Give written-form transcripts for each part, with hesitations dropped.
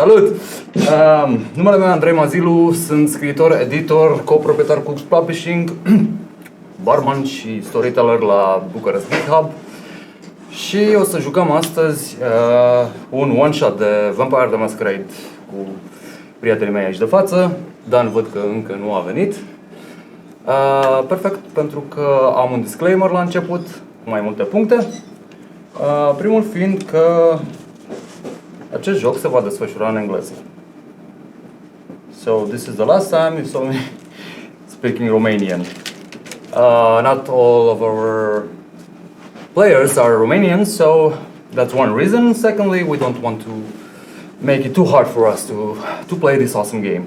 Salut! Numele meu e Andrei Mazilu, sunt scriitor, editor, coproprietar cu publishing, barman și storyteller la Bucharest Hub. Și o să jucăm astăzi un one-shot de Vampire the Masquerade cu prietenii mei aici de față. Dan văd că încă nu a venit. Perfect, pentru că am un disclaimer la început, cu mai multe puncte. Primul fiind că acest joc se va desfășura în engleză. So this is the last time you saw me speaking Romanian. Not all of our players are Romanian, so that's one reason. Secondly, we don't want to make it too hard for us to play this awesome game.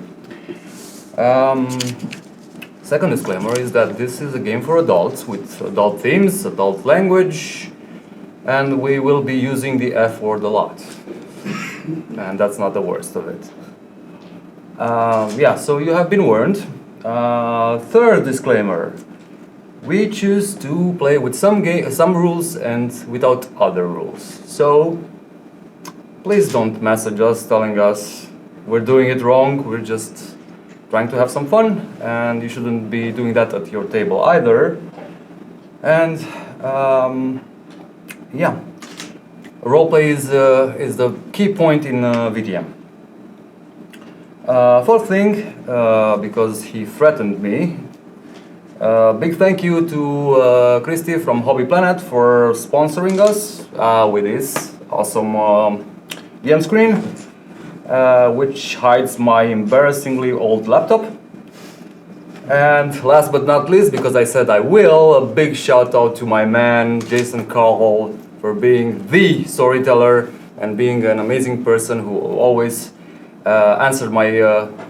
Second disclaimer is that this is a game for adults with adult themes, adult language, and we will be using the F word a lot. And that's not the worst of it. Yeah, so you have been warned. Third disclaimer. We choose to play with some rules and without other rules. So please don't message us telling us we're doing it wrong. We're just trying to have some fun, and you shouldn't be doing that at your table either. And yeah, roleplay is the key point in VTM. Fourth thing, because he threatened me. Big thank you to Christy from Hobby Planet for sponsoring us with this awesome game screen, which hides my embarrassingly old laptop. And last but not least, because I said I will, a big shout out to my man Jason Carl for being the storyteller and being an amazing person who always answered my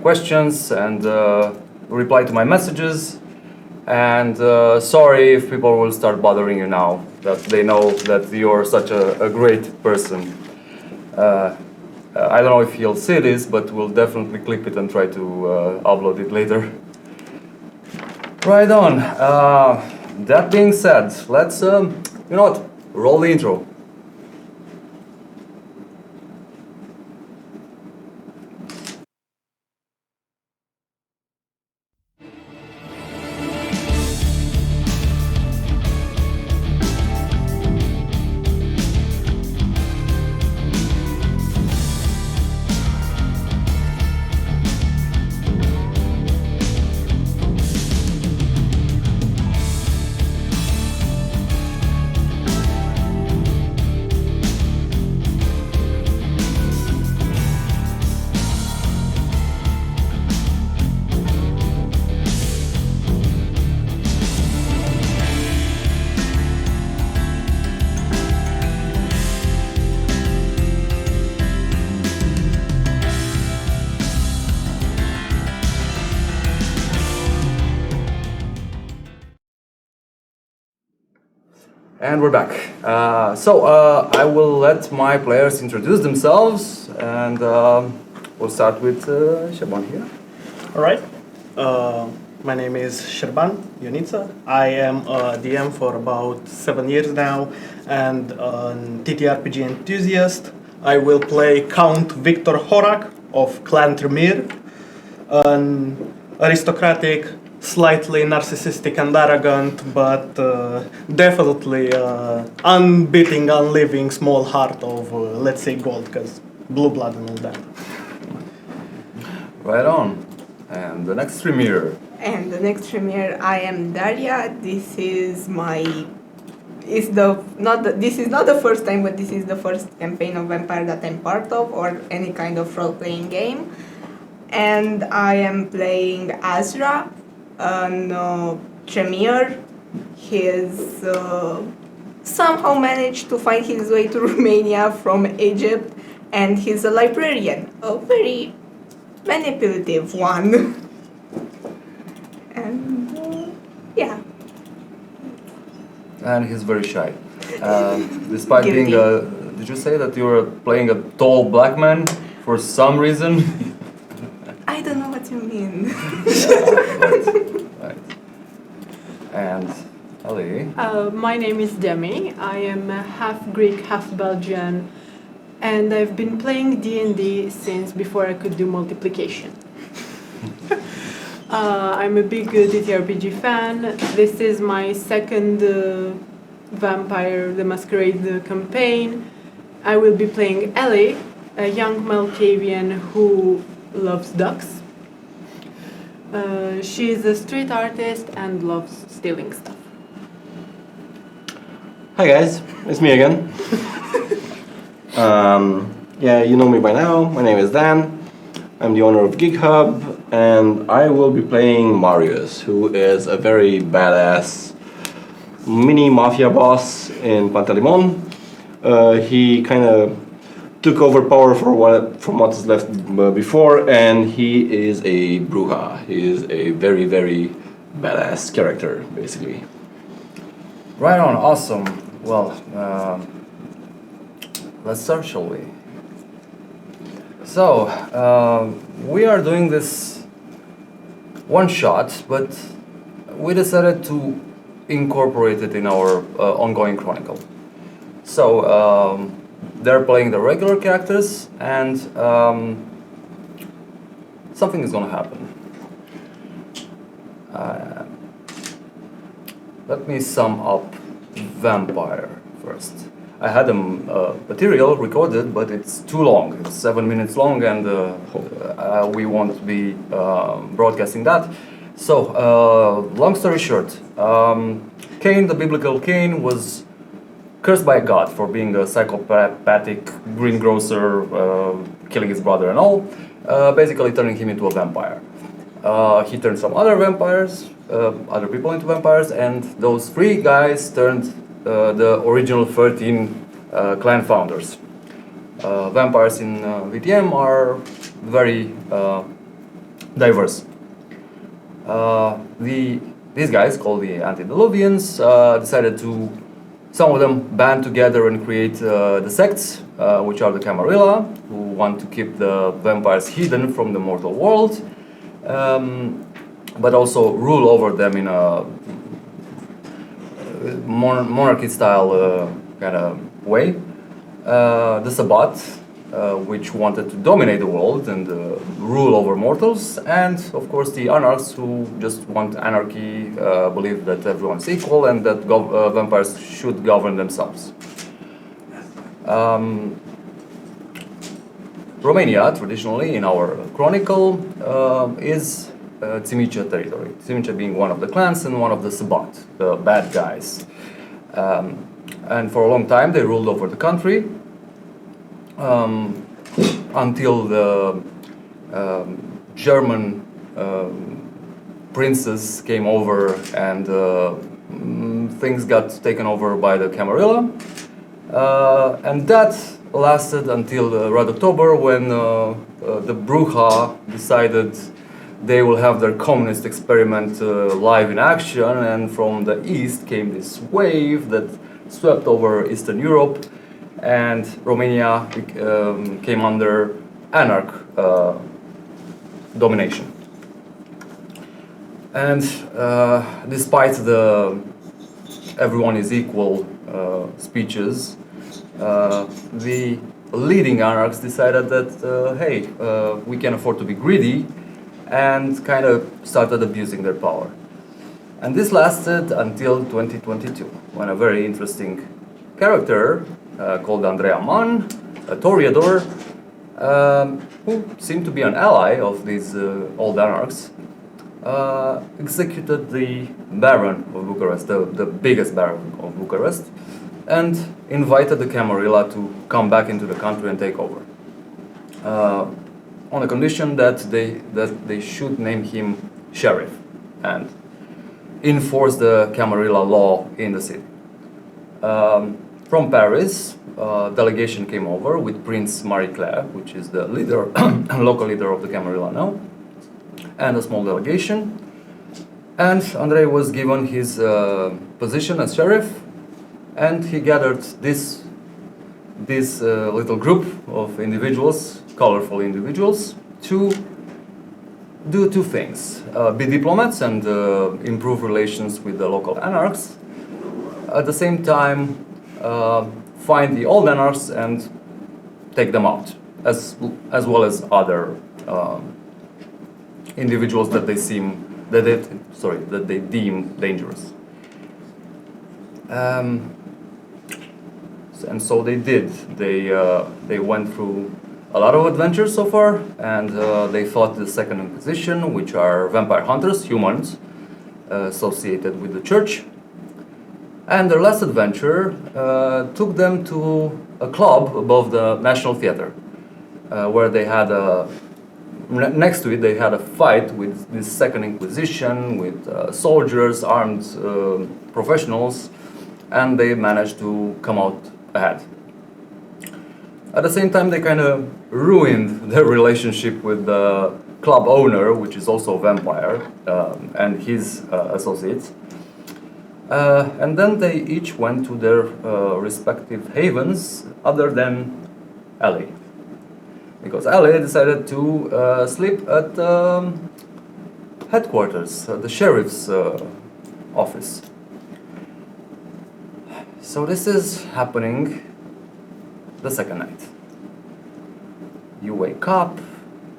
questions and replied to my messages. And sorry if people will start bothering you now that they know that you're such a great person. I don't know if you'll see this, but we'll definitely clip it and try to upload it later. Right on. That being said, let's, you know what, roll the intro. And we're back. I will let my players introduce themselves, and we'll start with Șerban here. All right. My name is Șerban Ioniță. I am a DM for about 7 years now, and an TTRPG enthusiast. I will play Count Victor Horak of Clan Tremir, an aristocratic, slightly narcissistic and arrogant, but definitely unbeating, unliving small heart of, let's say, gold, because blue blood and all that. Right on. And the next premiere. And the next premiere, I am Daria. This is this is not the first time, but this is the first campaign of Vampire that I'm part of, or any kind of role-playing game. And I am playing Azra, Tremir. He has somehow managed to find his way to Romania from Egypt, and he's a librarian, a very manipulative one. And yeah. And he's very shy. Despite Guilty. being a... Did you say that you were playing a tall black man for some reason? I don't know what you mean. Right. And Ali. My name is Demi. I am half Greek, half Belgian, and I've been playing D&D since before I could do multiplication. I'm a big TTRPG fan. This is my second Vampire the Masquerade campaign. I will be playing Ellie, a young Malkavian who loves ducks. She is a street artist and loves stealing stuff. Hi guys, it's me again. Yeah, you know me by now. My name is Dan. I'm the owner of GigHub, and I will be playing Marius, who is a very badass mini mafia boss in Pantalimon. He kind of took over power from what is left before, and he is a Bruja. He is a very, very badass character, basically. Right on, awesome. Well, let's start, shall we? So, we are doing this one shot, but we decided to incorporate it in our ongoing chronicle. So, they're playing the regular characters, and something is gonna happen. Let me sum up Vampire first. I had the material recorded, but it's too long. It's 7 minutes long, and we won't be broadcasting that. So, long story short, Cain, the biblical Cain, was cursed by God for being a psychopathic greengrocer, killing his brother and all, basically turning him into a vampire. He turned some other vampires, other people into vampires, and those 3 guys turned the original 13 clan founders. Vampires in VTM are very diverse. These guys, called the Antediluvians, decided to, some of them band together and create the sects, which are the Camarilla, who want to keep the vampires hidden from the mortal world, but also rule over them in a monarchy-style kind of way. The Sabbat, which wanted to dominate the world and rule over mortals, and of course the Anarchs, who just want anarchy, believe that everyone's equal and that vampires should govern themselves. Romania, traditionally in our chronicle, is Tsimice territory. Tsimice being one of the clans and one of the Sabbat, the bad guys. And for a long time they ruled over the country until the German princes came over and things got taken over by the Camarilla. And that lasted until Red October, when the Bruja decided they will have their communist experiment live in action, and from the east came this wave that swept over Eastern Europe, and Romania came under anarch domination. And despite the everyone is equal speeches, the leading anarchs decided that, hey, we can afford to be greedy, and kind of started abusing their power. And this lasted until 2022, when a very interesting character called Andrea Mann, a Toreador, who seemed to be an ally of these old anarchs, executed the Baron of Bucharest, the biggest Baron of Bucharest, and invited the Camarilla to come back into the country and take over. On the condition that they should name him sheriff and enforce the Camarilla law in the city. From Paris, a delegation came over with Prince Marie-Claire, which is the leader, local leader of the Camarilla now, and a small delegation. And Andrei was given his position as sheriff, and he gathered this little group of individuals, colorful individuals, to do 2 things. Be diplomats and improve relations with the local anarchs. At the same time, find the old anarchs and take them out, as well as other individuals that they deem dangerous. And so they did. They went through a lot of adventures so far, and they fought the Second Inquisition, which are vampire hunters, humans, associated with the church. And their last adventure took them to a club above the National Theatre, where they had next to it they had a fight with this Second Inquisition, with soldiers, armed professionals, and they managed to come out ahead. At the same time, they kind of ruined their relationship with the club owner, which is also a vampire, and his associates. And then they each went to their respective havens, other than Ellie. Because Ellie decided to sleep at headquarters, the sheriff's office. So this is happening the second night. You wake up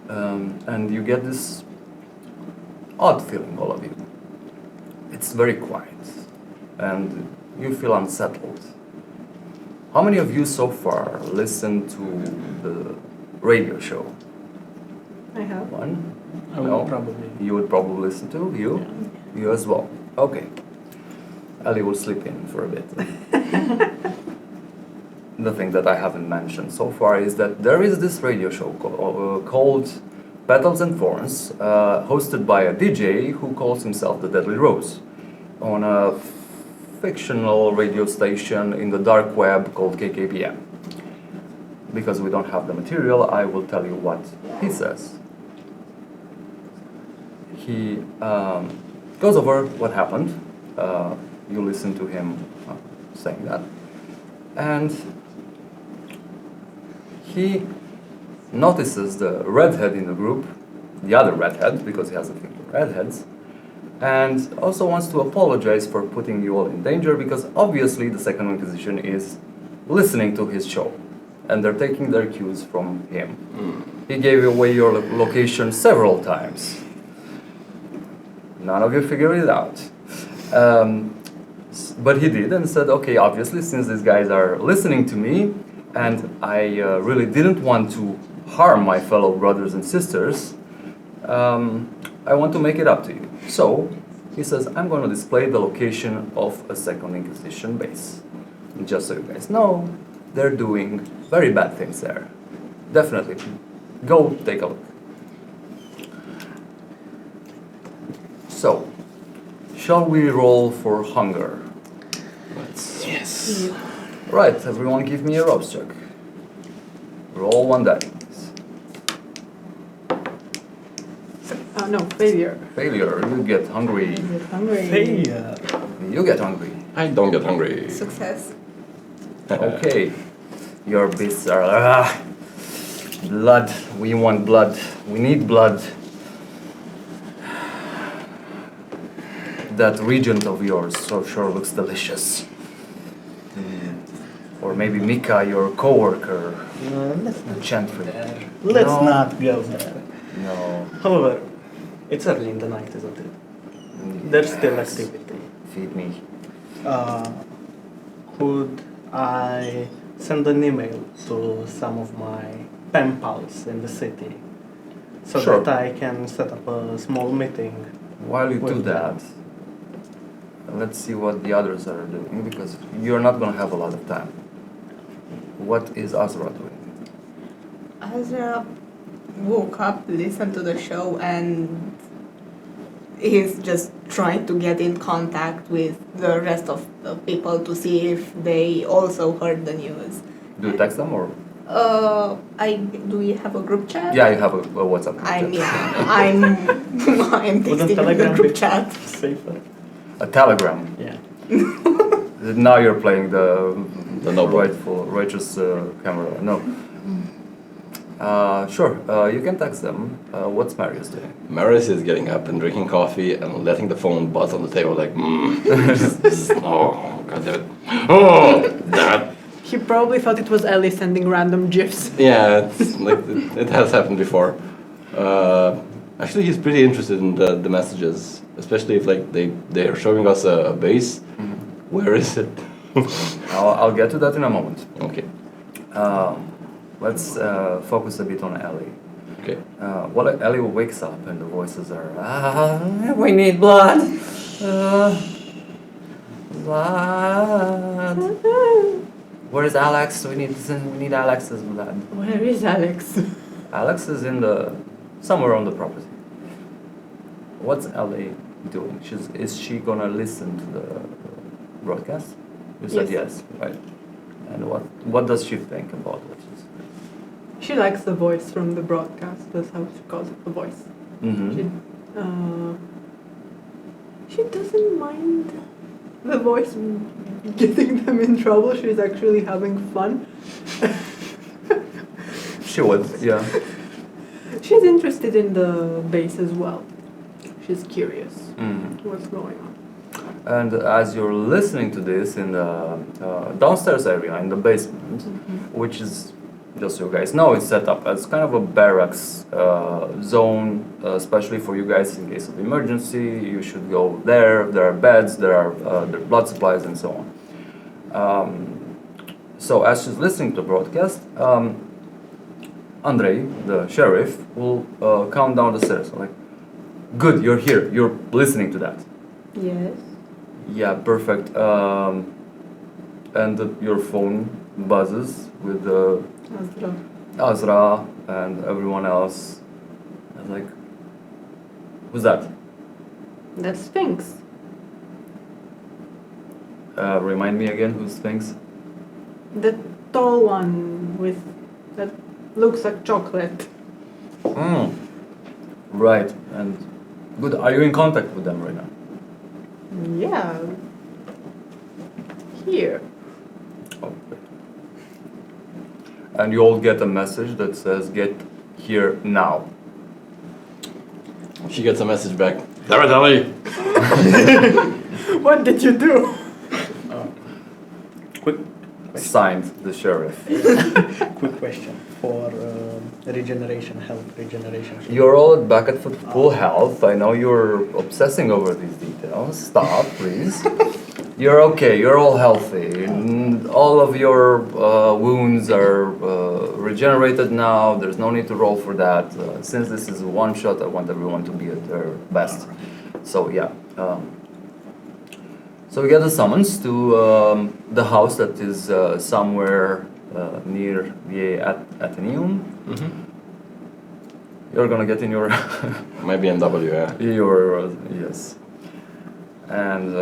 and you get this odd feeling, all of you. It's very quiet and you feel unsettled. How many of you so far listened to the radio show? I have. One? I would probably. You would probably listen to? You? Yeah. You as well. Okay. Ali will sleep in for a bit. The thing that I haven't mentioned so far is that there is this radio show called Petals and Thorns, hosted by a DJ who calls himself the Deadly Rose, on a fictional radio station in the dark web called KKBM. Because we don't have the material, I will tell you what he says. He goes over what happened. You listen to him saying that. And he notices the redhead in the group, the other redhead, because he has a thing for redheads, and also wants to apologize for putting you all in danger, because obviously the Second Inquisition is listening to his show, and they're taking their cues from him. He gave away your location several times. None of you figured it out. But he did and said, okay, obviously, since these guys are listening to me, and I really didn't want to harm my fellow brothers and sisters, I want to make it up to you. So, he says, I'm going to display the location of a Second Inquisition base. And just so you guys know, they're doing very bad things there. Definitely. Go take a look. So, shall we roll for hunger? Yes. Right, everyone give me a ropes check. Roll one die. No, failure. Failure, you get hungry. Hungry. Hey, You get hungry. I don't get hungry. Success. Okay. Your beasts are... blood. We want blood. We need blood. That regent of yours so sure looks delicious. Or maybe Mika, your co-worker, let's not Chantry. there. Let's No. not go there. No. However, it's early in the night, isn't it? There's still Yes. activity. Feed me. Could I send an email to some of my pen pals in the city so Sure. that I can set up a small meeting? While you do Well, that, let's see what the others are doing, because you're not going to have a lot of time. What is Azra doing? Azra woke up, listened to the show, and he's just trying to get in contact with the rest of the people to see if they also heard the news. Do you text them or? Do we have a group chat? Yeah, you have a WhatsApp group I'm chat. I'm Wouldn't texting in the Telegram group be chat. safer? A telegram. Yeah. Now you're playing the noble. righteous camera. No. Sure, you can text them. What's Marius doing? Maris is getting up and drinking coffee and letting the phone buzz on the table like, oh, god damn it. Oh, that. He probably thought it was Ellie sending random gifs. Yeah, it's like it has happened before. Actually, he's pretty interested in the messages, especially if like they are showing us a base. Where is it? I'll get to that in a moment. Okay. Let's focus a bit on Ellie. Okay. Well, Ellie wakes up and the voices are, we need blood. Blood. Where is Alex? We need Alex's blood. Where is Alex? Alex is somewhere on the property. What's Ellie doing? Is she gonna listen to the broadcast? You said yes, right? And what does she think about what she's? She likes the voice from the broadcast. That's how she calls it, the voice. She doesn't mind the voice getting them in trouble. She's actually having fun. She would, yeah. She's interested in the base as well. She's curious what's going on. And as you're listening to this in the downstairs area, in the basement, which is, just so you guys know, it's set up as kind of a barracks zone, especially for you guys in case of emergency. You should go there. There are beds, there are blood supplies, and so on. So as she's listening to the broadcast, Andrei, the sheriff, will count down the stairs. Like, good, you're here. You're listening to that. Yes. Yeah, perfect. And your phone buzzes with Azra and everyone else. And like, who's that? That's Sphinx. Remind me again, who's Sphinx? The tall one with that looks like chocolate. Right, and good. Are you in contact with them right now? Yeah. Here. Okay. And you all get a message that says, get here now. She gets a message back. Damn it, Ellie! What did you do? Quick Signed, the sheriff. quick question for regeneration, health regeneration. You're all back at full health. I know you're obsessing over these details. Stop, please. You're okay. You're all healthy. All of your wounds are regenerated now. There's no need to roll for that. Since this is a one shot, I want everyone to be at their best. So yeah. So we get a summons to the house that is somewhere near the Athenaeum. You're gonna get in your My BMW, yeah. your yes, and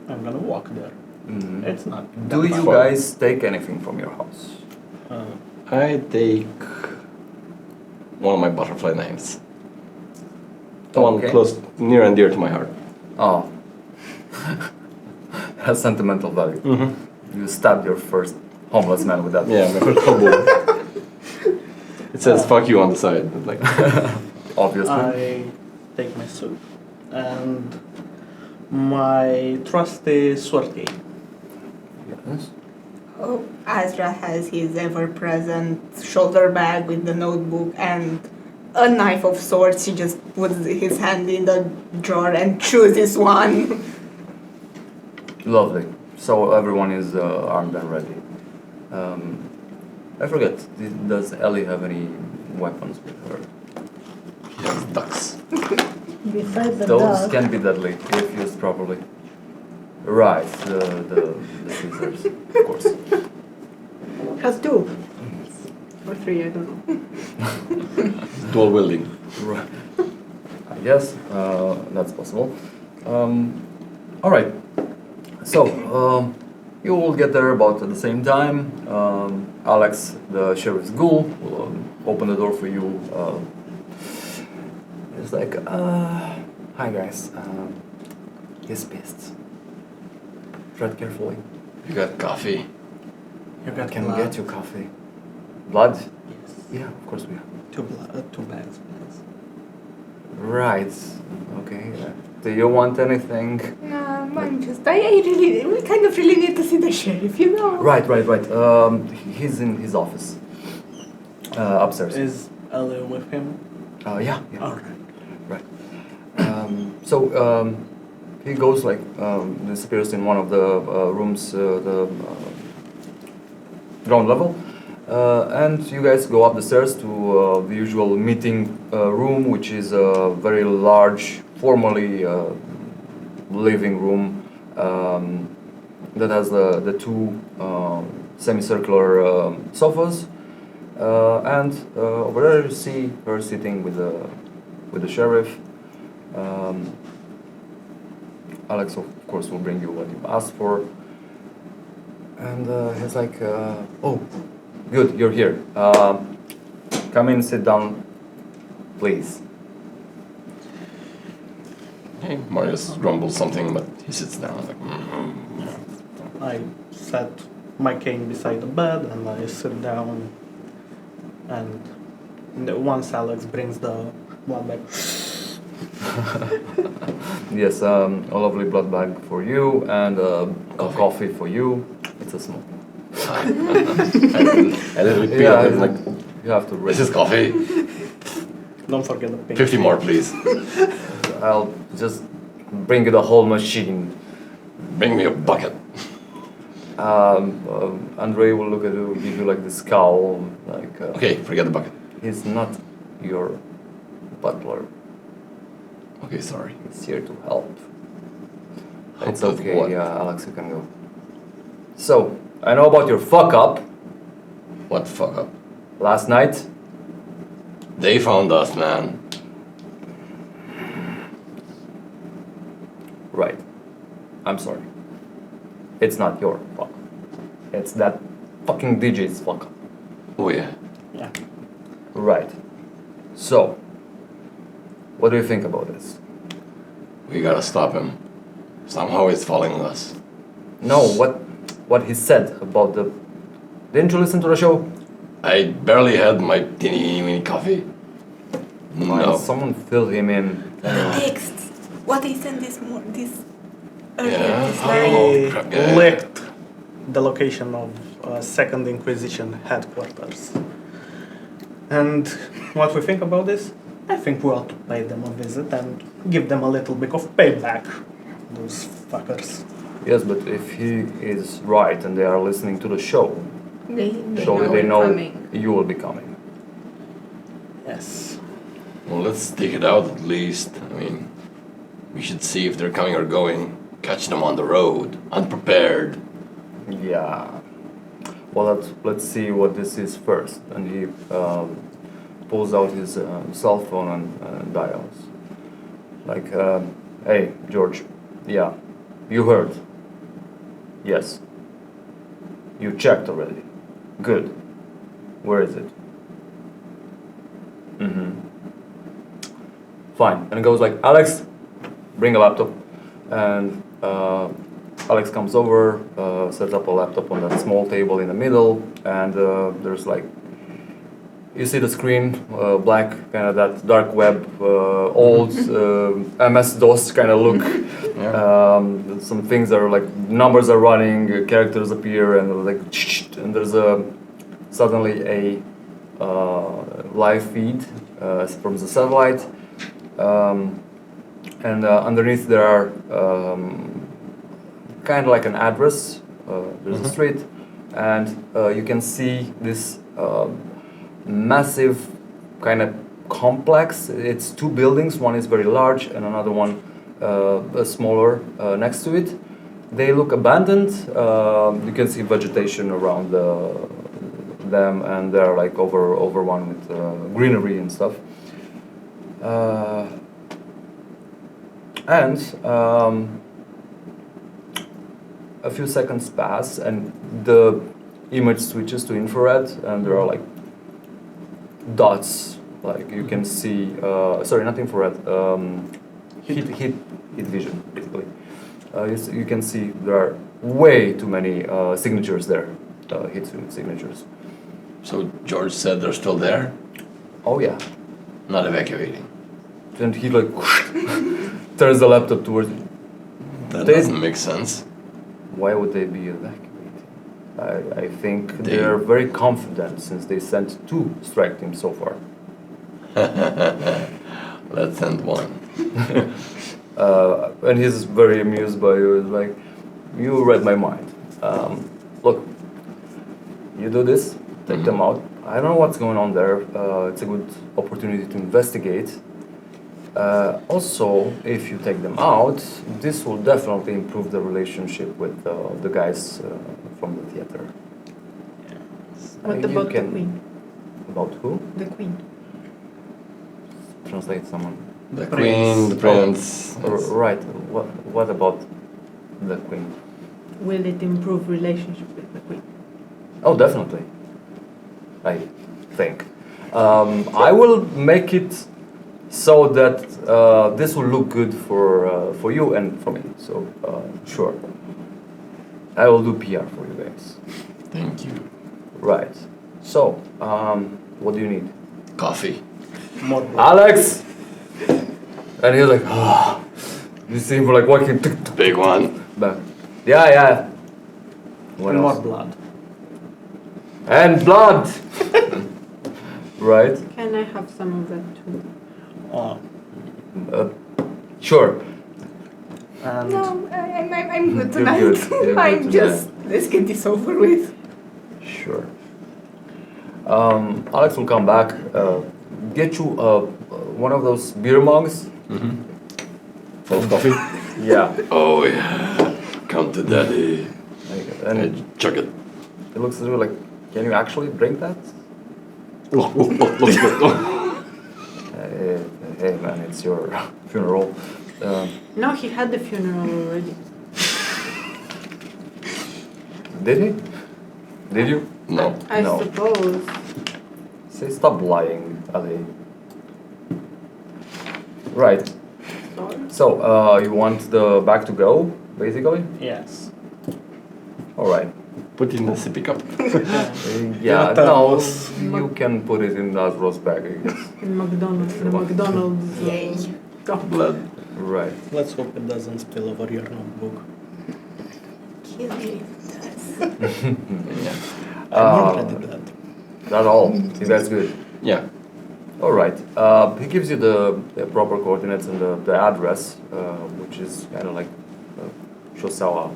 I'm gonna walk there. It's not. do that you far. guys take anything from your house? I take one of my butterfly knives. The one Okay. close, near and dear to my heart. Oh, has sentimental value. You stabbed your first homeless man with that. Yeah, my first combo. It says "fuck you" on the side. Like, Obviously. I take my suit and my trusty sword game. Yes. Oh, Azra has his ever-present shoulder bag with the notebook and a knife of sorts. He just puts his hand in the drawer and chooses one. Lovely. So everyone is armed and ready. I forget. Does Ellie have any weapons with her? she has ducks. Besides the Those dog. can be deadly if used properly. Right, the scissors, of course. Has two. Or three, I don't know. Dual wielding. Right. I guess that's possible. All right. So you will get there about at the same time. Alex, the sheriff's ghoul, will open the door for you. It's like, hi guys. He's pissed. Tread carefully. You got coffee. You got Can blood? we get you coffee? Blood? Yes. Yeah, of course we have. Two bags, please. Right. Okay. Do you want anything? Nah, my we kind of really need to see the sheriff, you know. Right. He's in his office. Upstairs. Is Ellie with him? Yeah. Alright. Right. So he goes like disappears in one of the rooms, the ground level, and you guys go up the stairs to the usual meeting room, which is a very large, formally living room that has the two semicircular sofas, and over there you see her sitting with the sheriff. Alex, of course, will bring you what you asked for. And he's like, oh, good, you're here. Come in, sit down, please. Hey, Marius grumbles something, but he sits down. Like, I set my cane beside the bed and I sit down. And once Alex brings the blood bag. Yes, a lovely blood bag for you and a coffee for you. It's a small. I literally pick Yeah, up and like, you have to this is coffee. Don't forget the pink. 50 more, please. I'll just bring you the whole machine. Bring me a bucket. Andre will look at you, give you like this scowl, like. Okay, forget the bucket. He's not your butler. Okay, sorry. He's here to help. Help It's with okay, what? yeah, Alex, you can go. So, I know about your fuck up What fuck up? last night. They found us, man. Right. I'm sorry. It's not your fuck. It's that fucking DJ's fuck up. Oh yeah. Yeah. Right. So, what do you think about this? We gotta stop him. Somehow he's following us. No, what he said about the... Didn't you listen to the show? I barely had my teeny weeny coffee. No. Someone filled him in. Texts. What I sent this earlier Yeah. this Oh, night. crap, yeah. Licked the location of Second Inquisition headquarters. And what we think about this? I think we ought to pay them a visit and give them a little bit of payback. Those fuckers. Yes, but if he is right and they are listening to the show, They surely know they we're know coming. you will be coming. Yes. Well, let's stick it out at least. I mean, we should see if they're coming or going. Catch them on the road, unprepared. Yeah. Well, let's see what this is first. And he pulls out his cell phone and dials. Like, hey, George. Yeah, you heard. Yes. You checked already. Good. Where is it? Mm-hmm. Fine. And it goes like, Alex, bring a laptop. And Alex comes over, sets up a laptop on that small table in the middle, and there's like, you see the screen, black, kind of that dark web, old MS-DOS kind of look. Yeah. Some things are like, numbers are running, characters appear, and like, and there's suddenly a live feed from the satellite. And underneath there are kind of like an address. There's a street, and you can see this massive kind of complex. It's two buildings. One is very large, and another one smaller next to it. They look abandoned. You can see vegetation around them, and they're like overrun with greenery and stuff. And a few seconds pass, and the image switches to infrared, and there are like dots. Like you can see, sorry, not infrared. Heat vision, basically. You can see there are way too many signatures there, heat signatures. So George said they're still there, Oh yeah. not evacuating. And he like turns the laptop towards me. That They- doesn't make sense. Why would they be evacuating? I think they're very confident since they sent 2 strike teams so far. Let's send one. And he's very amused by you. He's like, you read my mind. Look, you do this, take them out. I don't know what's going on there. It's a good opportunity to investigate. Also, if you take them out, this will definitely improve the relationship with the guys from the theater. What You about the can- queen? About who? The queen. Translate someone. The queen, the prince. Right. What about the queen? Will it improve relationship with the queen? Oh, definitely. I think. I will make it so that this will look good for you and for me. So sure, I will do PR for you guys. Thank you. Right. So what do you need? Coffee. More blood. Alex. And he's like, oh. You see him like walking Big one. back. Yeah. What And more else? blood. And blood. Right. Can I have some of that too? Sure. And No, I'm good You're tonight. good. You're good I'm just, let's get this over with. Sure. Alex will come back, get you one of those beer mugs. Full of coffee? Yeah. Oh yeah. Come to daddy. And And chug it. it looks really like, can you actually drink that? Look. Hey man, it's your funeral. No, he had the funeral already. Did he? Did you? No. I No. suppose. Say stop lying, Ali. Right. Sorry. So, you want the bag to go, basically? yes. Alright. Put it in the sippy cup. Yeah, that no, was- you can put it in Nasro's bag, I guess. In McDonald's. The McDonald's. Yay. Cup. Blood. Right. Let's hope it doesn't spill over your notebook. Kill me if it does. Yeah. I'm already dead. That's all. That's good. Yeah. Alright. He gives you the proper coordinates and the address, which is kind of like Shosawa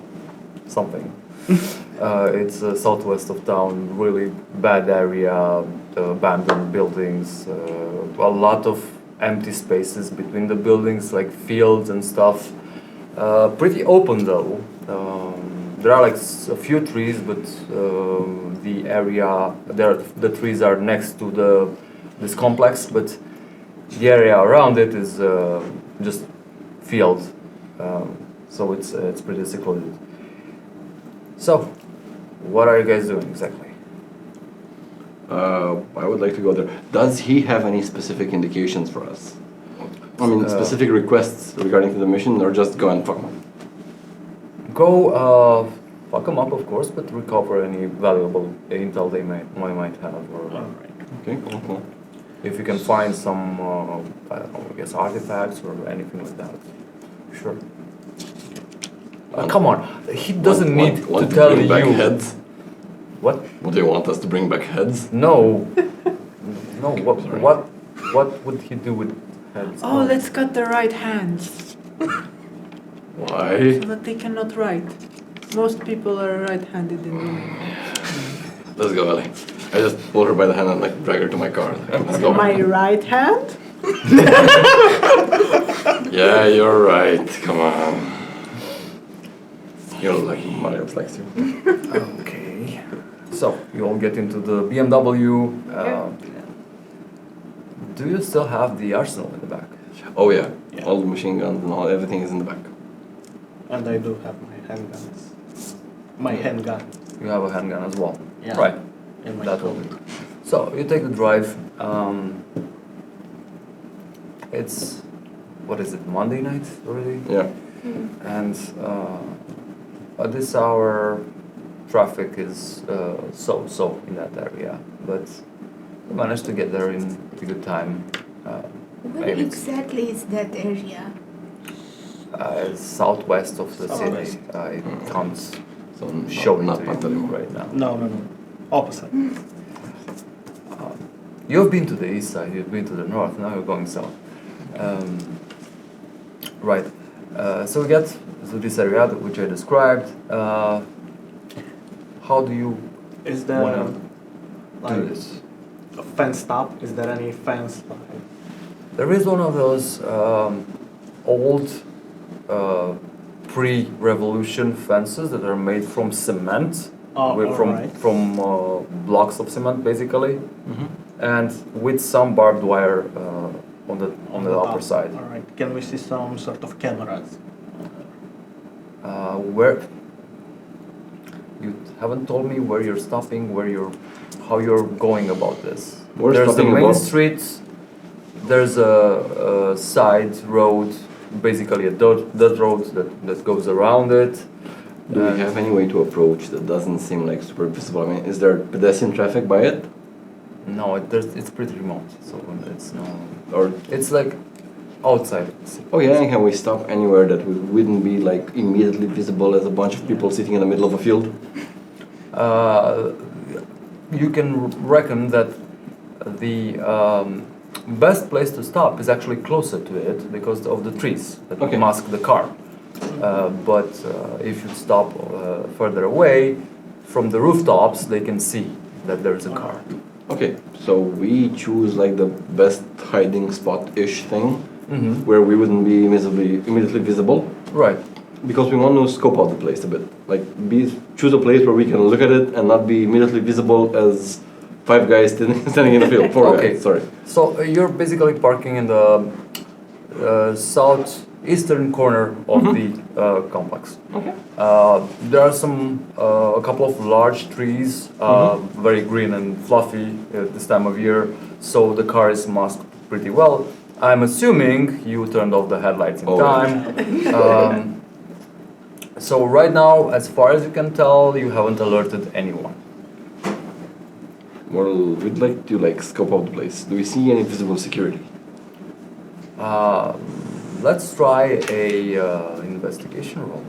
something. It's southwest of town, really bad area, abandoned buildings, a lot of empty spaces between the buildings, like fields and stuff. Pretty open though. There are like a few trees, but the area, the trees are next to this complex, but the area around it is just field. So it's pretty secluded. So, what are you guys doing exactly? I would like to go there. Does he have any specific indications for us? I mean, specific requests regarding to the mission, or just go and fuck him? Go fuck them up, of course, but recover any valuable intel they might have, or Alright. Okay, cool. if you can find some, I don't know, I guess artifacts or anything like that. Sure. Come on, he doesn't need want to tell bring back you. heads? What? Would they want us to bring back heads? No. No. Sorry. What would he do with heads? Oh, let's cut the right hands Why? so that they cannot write. Most people are right-handed in Romania. Let's go, Ellie. I just pull her by the hand and like drag her to my car. Let's go. My right hand? Yeah, you're right. Come on. You're like Mario likes you. Okay. So you all get into the BMW. Do you still have the arsenal in the back? Oh yeah. Yeah. All the machine guns and all everything is in the back. And I do have my handguns. My handgun. You have a handgun as well. Yeah. Right. In my That will coat. do. So you take the drive. It's what is it? Monday night already. Yeah. And at this hour, traffic is so in that area. But we managed to get there in a good time. Where Maybe. exactly is that area? Southwest of the Southwest. city. I can't So show it not to part you of it. right now. No. Opposite. You've been to the east side, you've been to the north, now you're going south. Right. So we get to this area which I described. How do you Is there wanna do like this? a fenced up? Is there any fence? There is one of those old pre-revolution fences that are made from cement, Alright. from blocks of cement basically, Mhm. and with some barbed wire on the upper top. side. Alright. Can we see some sort of cameras? Where you haven't told me where you're stopping, how you're going about this. We're There's the stopping main about- street. There's a side road, basically a dirt road that goes around it. Do we have any way to approach that doesn't seem like super visible? I mean, is there pedestrian traffic by it? No, it's pretty remote, so it's no. Or It's like outside. oh yeah, and can we stop anywhere that we wouldn't be like immediately visible as a bunch of people sitting in the middle of a field? You can reckon that the best place to stop is actually closer to it because of the trees that Okay. mask the car. But if you stop further away from the rooftops, they can see that there's a car. Okay, so we choose like the best hiding spot-ish thing Mm-hmm. where we wouldn't be immediately visible. Right. Because we want to scope out the place a bit. Like, choose a place where we can look at it and not be immediately visible as five guys standing in the field. Four Okay. guys, sorry. So you're basically parking in the southeastern corner of the complex. Okay. There are a couple of large trees, very green and fluffy at this time of year, so the car is masked pretty well. I'm assuming you turned off the headlights in Oh, time. So right now, as far as you can tell, you haven't alerted anyone. Well, we'd like to like scope out the place. Do we see any visible security? Let's try a investigation roll.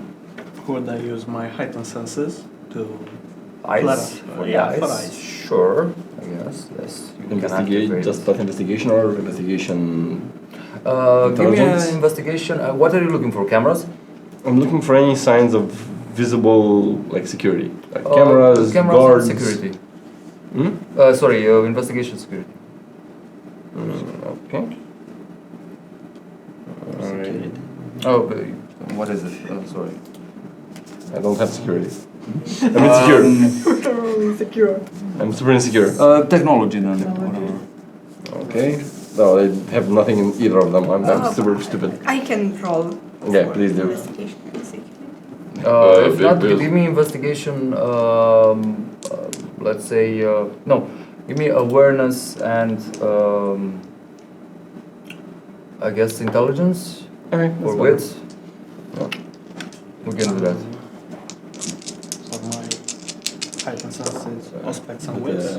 Could I use my heightened senses to Eyes? Clara. For Yeah, the for eyes. eyes. Sure. Yes. Yes. You can Investigate, activate. just that investigation or investigation? Give me Intelligence? an investigation. What are you looking for? Cameras? I'm looking for any signs of visible like security, like cameras, and guards. security. Hmm? Sorry, investigation security. Okay. Alright. Oh, but what is it? Sorry. I don't have security. I'm insecure. Insecure. I'm super insecure. Technology then. Whatever. Okay. No, I have nothing in either of them. I'm super stupid. I can roll. Yeah, for please do. investigation and security. If not, give me investigation. Let's say no. Give me awareness and I guess intelligence Okay. or wit. We can do that. So my heightened senses, aspects and wits.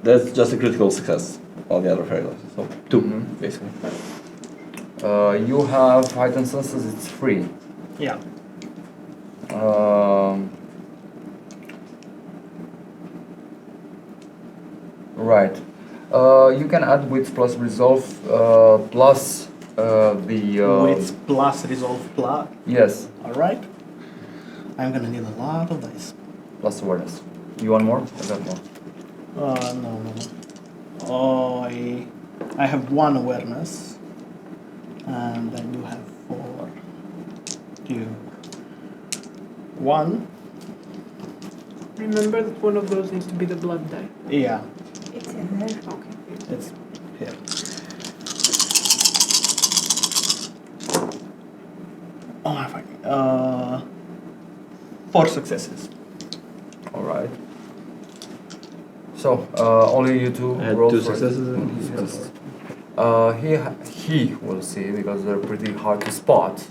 That's just a critical success. All the other failures. So 2 Mhm. basically. You have heightened senses. It's free. Yeah. Right. You can add wits plus resolve plus the. Wits plus resolve plus. Yes, Alright. I'm gonna need a lot of dice. plus awareness. You want more? I got more. No. Oh, I have 1 awareness. And I do have 4. 2. 1. Remember that one of those needs to be the blood die. Yeah, It's in there. Okay. it's here. Oh, I'm fine. 4 successes. All right. So only you two I had roll 2 for it. successes and he has He will see because they're pretty hard to spot.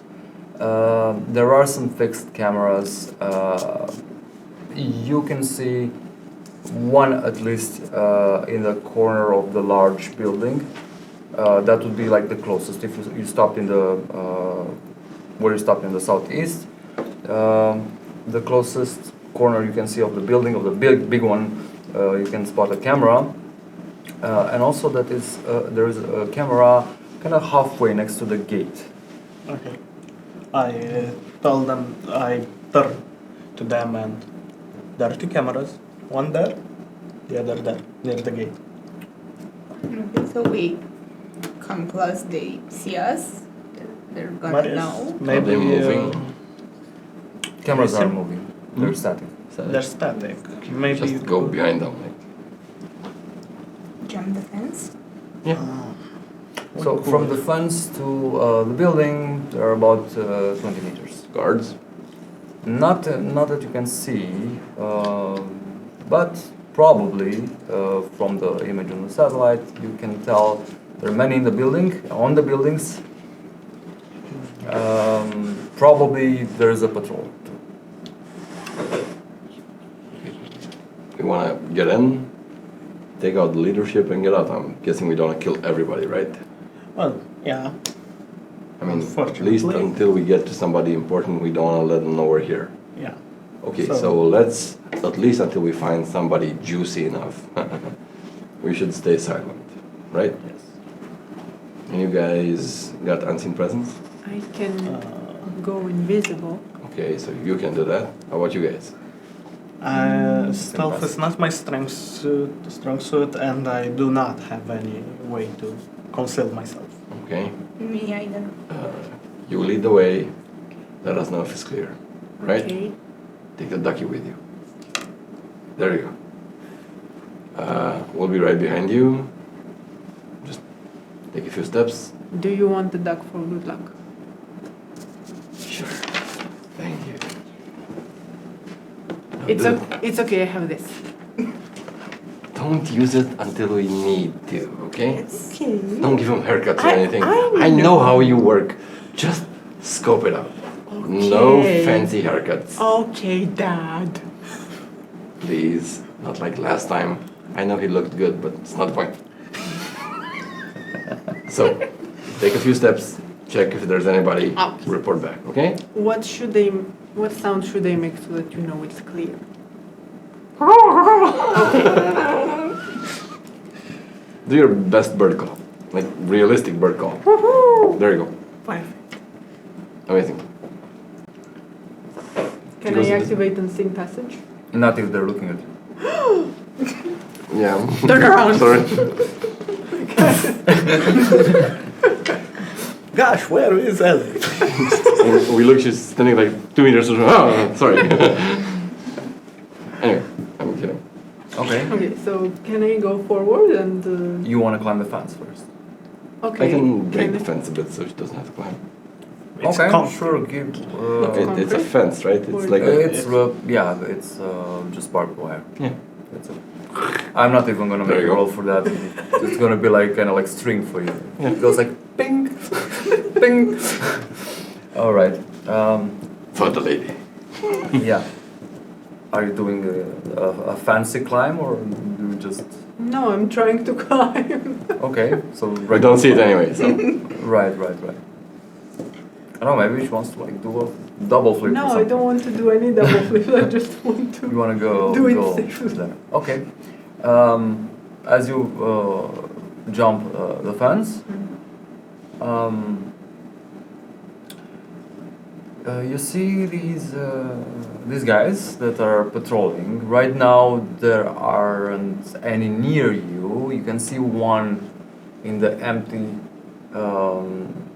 There are some fixed cameras. You can see one at least in the corner of the large building. That would be like the closest if you stopped in the where you stopped in the southeast. The closest corner you can see of the building, of the big one, you can spot a camera. And also that is there is a camera kind of halfway next to the gate. Okay. I told them, I turned to them, and there are 2 cameras. One there, the other there, near the gate. Okay, so we come close, they see us. They're gonna Marius, know. maybe they moving? Cameras Yes, are sir. moving. They're static. they're static. Maybe you Just go could- behind them. Like. Jump the fence. Yeah. So from the fence to the building, there are about 20 meters. Guards. Not that you can see, but probably from the image on the satellite, you can tell there are many in the building, on the buildings. Probably there is a patrol. We want to get in, take out the leadership, and get out. I'm guessing we don't want to kill everybody, right? Well, yeah. I mean, at Unfortunately. least until we get to somebody important, we don't want to let them know we're here. Yeah. Okay, So- so let's, at least until we find somebody juicy enough, we should stay silent, right? Yes. And you guys got unseen presence? I can go invisible. Okay, so you can do that. How about you guys? Stealth is not my strong suit, and I do not have any way to conceal myself. Okay, Me either. you lead the way. Let us know if it's clear, right? Okay. Take the ducky with you. There you go. We'll be right behind you. Just take a few steps. Do you want the duck for good luck? Sure. Thank you. It's okay, I have this. Don't use it until we need to, okay? Okay. Don't give him haircuts or I- anything. I know know. how you work. Just scope it out. No Okay. fancy haircuts. Okay, Dad. Please. Not like last time. I know he looked good, but it's not the point. So, take a few steps, check if there's anybody, Okay. report back, okay? What sound should they make so that you know it's clear? Do your best bird call. Like realistic bird call. There you go. Fine. Amazing. Can Because I of the- activate unseen passage? Not if they're looking at you. Yeah. Turn around. Sorry. Gosh, where is Ellie? We look, she's standing like 2 meters. Oh, sorry. Anyway, I'm kidding. Okay. Okay, so can I go forward and? You want to climb the fence first. Okay. I can break the I- fence a bit so she doesn't have to climb. It's okay, concrete. sure. Give. It's a fence, right? It's Or- like a, It's yeah, it's just barbed wire. yeah. That's it. I'm not even gonna There make a you go. roll for that. It's gonna be like kind of like string for you. Yeah. It goes like ping, ping. All right. For the lady. Yeah. Are you doing a fancy climb or you just? No, I'm trying to climb. Okay. So We don't see it anyway, so. Right. I don't know. Maybe she wants to like do a double flip. or No, I something. don't want to do any double flip. I just want to. You want to go Do it go safely. there. Okay. As you jump the fence, you see these guys that are patrolling. Right now, there aren't any near you. You can see one in the empty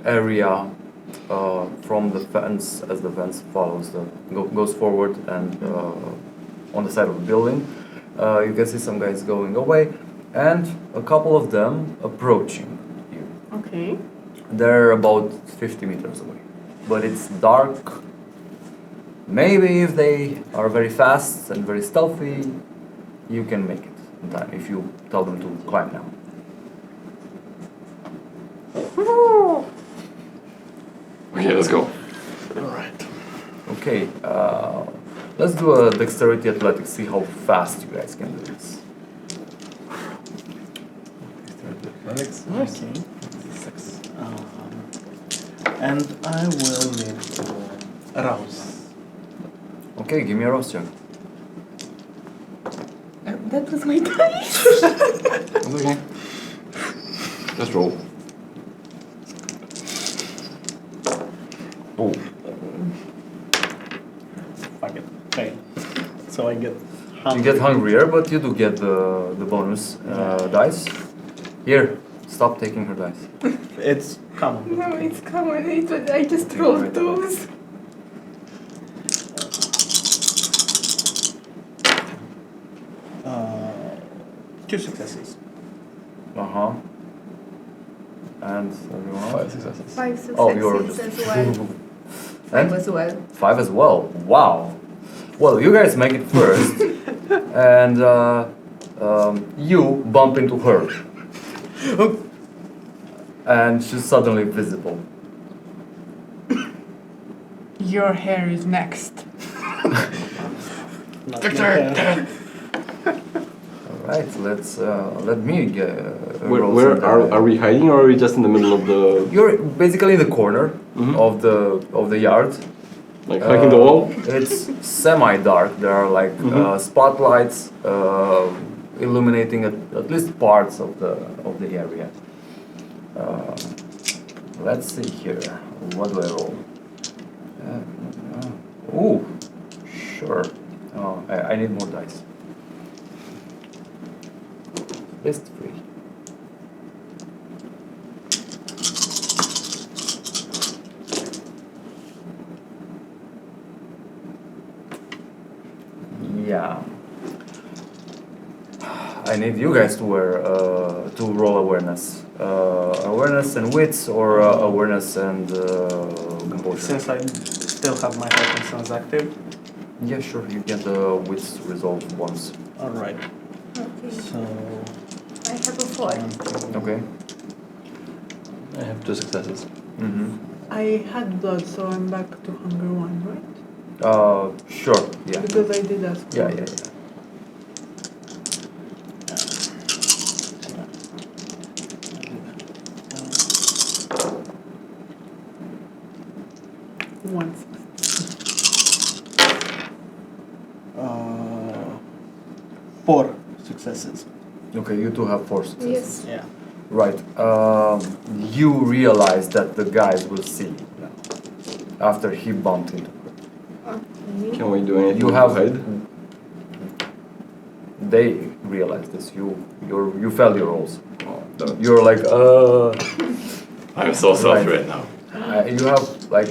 area from the fence as the fence follows goes forward and on the side of the building. You can see some guys going away and a couple of them approaching you. Okay. They're about 50 meters away, but it's dark. Maybe if they are very fast and very stealthy, you can make it in time if you tell them to climb now. Okay, let's go. Alright. Okay, let's do a dexterity athletics, see how fast you guys can do this. Dexterity athletics. Okay. And I will need to arouse. Okay, give me a rouse check. That was my dice. That's okay. Let's roll. Oh, Fuck it. Fail. So I get You hungry. get hungrier, but you do get the bonus dice. Here, stop taking her dice. It's common. No, it's common. I just rolled those. Uh, 2 successes. Uh-huh. And everyone else? 5 successes. 5 successes Oh, you're as well. And 5 as well. 5 as well. Wow. Well, you guys make it first, and you bump into her, and she's suddenly visible. Your hair is next. Not my hair. All right, let's let me get. Where are we hiding, or are we just in the middle of the You're basically in the corner of the yard. like hiking the wall? It's semi-dark. There are like spotlights illuminating at least parts of the area. Let's see here. What do I roll? Ooh, sure. Oh, I need more dice. List 3. Yeah. I need you guys to roll awareness. Awareness and wits, or awareness and composure. Since I still have my heightened sense active. Yeah, sure. You get the wits resolved once. Alright. Okay. So. I have a 4. Okay. I have 2 successes. Mm-hmm. I had blood, so I'm back to hunger 1, right? Sure. Yeah. Because I did ask for Yeah. it. One. 4 successes. Okay, you two have 4 successes. Yes. Yeah. Right. You realize that the guys will see you now after he bumped into her. Okay. Can we do anything You to have. hide? They realize this. You failed your rolls. Oh, damn it. You're like I'm so Right. right now. You have like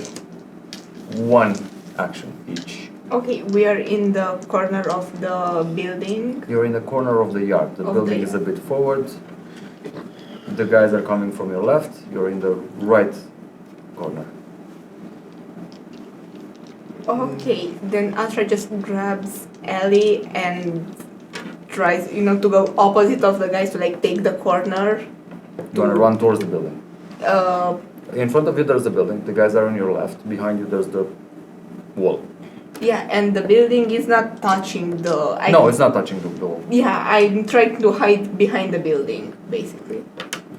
1 action each. Okay, we are in the corner of the building. You're in the corner of the yard. The Of building the is a bit forward. The guys are coming from your left. You're in the right corner. Okay, then Atra just grabs Ellie and tries, to go opposite of the guys to like take the corner. You wanna run towards the building. Uh, In front of you there's the building. The guys are on your left. Behind you there's the wall. yeah, and the building is not touching the. No, it's not touching the wall. Yeah, I'm trying to hide behind the building, basically.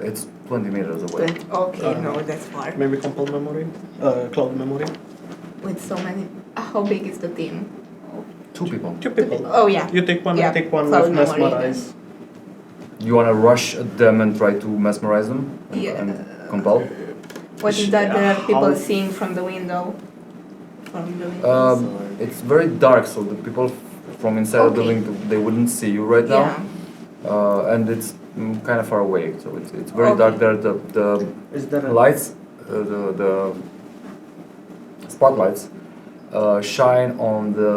It's 20 meters away. But okay, no, that's far. Maybe compile memory? Cloud memory? With so many. How big is the team? 2 people. 2 people. Oh yeah. You take one, Yeah, I take one cloud with memory mesmerize. You wanna rush at them and try to mesmerize them? And compel? What is that? There are people How- seeing from the window. From the windows. Or... It's very dark, so the people from inside the Okay. building, they wouldn't see you right now. Yeah. And it's kind of far away, so it's very Okay. dark there. The Is there a lights, the spotlights, shine on the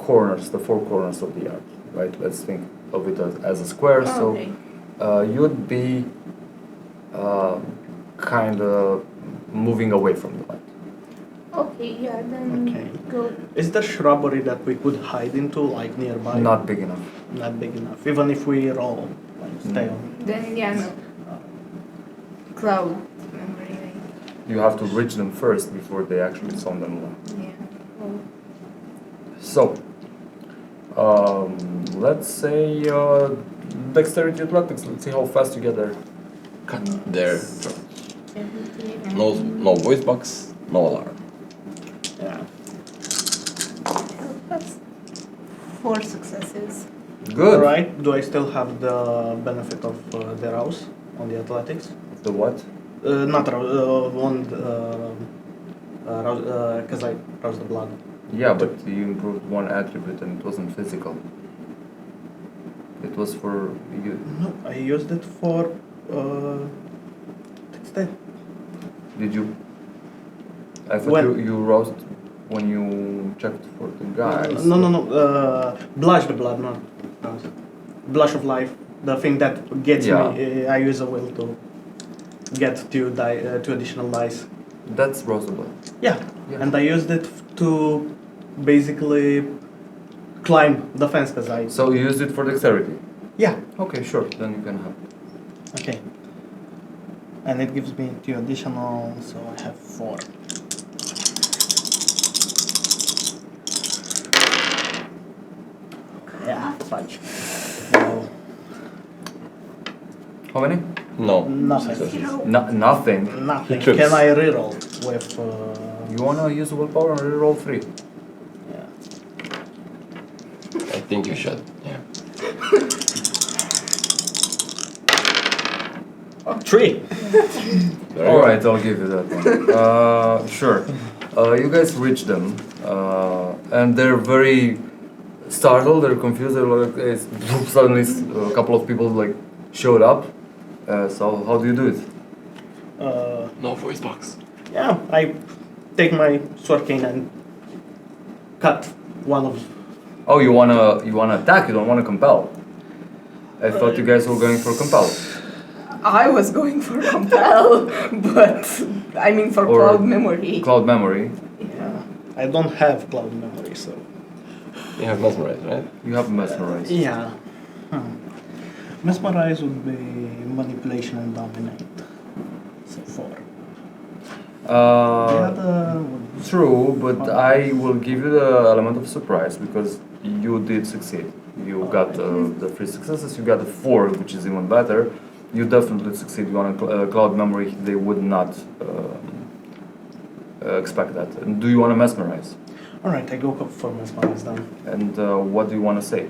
corners, the 4 corners of the yard. Right? Let's think of it as a square. Oh, okay. So you'd be kind of moving away from the light. Okay, yeah, then Okay. go. Is there shrubbery that we could hide into, like nearby? Not big enough. Not big enough. Even if we roll, like stay on. Then yeah, no. Cloud memory. You have to reach them first before they actually sound them along. Yeah. Oh. So, let's say dexterity athletics. Let's see how fast you get there. Cut there. 70. No voice box, no alarm. Yeah. That's 4 successes. Good. Alright, do I still have the benefit of the rouse on the athletics? The what? Not rouse, on because I roused the blood. Yeah, but you improved one attribute and it wasn't physical. It was for you. No, I used it for dexterity. Did you? I thought When? you roused when you checked for the guys. No. Blush the blood, not rouse. Blush of life, the thing that gets Yeah. me. I use a will to get 2 additional dice. That's rousable. Yeah. Yeah. And I used it to basically climb the fence because I. So you used it for dexterity. Yeah. Okay, sure. Then you can have. Okay. And it gives me 2 additional, so I have 4. Yeah, fudge. No, How many? No. nothing. Successes. Nothing. Nothing. Trips. Can I reroll with? You wanna use willpower and reroll 3? Yeah. I think you should. Yeah. 3. Very All good. right, I'll give you that one. Sure. You guys reach them, and they're very startled. They're confused. They're like, suddenly a couple of people like showed up. So how do you do it? No voice box. Yeah, I take my sword cane and cut one of. Oh, you wanna attack? You don't wanna compel. I thought you guys were going for compel. I was going for compel, but I mean for Or cloud memory. Cloud memory. Yeah. I don't have cloud memory, so. You have mesmerized, right? You have mesmerized. Yeah. Mesmerize would be manipulation and dominate. So 4. The other would be True, but I will give you the element of surprise because you did succeed. You got the 3 successes, you got the 4, which is even better. You definitely succeed. You want a cloud memory, they would not expect that. And do you want to mesmerize? Alright, I go for mesmerize then. And what do you want to say?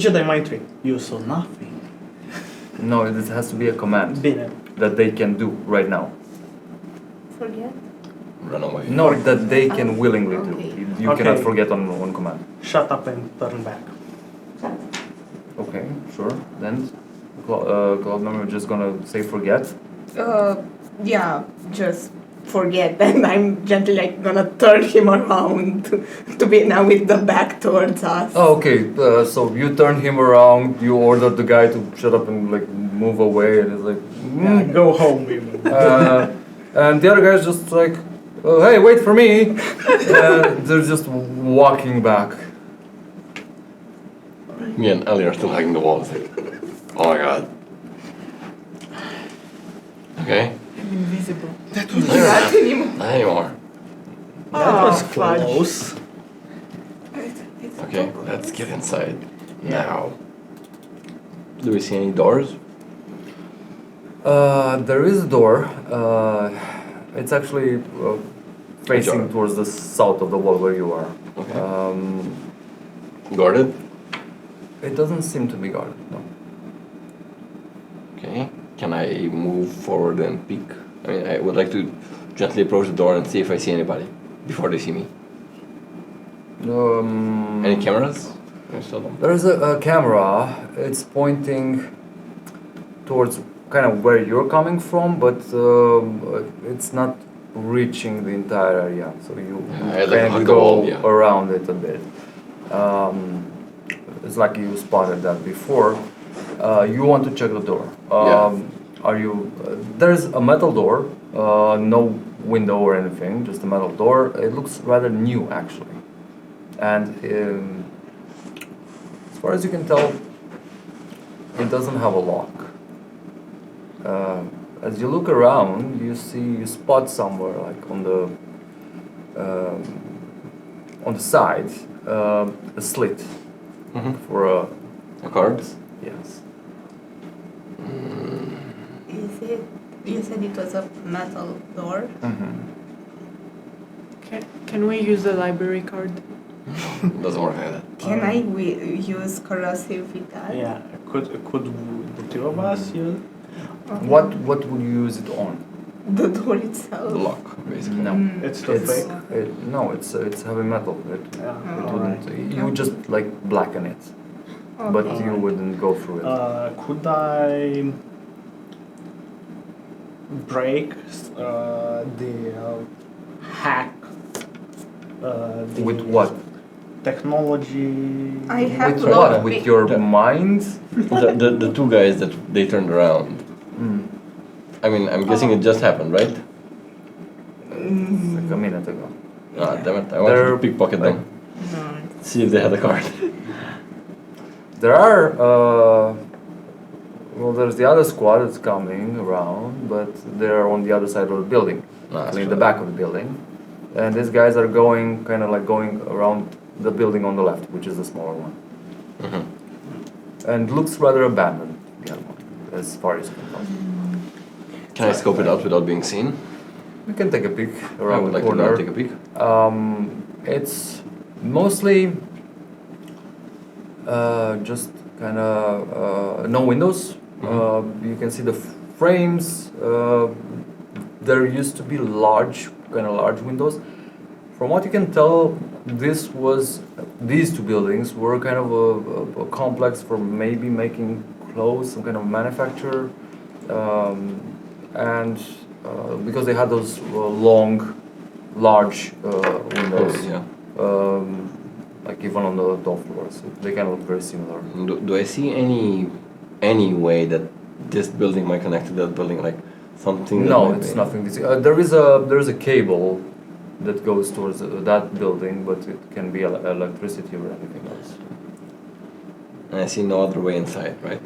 Jedi mind trick. You saw nothing. No, it has to be a command Been it. that they can do right now. Forget. Run away. No, that they can willingly do. Okay. You cannot Okay. forget on command. Shut up and turn back. Okay, sure. Then cloud memory just gonna say forget. Yeah, just forget, and I'm gently like gonna turn him around to be now with the back towards us. Oh, okay. So you turn him around. You ordered the guy to shut up and like move away, and it's like, Yeah, go home even. and the other guy's just like, oh, hey, wait for me. They're just walking back. Me and Ellie are still hugging the wall. It's like, oh my god. Okay. I'm invisible. Not anymore. Not anymore. That was fudge. close. It's Okay, so let's close. get inside now. Do we see any doors? There is a door. It's actually facing Ajar. towards the south of the wall where you are. Okay. Um, Guarded? it doesn't seem to be guarded. No. Okay. Can I move forward and peek? I mean, I would like to gently approach the door and see if I see anybody before they see me. Any cameras? I still don't. There is a camera. It's pointing towards kind of where you're coming from, but it's not reaching the entire area. So you I'd like to kind hug of the go wall, yeah. around it a bit. It's like you spotted that before. You want to check the door. Yeah. Are you? There's a metal door, no window or anything, just a metal door. It looks rather new actually, and as far as you can tell, it doesn't have a lock. As you look around, you spot somewhere like on the side a slit for A card? yes. Is it You said it was a metal door. Can we use the library card? Doesn't work like that. Can I use corrosive with that? Yeah, could the two of us use? Okay. What would you use it on? The door itself. The lock, basically. No. It's too It's fake. no, it's heavy metal. It Yeah. wouldn't. You would just like blacken it, but Okay. you wouldn't go through it. Could I break the hack? The With what? Technology. I have With locked what? With your mind? The two guys that they turned around. I mean, I'm guessing it just happened, right? Like a minute ago. Ah, damn it! I want They're to pickpocket them. No. See if they had a card. There are. Well, there's the other squad that's coming around, but they're on the other side of the building, That's in right. the back of the building. And these guys are going, kind of like going around the building on the left, which is the smaller one. And looks rather abandoned, the other one, as far as you can tell. Can I scope it out without being seen? You can take a peek I around would the like to go corner. and take a peek. It's mostly just kind of no windows. You can see the frames. There used to be kind of large windows. From what you can tell, these two buildings were kind of a complex for maybe making clothes, some kind of manufacturer, and because they had those long, large windows, Yeah. like even on the top floors, they kind of look very similar. Do I see any way that this building might connect to that building, like something? that No, might it's be- nothing. There is a cable that goes towards that building, but it can be electricity or anything else. And I see no other way inside, right?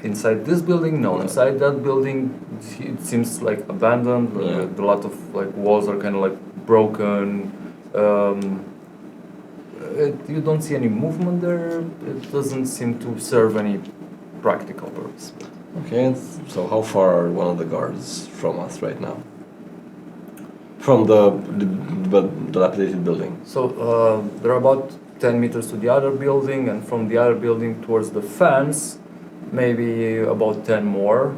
Inside this building, no. No. Inside that building, it seems like abandoned. Yeah. A lot of like walls are kind of like broken. You don't see any movement there. It doesn't seem to serve any practical purpose. Okay, so how far are one of the guards from us right now? From the dilapidated building. So they're about 10 meters to the other building, and from the other building towards the fence, maybe about 10 more.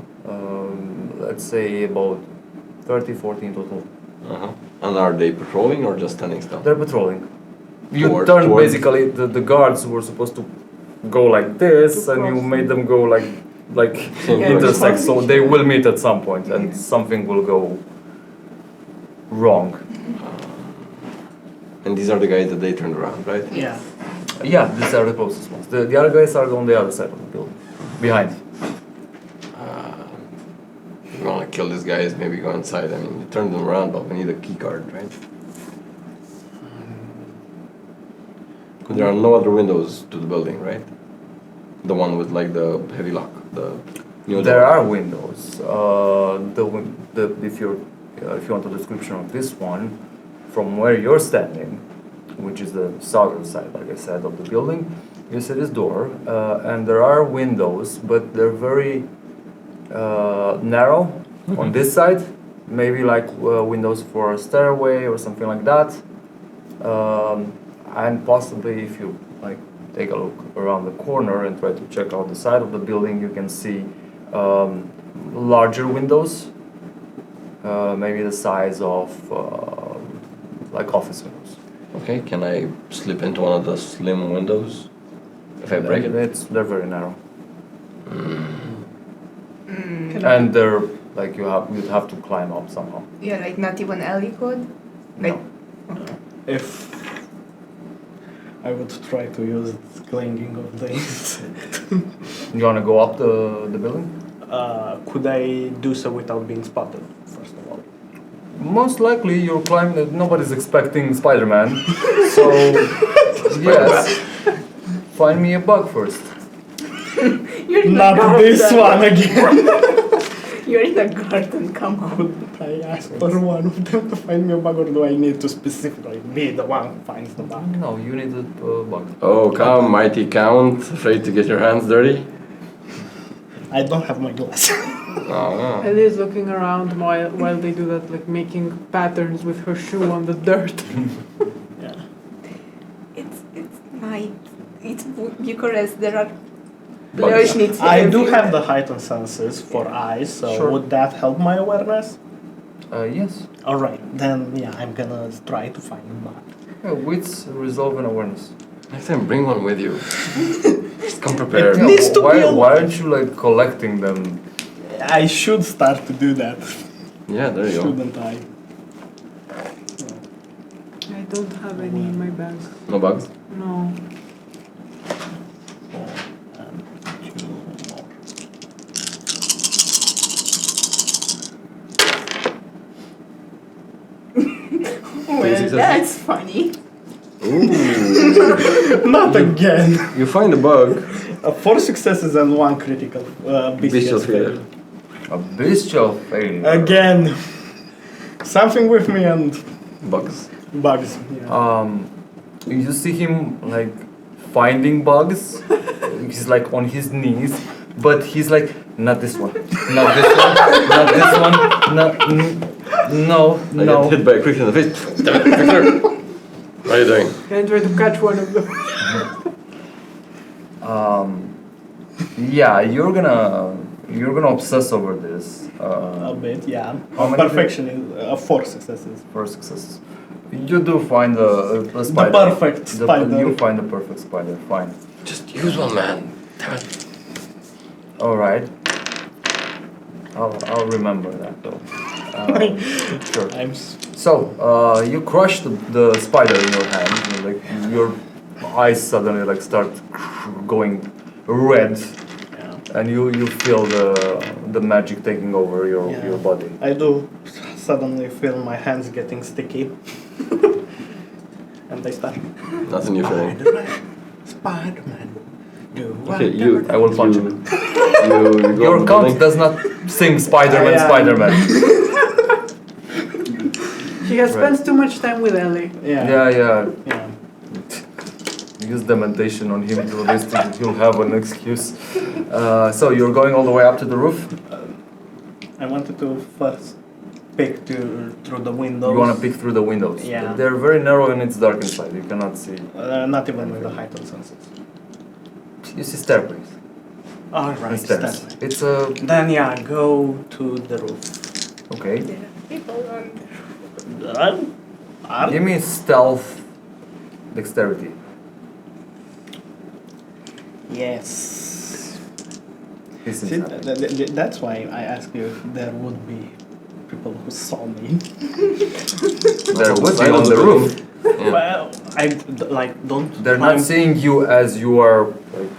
Let's say about 30, 40 in total. And are they patrolling or just standing still? They're patrolling. You Toward- turn towards- basically the guards were supposed to go like this, and you made them go like Yeah. intersect, so they will meet at some point, and something will go wrong. And these are the guys that they turned around, right? Yeah. Yeah, these are the closest ones. The other guys are on the other side of the building, behind. If you want to kill these guys, maybe go inside. I mean, you turn them around, but we need a key card, right? There are no other windows to the building, right? The one with like the heavy lock, the new There door. are windows. If you want a description of this one, from where you're standing, which is the southern side, like I said, of the building, you see this door, and there are windows, but they're very narrow on this side. Maybe like windows for a stairway or something like that. And possibly if you like take a look around the corner and try to check out the side of the building, you can see larger windows, maybe the size of like office windows. Okay, can I slip into one of the slim windows if I break it? They're very narrow. And they're like you'd have to climb up somehow. Yeah, like not even alley code? Like, If I would try to use clinging of the insect, You wanna go up the building? could I do so without being spotted, first of all? Most likely you're climbing. Nobody's expecting Spider-Man, so yes. Find me a bug first. you're in a Not garden. this one again! You're in a garden, come on. Could I ask for one of them to find me a bug, or do I need to specifically be the one who finds the bug? No, you need a bug. Oh, come, mighty count, afraid to get your hands dirty? I don't have my glasses. Oh, Ellie is looking around while they do that, like making patterns with her shoe on the dirt. Yeah. It's night. It's Bucharest. There are Leoșniți I do everywhere. have the heightened senses for eyes, so Sure. would that help my awareness? Yes. Alright, then yeah, I'm gonna try to find the bug. Wits, resolve, and awareness. next time bring one with you. Just come prepared. It needs to why, be a why lot. aren't you like collecting them? I should start to do that, Yeah, there you go. shouldn't I? I don't have any in my bag. No bugs? No. 4 and 2 more. Well, that's funny. Ooh. Not again! You find a bug. 4 successes and 1 critical. Bestial Bestial failure. failure. A bestial failure. Again! Something with me and Bugs. bugs. Yeah. You see him like finding bugs. He's like on his knees, but he's like, not this one, not this one, not this one, no, I get hit by a cricket in the face. Damn it, Victor! What are you doing? Can I try to catch one of them? Yeah, you're gonna obsess over this. A bit, yeah. How many Perfection is 4 successes. For successes. You do find a spider. perfect spider. You find the perfect spider. Fine. Just use one, man. Damn it. All right. I'll remember that though. Sure. So you crush the spider in your hand. And, like your eyes suddenly like start going red, Yeah. and you feel the magic taking over your body. I do suddenly feel my hands getting sticky. And they start. That's a new feeling. Spider-Man. Okay, I will punch you, him. you go Your up the count building. does not sing Spider-Man, I am. Spider-Man. She has Right. spent too much time with Ellie. Yeah. Yeah. Use dementation on him to at least he'll have an excuse. So you're going all the way up to the roof? I wanted to first peek through the windows. You want to peek through the windows? Yeah. They're very narrow and it's dark inside. You cannot see. Not even with the heightened senses. You see stairways. Alright, and stairs. stairs. It's a Then yeah, go to the roof. okay. There are people on. Give me stealth, dexterity. Yes. This is See, happening. that's why I asked you if there would be people who saw me. There Also, would be side on of the the roof. Yeah. Well, I like don't. They're climb- not seeing you as you are like,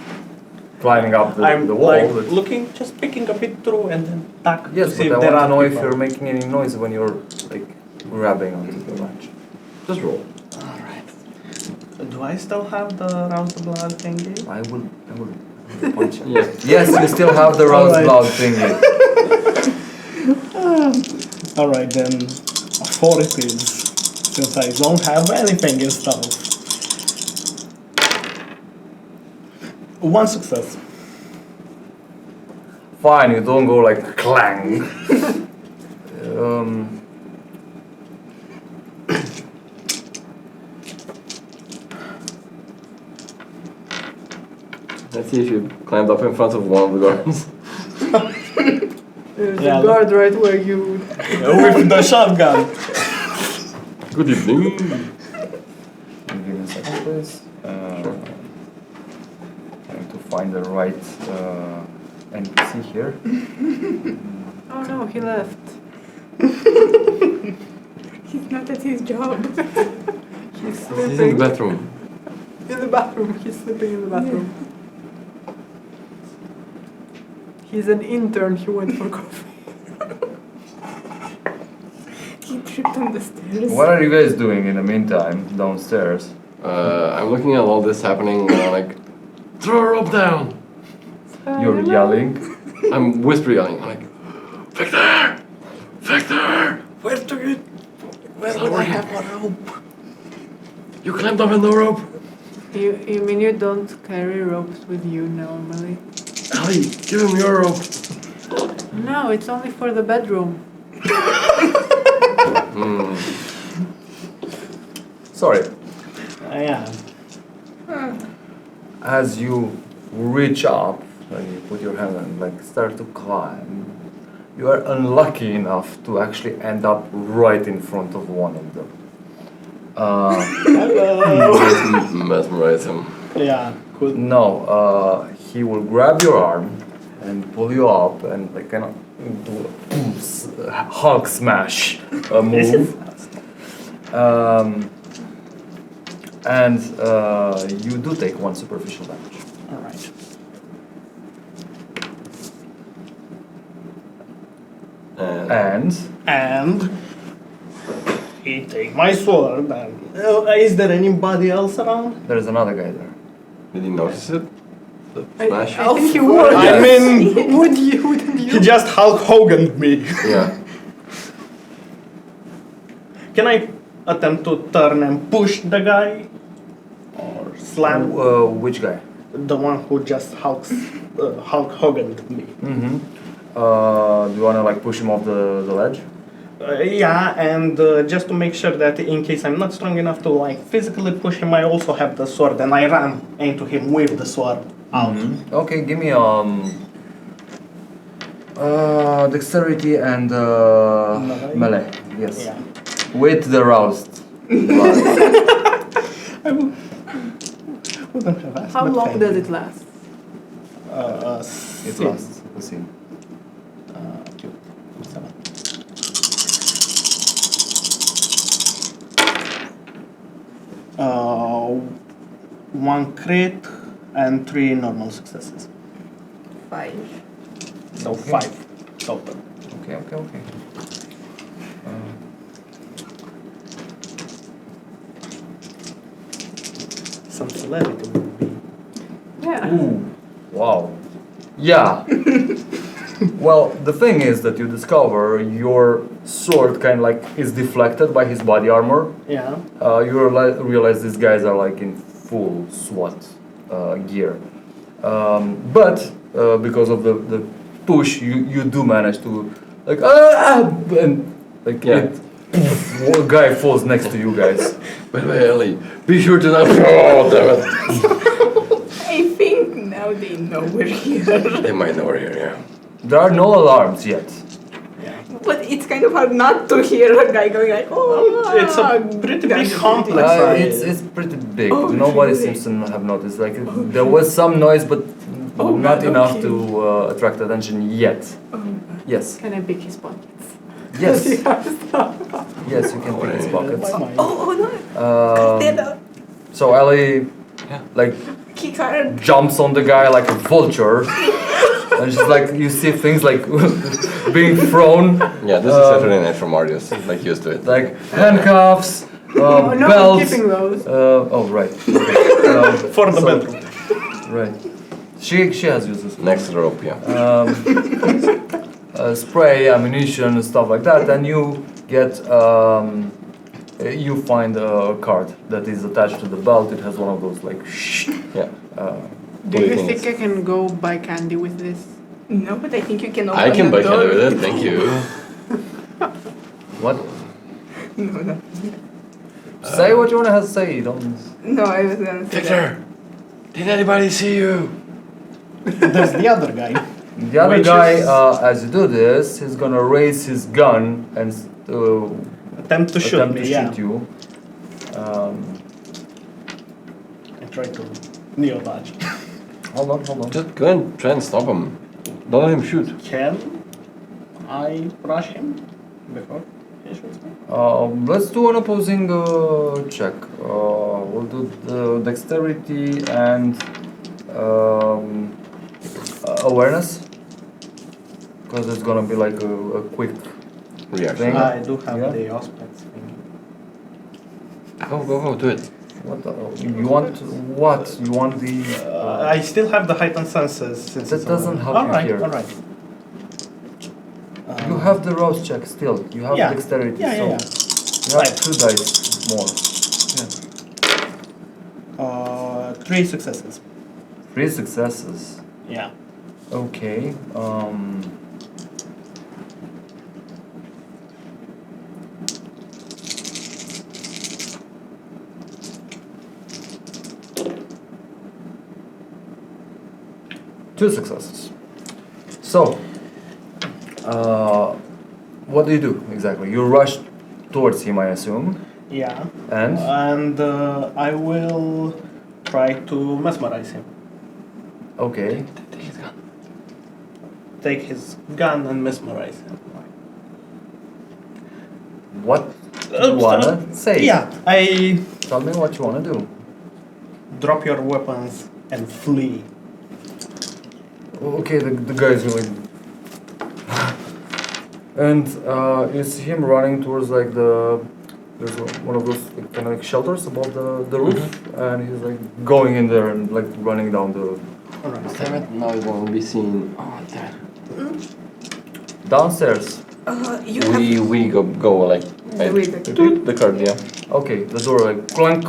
climbing up I'm the wall. like but- looking, just picking a bit through and then tuck to yes, see but if I there want are to know if people. you're making any noise when you're like grabbing onto the ledge. Just roll. Alright. Do I still have the rouse the blood thingy? I will punch you. Yeah. Yes, you still have the rouse Alright. blood thingy. Alright then, 4 it is, since I don't have anything in stealth. 1 success. Fine, you don't go like clang. Let's see if you climbed up in front of one of the guards. There's Yeah, a guard right where you. With the shotgun. Good evening. Give me a second, please. Trying to find the right NPC here. Oh no, he left. He's not at his job. He's He's in sleeping the bathroom. in the bathroom. He's sleeping in the bathroom. He's an intern. He went for coffee. He tripped on the stairs. What are you guys doing in the meantime downstairs? I'm looking at all this happening and I'm like, throw a rope down! You're yelling. I'm whisper yelling. I'm like, Victor! Victor! Where would I have a rope? You climbed up with no rope? You mean you don't carry ropes with you normally? Ellie, give him your rope. No, it's only for the bedroom. Sorry. Yeah. As you reach up and you put your hand and like start to climb, you are unlucky enough to actually end up right in front of one of them. Mesmerize him. Yeah. Cool. No, he will grab your arm and pull you up and like kind of do a Hulk smash move. And you do take 1 superficial damage. All right. And he take my sword. And is there anybody else around? There is another guy there. Did he notice it? The smash? I think you would. I mean, Wouldn't he just Hulk Hogan'd me. Yeah. Can I attempt to turn and push the guy? Or slam Which guy? the one who just Hulk Hogan'd me? Mm-hmm. Do you wanna like push him off the ledge? Yeah, and just to make sure that in case I'm not strong enough to like physically push him, I also have the sword and I ram into him with the sword out. Okay, give me dexterity and melee. Yes. Yeah. With the roused. I wouldn't have asked. How but long thank does you. it last? It lasts. Let's see. 2, 7. One crit and 3 normal successes. 5. So Okay. 5 total. Okay. Some celebrity would be. Yeah. Ooh, wow. Yeah. Well, the thing is that you discover your sword kind of like is deflected by his body armor. Yeah. You realize these guys are like in full SWAT gear. But because of the push, you do manage to like and like Yeah. one guy falls next to you guys. By the way, Ellie, be sure to not. Oh, damn it. I think now they know we're here. They might know we're here, yeah. There are no alarms yet. But it's kind of hard not to hear a guy going like, oh, It's a pretty big complex. It's pretty big. Oh, Nobody really? seems to have noticed. Like there was some noise, but Oh, not God, enough okay. to attract attention yet. Oh, Yes, Can I pick his pockets? yes, He has stuff. yes. You can pick his pockets. oh no. Then So Ellie, like kick her. jumps on the guy like a vulture, and she's like, you see things like being thrown, Yeah, this is Saturday Night from Marius. He's like used to it. like handcuffs, Oh, no, I'm belts. keeping those. Oh right. Okay. For the so- bedroom. Right. She has uses. Next to the rope, yeah. Spray, ammunition, and stuff like that, and you get you find a card that is attached to the belt. It has one of those like Yeah. Do What do you you think think I can go buy candy with this? No, but I think you can open I can the buy door. candy with it, thank you. what? No. Say what you wanna say. You don't. No, I was gonna say that. Did anybody see you? There's the other guy. The other Which guy, is- as you do this, he's gonna raise his gun and Attempt to shoot attempt me, to yeah. shoot you. I try to neo dodge. Hold on. Just go and try and stop him. Don't let him shoot. Can I rush him before he shoots me? Let's do an opposing check. We'll do the dexterity and awareness, because it's gonna be like a quick Reaction. thing. I do have Yeah. the aspects thing. Go, do it. What the, you want what? You want the? I still have the heightened senses since That it's doesn't help you alright, here. Alright, You have the rouse check still. You have yeah. dexterity, Yeah, so yeah, you have 2 dice more. yeah. 3 successes. 3 successes. Yeah. Okay. 2 successes. So, what do you do exactly? You rush towards him, I assume. Yeah. And? I will try to mesmerize him. Okay. Take his gun. Take his gun and mesmerize him. What do you wanna say? Yeah, I Tell me what you wanna do. drop your weapons and flee. Okay, the guy is really... And you see him running towards like there's one of those kind of like shelters above the roof, and he's like going in there and like running down the... Alright. Damn it, now it won't be seen. Oh, damn Downstairs. You it. have We go like... with the Toot the card, yeah. Okay, the door like clunk.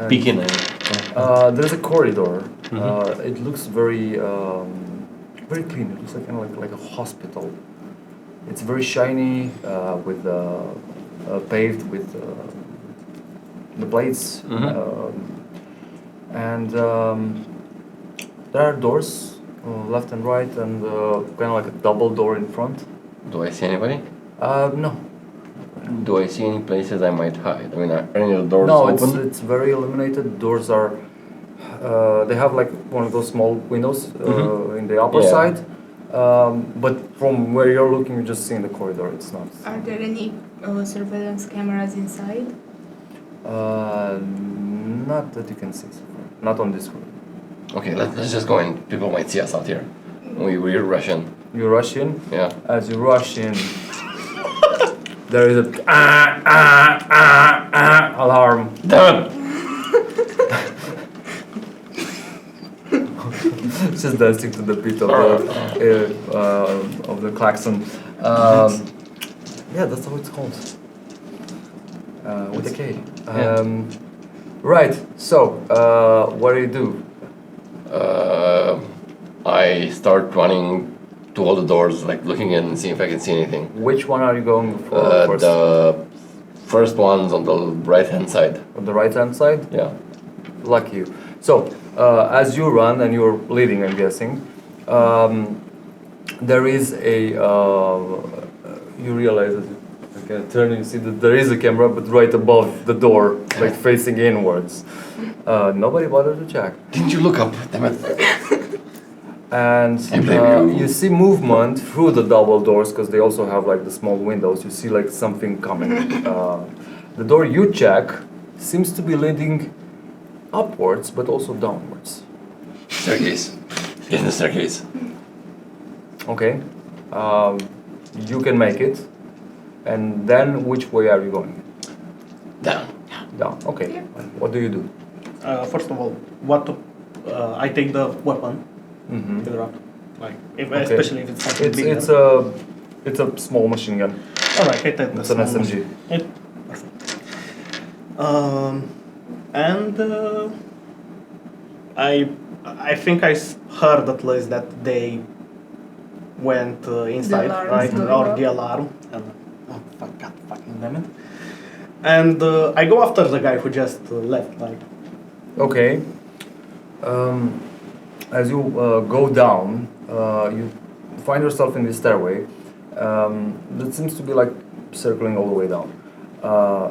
Peeking in. There's a corridor. It looks very very clean. It looks like kind of like a hospital. It's very shiny, with paved with the plates, and there are doors left and right, and kind of like a double door in front. Do I see anybody? No. Do I see any places I might hide? I mean, are any of the doors No, open? it's very illuminated. Doors are, they have like one of those small windows in the upper Yeah. side, but from where you're looking, you're just seeing the corridor. It's not. Are there any surveillance cameras inside? Not that you can see so far. Not on this one. Okay, let's just go in. People might see us out here. We rush in. You rush in. Yeah. As you rush in, there is a alarm. Damn it! Just dancing to the beat of the klaxon. Yeah, that's how it's called. With a K. Right. So, what do? I start running to all the doors, like looking in and seeing if I can see anything. Which one are you going for first? The first one's on the right-hand side. On the right-hand side. Yeah. Lucky you. So, as you run and you're leading, I'm guessing, there is a. You realize that you can turn and see that there is a camera, but right above the door, like facing inwards. Nobody bothered to check. Didn't you look up? Damn it. And I blame you. you see movement through the double doors because they also have like the small windows. You see like something coming. The door you check seems to be leading upwards, but also downwards. Staircase. Get in the staircase. Okay, you can make it. And then which way are you going? Down. Down. Okay. Yeah. What do you do? First of all, I take the weapon. Mm-hmm. To drop. Like, Okay. especially if it's something It's bigger. it's a small machine gun. Alright, I take the It's an small SMG. machine. Perfect. And I think heard at least that they went inside, alarm right? is going Or off. the alarm. And, oh, God fucking damn it. And I go after the guy who just left, like. Okay. As you go down, you find yourself in this stairway that seems to be like circling all the way down.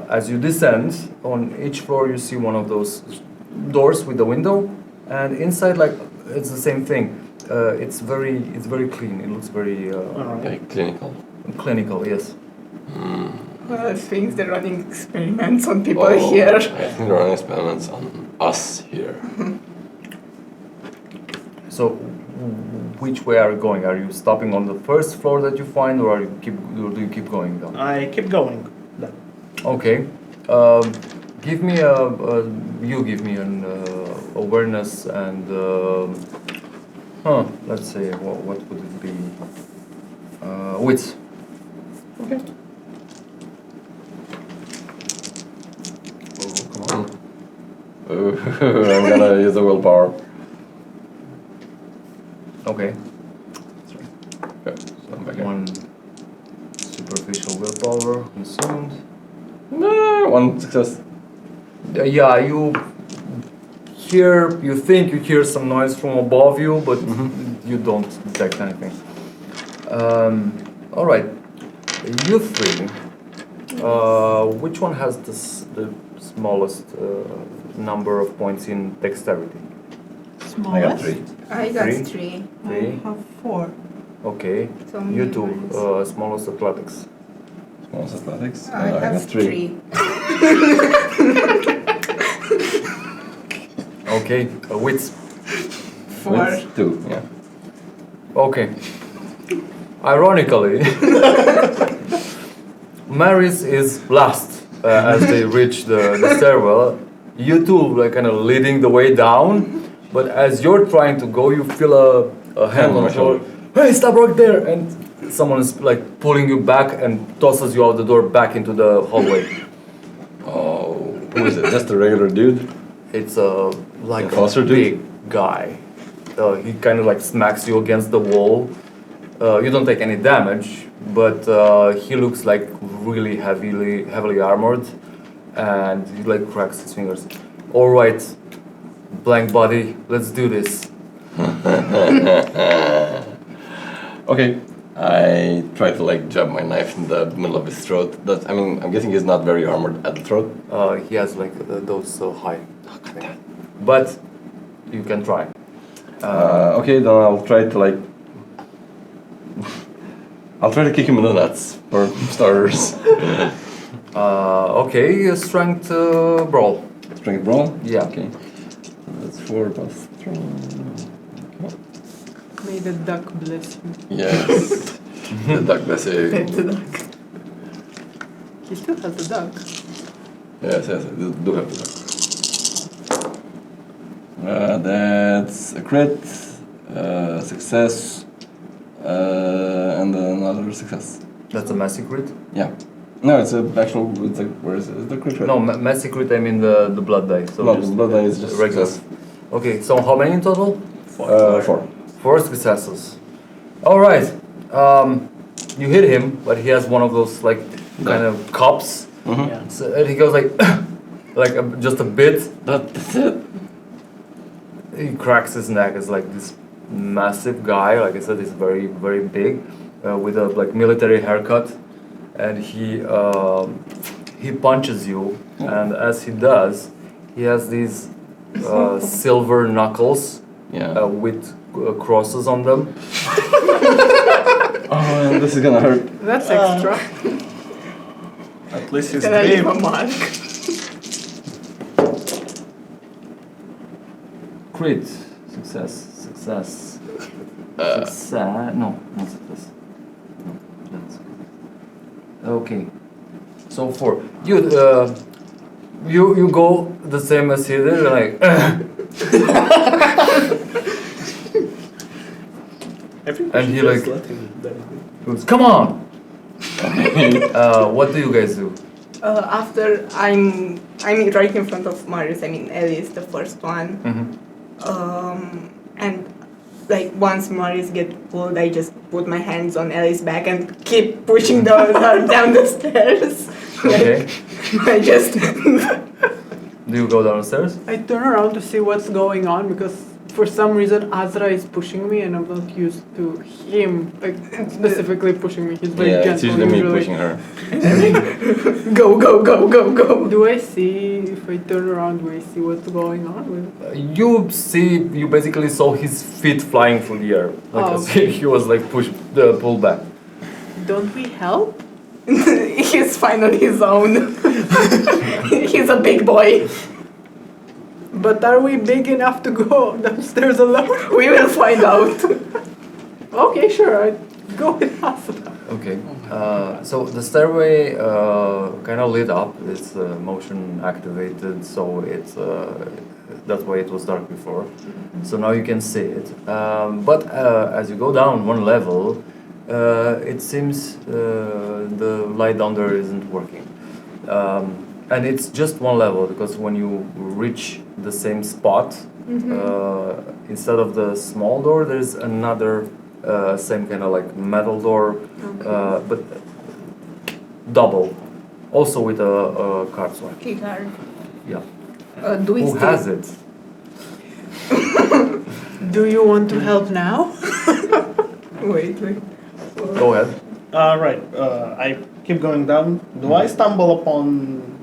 As you descend, on each floor you see one of those doors with the window, and inside, like, it's the same thing. It's very clean. It looks very Very clinical. clinical. Yes. I think they're running experiments on people Oh, here. I think they're running experiments on us here. So, which way are you going? Are you stopping on the first floor that you find, or do you keep going down? I keep going. Then. Okay. Give me you give me an awareness and let's say what would it be? Wits. Okay. Oh, come on. I'm gonna use the willpower. Okay. Okay, so I'm back in. One superficial willpower consumed. Nah, one success. Yeah, you you think you hear some noise from above you, but you don't detect anything. All right, you three. Which one has the smallest number of points in dexterity? I got 3. I got Three? 3. I 3. have 4. Okay. So You two, minus. smallest athletics. Smallest athletics. I got have 3. 3. Okay. Wits. 4. With 2, yeah. Okay. Ironically, Maris is last as they reach the stairwell. You two like kind of leading the way down, but as you're trying to go, you feel a hand on the shoulder. Hey, stop right there! And someone is like pulling you back and tosses you out the door back into the hallway. Oh, who is it? Just a regular dude? It's like A closer a dude? big guy. He kind of like smacks you against the wall. You don't take any damage, but he looks like really heavily armored, and he like cracks his fingers. All right, blank body, let's do this. Okay. I try to like jab my knife in the middle of his throat. I mean, I'm guessing he's not very armored at the throat. He has like those so high, but you can try. Okay, then I'll try to like. I'll try to kick him in the nuts for starters. Okay, strength brawl. Strength brawl? Yeah. Okay. That's 4 plus 3. Okay. May the duck bless you. Yes. The duck blessing. He still has the duck. Yes, I do have the duck. That's a crit, success, and another success. That's a messy crit. Yeah. No, it's a actual. It's like where is it? Is the crit? Right? No, messy crit. I mean the blood die. So No, just the blood die is just regular. success. Okay, so how many in total? 4. 4 successes. All right. You hit him, but he has one of those like kind of cups. Mm-hmm. Yeah. So, and he goes like, just a bit. That's it. He cracks his neck. It's like this massive guy. Like I said, he's very big, with a like military haircut, and he punches you. And as he does, he has these silver knuckles Yeah. with crosses on them. Oh, this is gonna hurt. That's extra. At least he's Can I leave a brave. mark? Crit. Success. No, not success. No, that's okay. So 4. You go the same as he did, like. I think And we he should just like- let him die. Goes, come on! What do you guys do? After I'm right in front of Marius. I mean, Ellie is the first one. And like once Marius get pulled, I just put my hands on Ellie's back and keep pushing her down the stairs. Okay. I just Do you go downstairs? I turn around to see what's going on because for some reason Azra is pushing me and I'm not used to him like specifically pushing me. He's very Yeah, gentle. it's usually me usually. pushing her. go. Do I see, if I turn around, do I see what's going on with You basically saw his feet flying through the air. Like Oh, as okay. he was like pulled back. Don't we help? He's fine on his own. He's a big boy. But are we big enough to go downstairs alone? We will find out. Okay, sure, I go with Azra. Okay. So the stairway kind of lit up. It's motion activated, so it's that's why it was dark before. So now you can see it. But as you go down one level, it seems the light down there isn't working. And it's just one level because when you reach the same spot, instead of the small door, there's another same kind of like metal door, but double, also with a card swipe. Keycard. Yeah. Do we Who still? has it? Do you want to help now? Wait. Go ahead. Right. I keep going down. Do I stumble upon?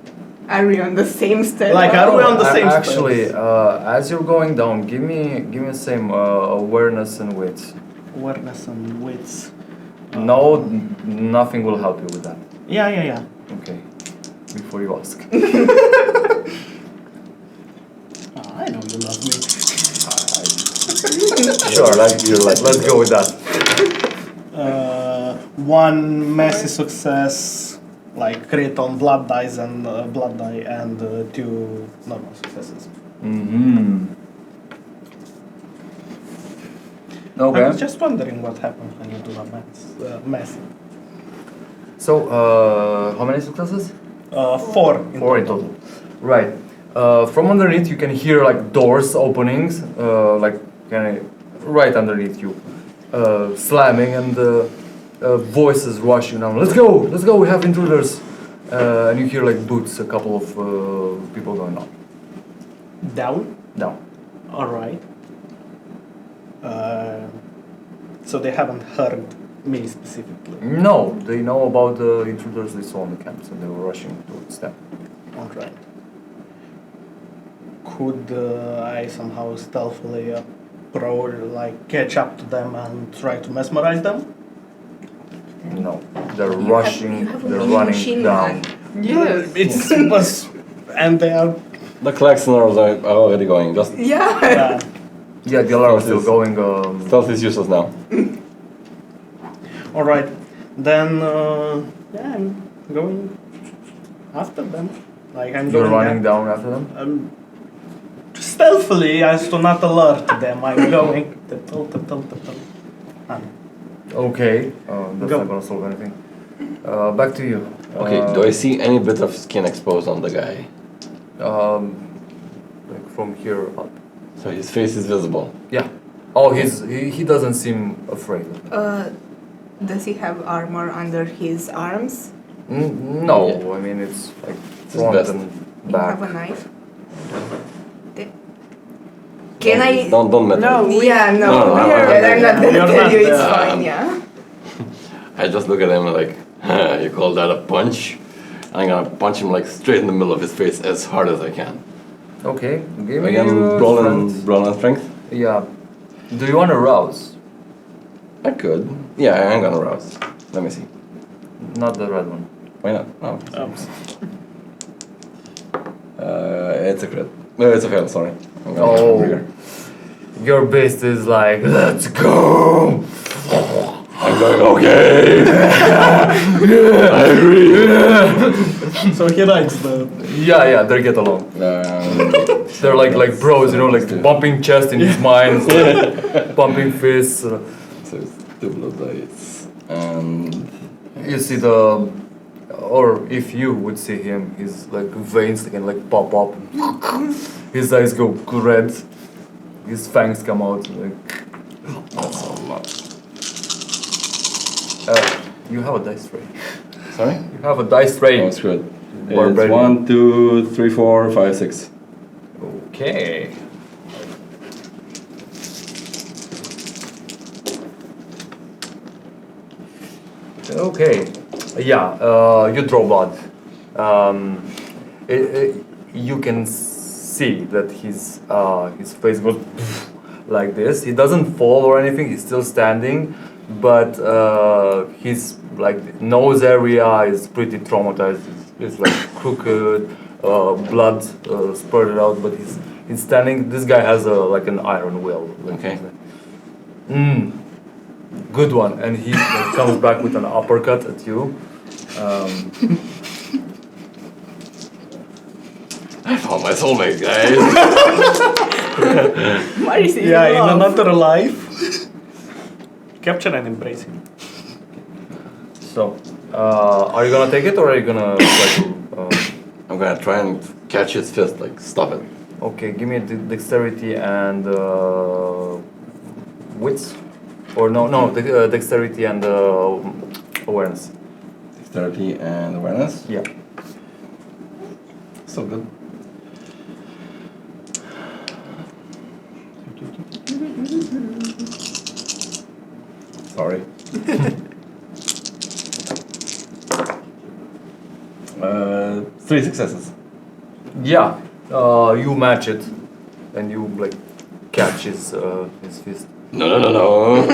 Are we on the same step? Like, are we on the same Actually, steps? as you're going down, give me the same awareness and wits. Awareness and wits. No, nothing will help you with that. Yeah. Okay. Before you ask. I know you love me. Sure, let's go with that. One messy success, like crit on blood dice and blood die, and 2 normal successes. Mm-hmm. I was Okay. just wondering what happens when you do a messy. So, how many successes? 4 in 4 in total. Right. From underneath, you can hear like doors openings, like kind of right underneath you, slamming, and voices rushing down. Let's go! We have intruders. And you hear like boots, a couple of people going on. Down. Down. All right. So they haven't heard me specifically. No, they know about the intruders they saw in the camp, so they were rushing towards them. All right. Could I somehow stealthily approach, like catch up to them and try to mesmerize them? No, they're You rushing, have a they're mini running machine down. gun. Yes. It's was, and they are. The klaxoners are already going. Just Yeah. Yeah, the alarm is still Stealth going. stealth is useless now. All right. Then I'm going after them. Like I'm You're going running down after them? stealthily as to not alert them. I'm going. Okay, that's Go. not gonna solve anything. Back to you. Okay, do I see any bit of skin exposed on the guy? Like from here up. So his face is visible. Yeah. Oh, he doesn't seem afraid. Does he have armor under his arms? No, Yeah. I mean it's like his front vest. and You back. have a knife? Can I? Don't meddle. No. Yeah, no. No, I'm I'm not gonna You're tell not, you. It's yeah. fine. Yeah. I just look at him like, you call that a punch? I'm gonna punch him like straight in the middle of his face as hard as I can. Okay, give me Again, your roll strength. on strength. Yeah. Do you want to rouse? I could. Yeah, I'm gonna rouse. Let me see. Not the red one. Why not? Oh. Oops. It's a crit. No, it's a fail, sorry. I'm gonna Oh. trigger. Your beast is like, let's go! I'm going, okay! I agree! So he writes the. Yeah, they get along. They're like bros, you know, like bumping chest in his mind, bumping fists. So it's 2 blood dice. And You see the, or if you would see him, his like veins can like pop up. His eyes go red. His fangs come out. Like, that's a lot. you have a dice tray. Sorry? You have a dice tray. Oh, screw it. It's Barbarian. 1, 2, 3, 4, 5, 6. Okay. Okay. Yeah, you draw blood. You can see that his face goes like this. He doesn't fall or anything. He's still standing, but his like nose area is pretty traumatized. It's like crooked, blood spurted out. But he's standing. This guy has like an iron will. Okay. Good one, and he comes back with an uppercut at you. I found my soulmate, guys! Maris is Yeah, in love. another life. Capture and embrace him. So, are you gonna take it or are you gonna try to? I'm gonna try and catch his fist, like, stop it. Okay, give me a dexterity and wits, or no, dexterity and awareness. Dexterity and awareness. Yeah. So good. Sorry. 3 successes. Yeah, you match it, and you like catch his fist. No.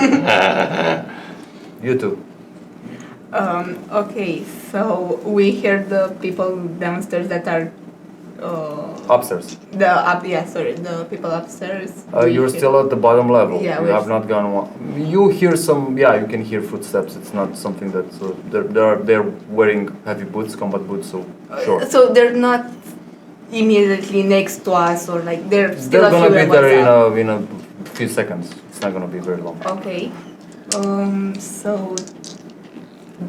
You too. Okay, so we hear the people downstairs that are Upstairs. the people upstairs. We You're hear- still at the bottom level. Yeah, you we're have not gone. You hear some. Yeah, you can hear footsteps. It's not something that they're wearing heavy boots, combat boots. So sure. So they're not immediately next to us, or like they're still They're a few gonna be levels there up. in a few seconds. It's not gonna be very long. Okay. So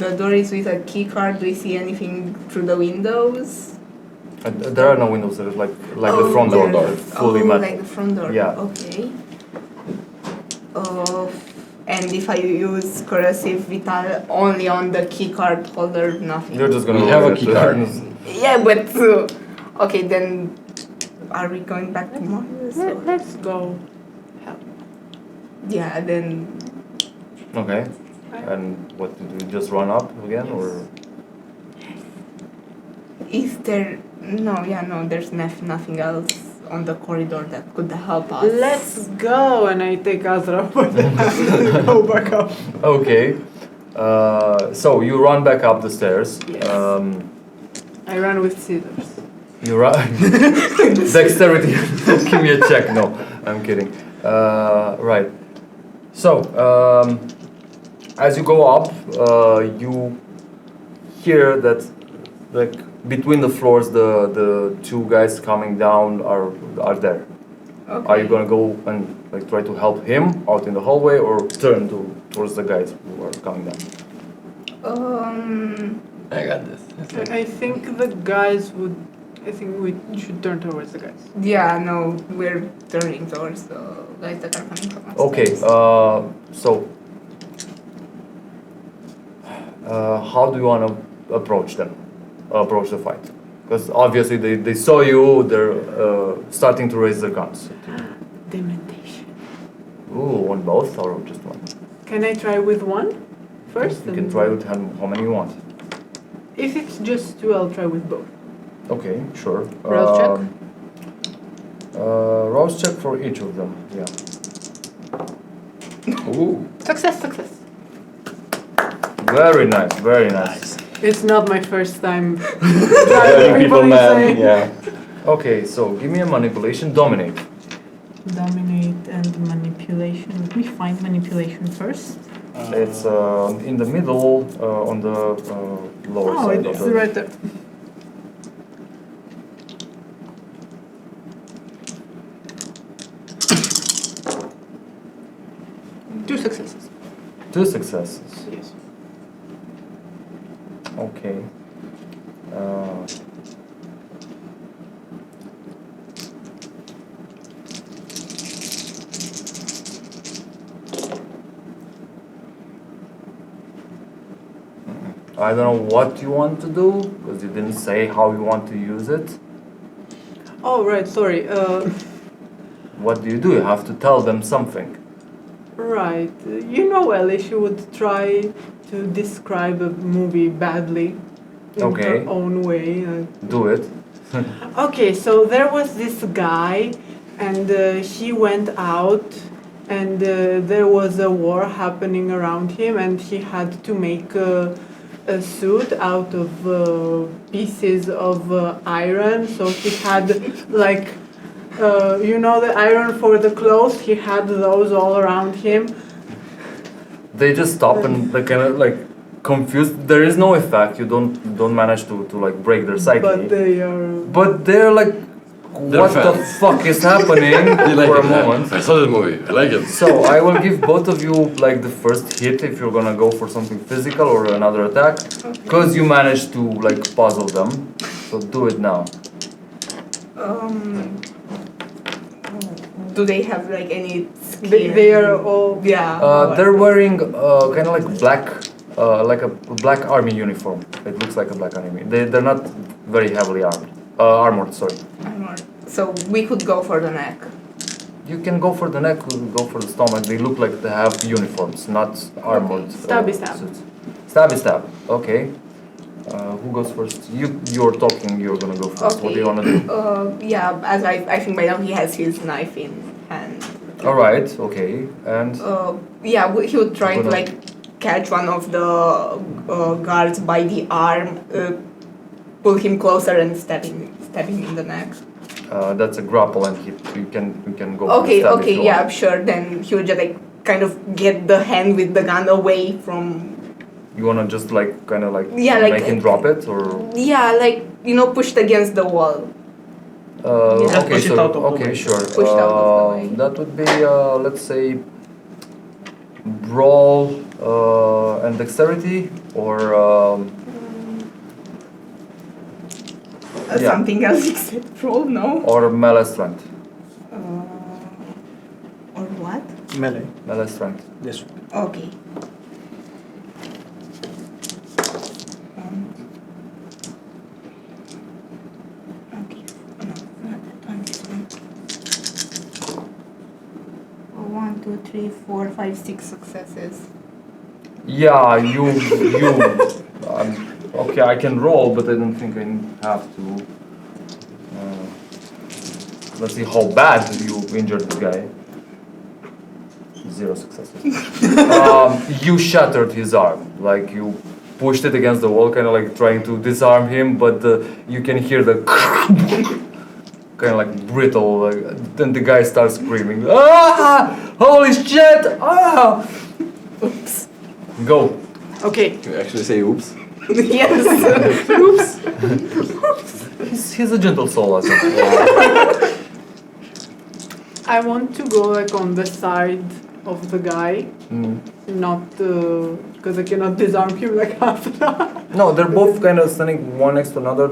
the door is with a key card. Do we see anything through the windows? There are no windows. There's like the front door. there's- Fully metal. like the front door. Yeah. Okay. And if I use corrosive vital only on the key card holder, nothing. You're just gonna We have a roll key it. card. Yeah, but okay then. Are we going back to Mars? Let's go. Help. Yeah, then. Okay. And what do you just run up again, or Is there no? There's nothing else on the corridor that could help us. Let's go, and I take Azra by the hand and go back up. okay? So you run back up the stairs. Yes. I run with scissors. You run. Dexterity. Give me a check. No, I'm kidding. Right. So as you go up, you hear that like between the floors, the two guys coming down are there. Okay. Are you gonna go and like try to help him out in the hallway, or turn towards the guys who are coming down? I got this. I think the guys would. I think we should turn towards the guys. Yeah, no, we're turning towards the guys that are coming from us. Okay. So how do you wanna approach them? Approach the fight? Because obviously they saw you. They're starting to raise their guns. Dementation. Ooh, on both or just one? Can I try with one first? You can try with how many you want. If it's just two, I'll try with both. Okay, sure. Rouse check? Rouse check for each of them. Yeah. Ooh. Success. Very nice. Very nice. It's not my first time Driving driving people people mad. insane. Yeah. Okay, so give me a manipulation. Dominate. Dominate and manipulation. Let me find manipulation first. It's in the middle on the lower Oh, side. it's of the, right there. Two successes. Two successes. Yes. Okay. I don't know what you want to do because you didn't say how you want to use it. Oh, right. Sorry. What do? You have to tell them something. Right. You know, Ellie, she would try to describe a movie badly in Okay. her own way. Do it. Okay, so there was this guy, and he went out, and there was a war happening around him, and he had to make a suit out of pieces of iron. So he had like. You know the iron for the clothes? He had those all around him. They just stop and they kind of like confused. There is no effect. You don't manage to like break their psyche. But they are. But they're like, They're what the fans. fuck is happening You like for a it, yeah. moment? I saw the movie. I like it. So I will give both of you like the first hit if you're gonna go for something physical or another attack, because you managed to like puzzle them. So do it now. Do they have like any skin? They are all. Yeah. They're wearing kind of like black, like a black army uniform. It looks like a black army. They're not very heavily armed. Armored, sorry. Armored. So we could go for the neck. You can go for the neck, go for the stomach. They look like they have uniforms, not armored. Stabby stab. suits. Stabby stab. Okay. Who goes first? You're talking. You're gonna go first. What do you wanna do? Yeah, as I think by now he has his knife in hand. All right. Okay. And Yeah, he would try to like catch one of the guards by the arm, pull him closer and stab him in the neck. that's a grapple and hit. You can go. For the Okay, stab if okay, you yeah, want. sure. Then he would just like kind of get the hand with the gun away from. You wanna just like kind of like Yeah, like- make him drop it or. Yeah, like pushed against the wall. Okay, Push it so out of the okay, way. sure. Pushed out of the way. That would be let's say brawl and dexterity, or Yeah. Something else except roll, no? or melee strength. Or what? Melee. Melee strength. This one. Okay. Okay, no, not that one, this one. 1, 2, 3, 4, 5, 6 successes. Yeah, you. Okay, I can roll, but I don't think I have to. Let's see how bad you injured the guy. 0 successes. You shattered his arm, like you pushed it against the wall, kind of like trying to disarm him, but you can hear the kind of like brittle. Then the guy starts screaming, "Ah! Holy shit! Ah!" Oops. Go. Okay. Can you actually say oops? Yes. He's a gentle soul, I think. I want to go like on the side of the guy, not because I cannot disarm him like half an hour. No, they're both kind of standing one next to another.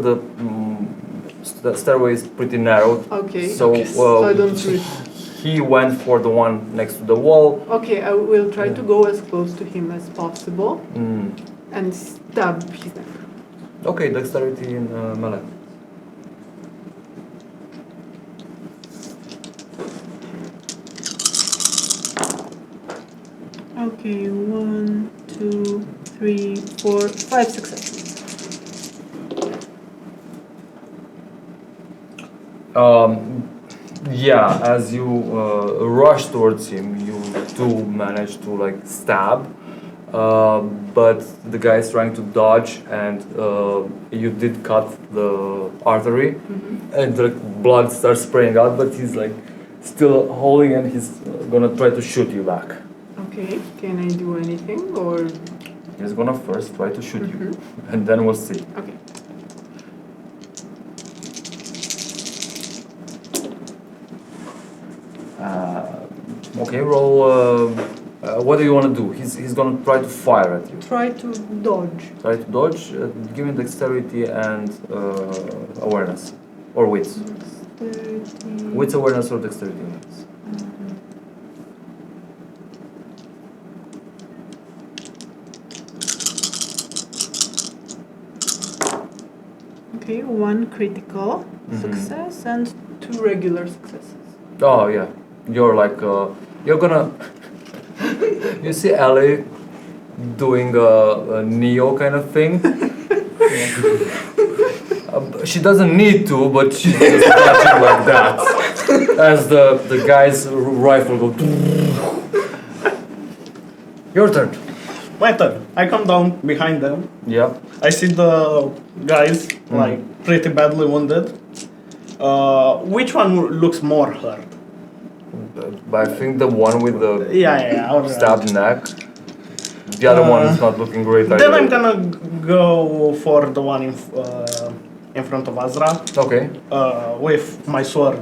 The stairway is pretty narrow. Okay. So, So I don't reach. he went for the one next to the wall. Okay, I will try to go as close to him as possible Mm. and stab his neck. Okay, dexterity in melee. Okay, 1, 2, 3, 4, 5 successes. Yeah, as you rush towards him, you do manage to like stab, but the guy is trying to dodge, and you did cut the artery, and the blood starts spraying out. But he's like still holding, and he's gonna try to shoot you back. Okay, can I do anything or? He's gonna first try to shoot you, and then we'll see. Okay. Okay, roll. What do you want to do? He's gonna try to fire at you. Try to dodge. Try to dodge. Give me dexterity and awareness, or wits. Wits, awareness, or dexterity. Awareness. Okay, 1 critical success and 2 regular successes. Oh yeah, you're like you're gonna. You see Ellie doing a Neo kind of thing. She doesn't need to, but she's just watching like that as the guy's rifle goes. Your turn. My turn. I come down behind them. Yeah. I see the guys like pretty badly wounded. Which one looks more hurt? But I think the one with the Yeah. Alright. stabbed neck. The other one is not looking great. Then either. I'm gonna go for the one in front of Azra Okay. with my sword.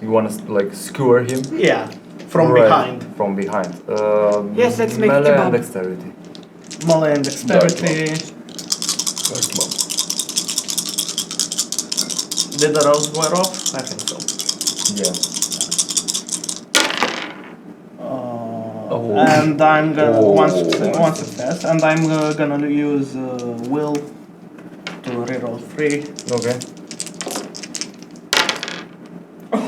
You want to like skewer him? Yeah, from Right, behind. From behind. Yes, let's make melee kebab. and dexterity. Melee and dexterity. Did the rolls wear off? I think so. Yeah. Oh. And I'm gonna Oh. one success, and I'm gonna use will to reroll 3. Okay.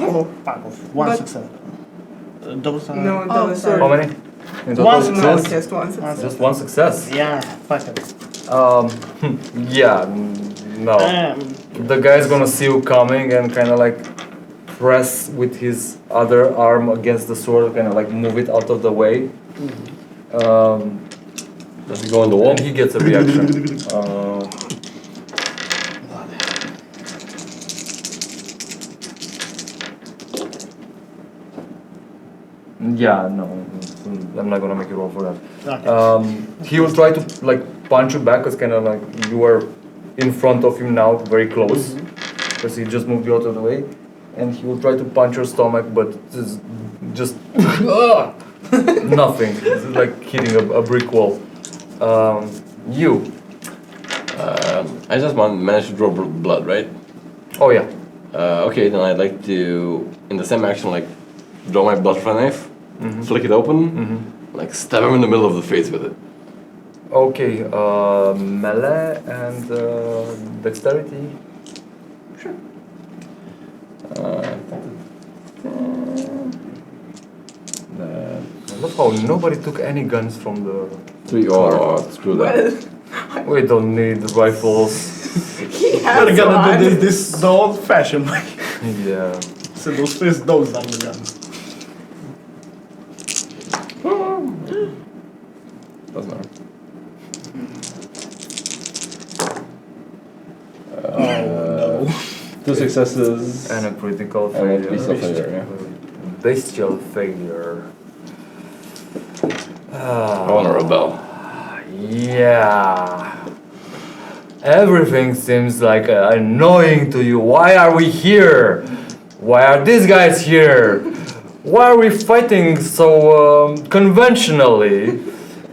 Oh, Fuck off. One But- success. Those are... no, Oh, those sorry. How are... many? In One total? No, success. just one success. Just one success. Yeah, fuck it. Yeah, no. The guy's gonna see you coming and kind of like press with his other arm against the sword, kind of like move it out of the way. Does he go in the wall? And he gets a reaction. Yeah, no, I'm not gonna make you roll for that. Okay. He will try to like punch you back, cause kind of like you are in front of him now, very close, because he just moved you out of the way, and he will try to punch your stomach, but it's just nothing. It's like hitting a brick wall. You. I just managed to draw blood, right? Oh yeah. Okay, then I'd like to, in the same action, like draw my butterfly knife, flick it open, like stab him in the middle of the face with it. Okay. Melee and dexterity. I love how nobody took any guns from the. 3 or screw that. Well, We don't need rifles. he has We're gonna one. do this the old-fashioned way. Yeah. So those first those are the guns. Doesn't matter. Oh no. 2 successes And a critical and a failure. bestial failure, yeah. Bestial failure. I wanna rebel. Yeah. Everything seems like annoying to you. Why are we here? Why are these guys here? Why are we fighting so conventionally?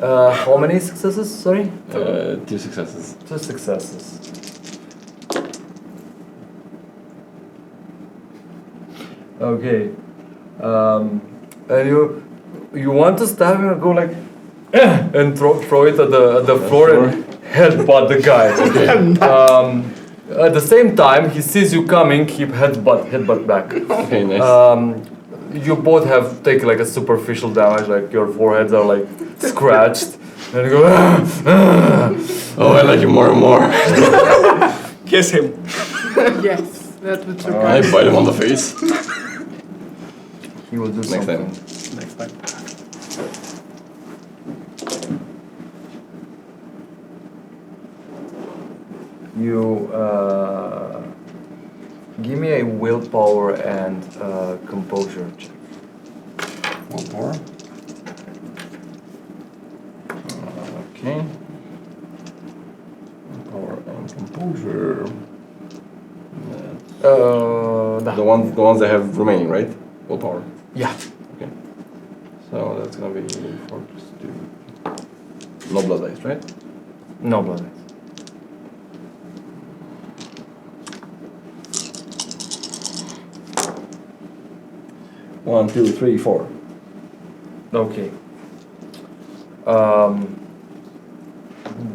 How many successes? Sorry? 2 successes. 2 successes. Okay. And you want to stab him and go like and throw it at the floor and headbutt the guy. At the same time, he sees you coming, he headbutt back. Okay, nice. You both have taken like a superficial damage, like your foreheads are like scratched, and you go. Oh, I like you more and more. Kiss him. Yes, that would I surprise. bite him on the face. He will do Next something. time. Next time. You give me a willpower and composure check. Willpower. Okay. Willpower and composure. Da. The ones that have remaining, right? Willpower. Yeah. Okay. So that's gonna be 4 plus 2. No blood dice, right? No blood. 1, 2, 3, 4. Okay.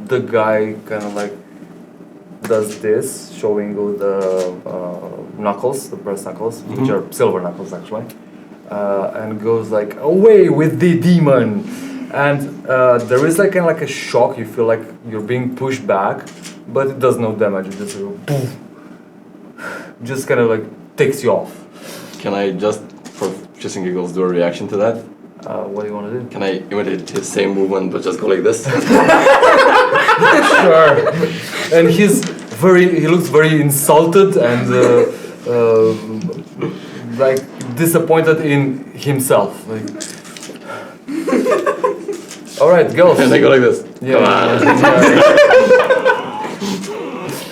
The guy kind of like does this, showing you the knuckles, the brass knuckles, which are silver knuckles actually, and goes like, "Away with the demon!" And there is like kind of like a shock. You feel like you're being pushed back, but it does no damage. It just poof, just kind of like takes you off. Can I just, for shits and giggles, do a reaction to that? What do you want to do? Can I imitate his same movement but just go like this? Sure. And he looks very insulted and like disappointed in himself. Like, all right, girls. And I go like this. Yeah.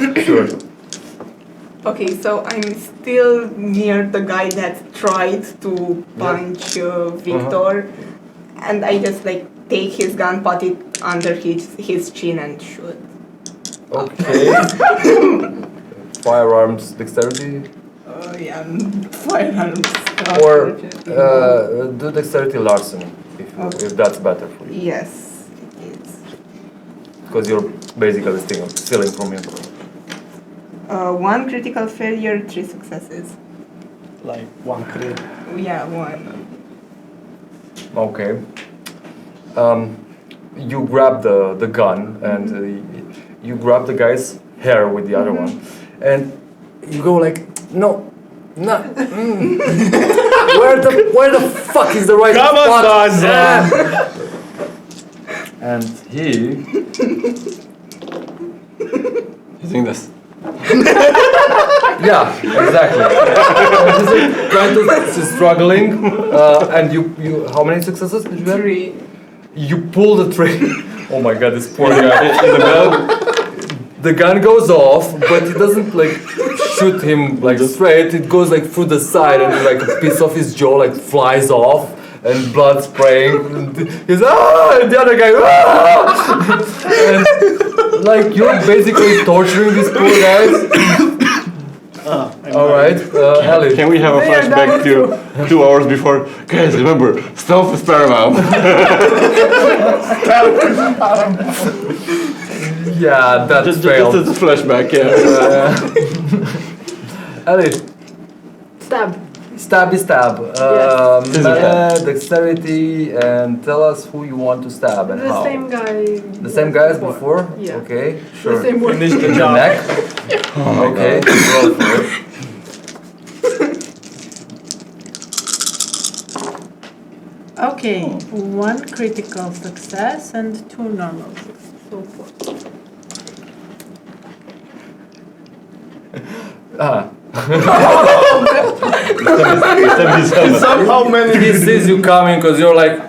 Yeah. Sure. Okay, so I'm still near the guy that tried to punch Victor, and I just like take his gun, put it under his chin, and shoot. Okay. Firearms dexterity Yeah, firearms. or do dexterity larceny if that's better for you, Yes, it is. because you're basically stealing from him. 1 critical failure, 3 successes. like 1 crit. Yeah, 1. Okay. You grab the gun and you grab the guy's hair with the other one, and you go like, no. Where the fuck is the right Come on, spot? Tarzan. And he You think this? yeah, exactly. He's like trying to struggling, and you how many successes did you have? 3. You pull the trigger. Oh my god, this poor guy in the middle. The gun goes off, but it doesn't like shoot him like straight. It goes like through the side, and like a piece of his jaw like flies off, and blood spraying. And he's and the other guy and like you're basically torturing these poor guys. All right, Ellie. Can we have a flashback to 2 hours before? Guys, remember, stealth is paramount. Yeah, that failed. Just a flashback, yeah. Ellie. Stab. Stabby stab. Yes. Dexterity, and tell us who you want to stab and The how. same guy. The same guy as before? Yeah. Okay, sure. The same one. Finish the In the job. neck? Okay, roll for it. Okay, 1 critical success and 2 normal success. So 4. Somehow He managed. sees you coming because you're like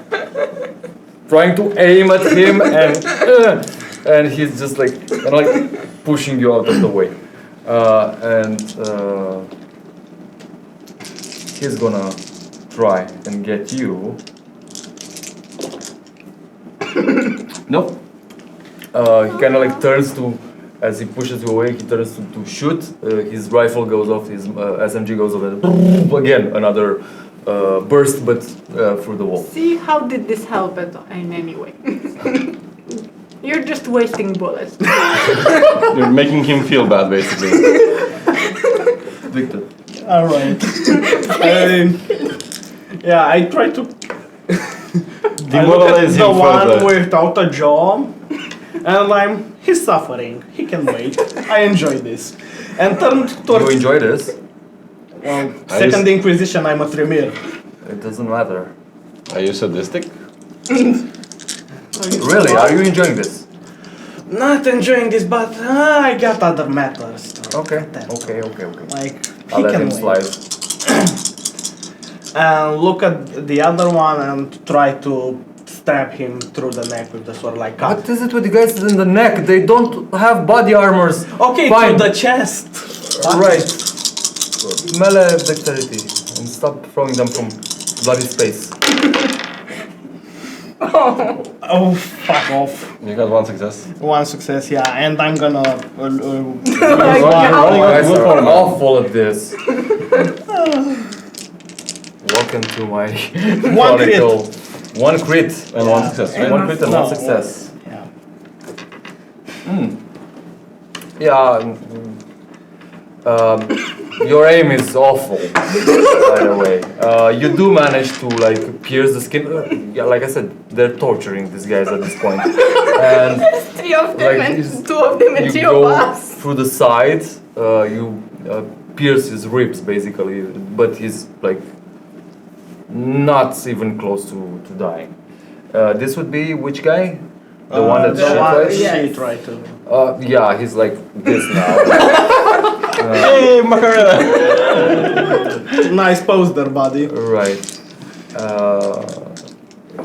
trying to aim at him, and he's just like pushing you out of the way, and he's gonna try and get you. Nope. He kind of like turns to, as he pushes you away, he turns to shoot. His rifle goes off, his SMG goes off, and again another burst, but through the wall. See, how did this help in any way? You're just wasting bullets. You're making him feel bad, basically. Victor. All right. Yeah, I try to Demoralize the him one further. without a jaw, and he's suffering. He can wait. I enjoy this. And turn towards. You enjoy this? Well, Second Inquisition, I'm a Tremere. It doesn't matter. Are you sadistic? Really? Are you enjoying this? Not enjoying this, but I got other matters. Okay. That- Okay. Like, I'll he let can him wait. slide. And look at the other one and try to stab him through the neck with the sword like cut. What is it with the guys in the neck? They don't have body armors. Okay, Fine. to the chest. Right. Melee dexterity and stop throwing them from bloody space. Oh, fuck off. You got 1 success. 1 success, yeah, and I'm gonna. You guys are awful at this. Welcome to my One crit. chronicle. 1 crit. And 1 success, right? 1 crit and 1 No, success. Yeah. Yeah. Your aim is awful, by the way. You do manage to like pierce the skin. Yeah, like I said, they're torturing these guys at this point. And 3 of them Like, and is- 2 of them and you 3 of go us. through the side. You pierce his ribs basically, but he's like not even close to dying. This would be which guy? The one that's the shit, one right? Yes. shit, right. Yeah, he's like this now. Hey, Macarena! Nice pose there, buddy. Right.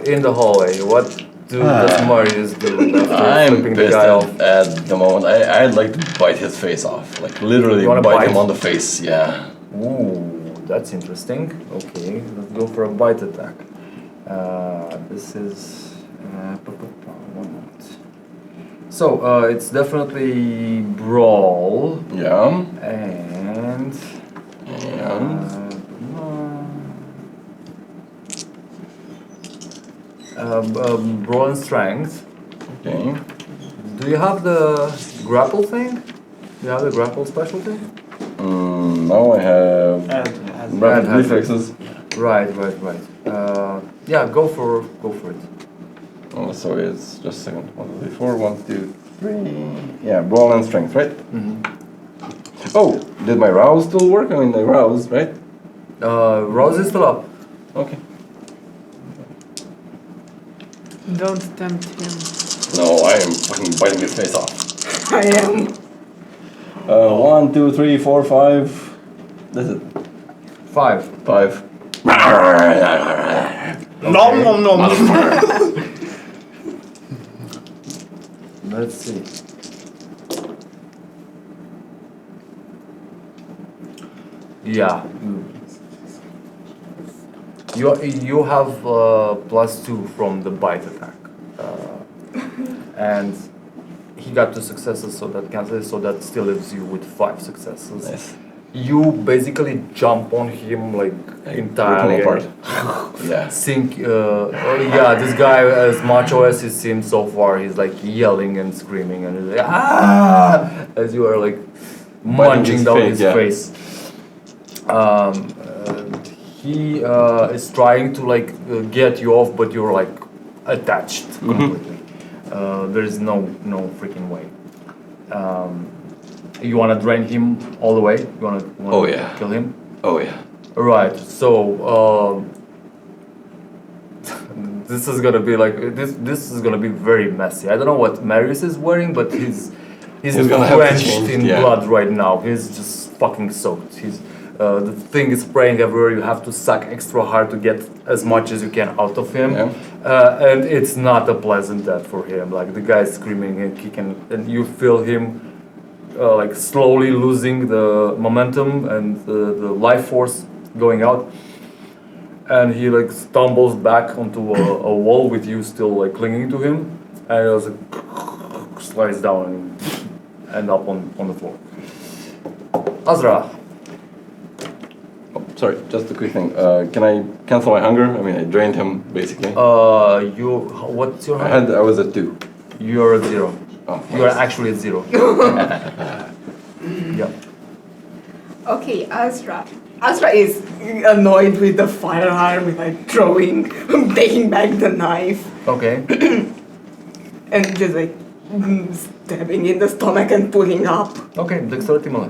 In the hallway, what does Marius do after I'm flipping the pissed guy off? at the moment. I'd like to bite his face off. Like, literally You wanna bite bite? him on the face, yeah. Ooh, that's interesting. Okay, let's go for a bite attack. This is... one moment. So, it's definitely brawl Yeah. and... And... brawl and strength. Okay. Do you have the grapple thing? Do you have the grapple specialty? Now I have And rapid has it. reflexes. Right. Yeah, go for it. Oh, so it's just a second. 1, 2, 3, 4. 1, 2, 3. Yeah, brawl and strength, right? Oh, did my rouse still work? I mean, I rouse, right? Rose is still up. Okay. Don't tempt him. No, I am fucking biting his face off. I am. 1, 2, 3, 4, 5. That's it. 5. 5. nom nom nom. Let's see. Yeah. You have +2 from the bite attack, and he got 2 successes, so that cancels. So that still leaves you with 5 successes. Nice. You basically jump on him like entirely. Rip him apart. Yeah. Yeah, this guy, as macho as he seems so far, he's like yelling and screaming and he's like, ah! As you are like munching his down face, his yeah. face. He is trying to like get you off, but you're like attached completely. There is no freaking way. You wanna drain him all the way? You wanna Oh, yeah. kill him? Oh yeah. Right. So this is gonna be like this is gonna be very messy. I don't know what Marius is wearing, but he's gonna have to drenched change, in yeah. blood right now. He's just fucking soaked. He's the thing is spraying everywhere. You have to suck extra hard to get as much as you can out of him, Yeah. and it's not a pleasant death for him. Like the guy's screaming and kicking, and you feel him. Like slowly losing the momentum and the life force going out, and he like stumbles back onto a wall with you still like clinging to him, and it was like slides down and end up on the floor. Azra. Oh, sorry, just a quick thing. Can I cancel my hunger? I mean, I drained him basically. What's your I was at 2. You're at 0. Oh, You are actually at 0. Yeah. Okay, Azra. Azra is annoyed with the firearm, like taking back the knife, Okay. and just like stabbing in the stomach and pulling up. Okay. Dexterity melee.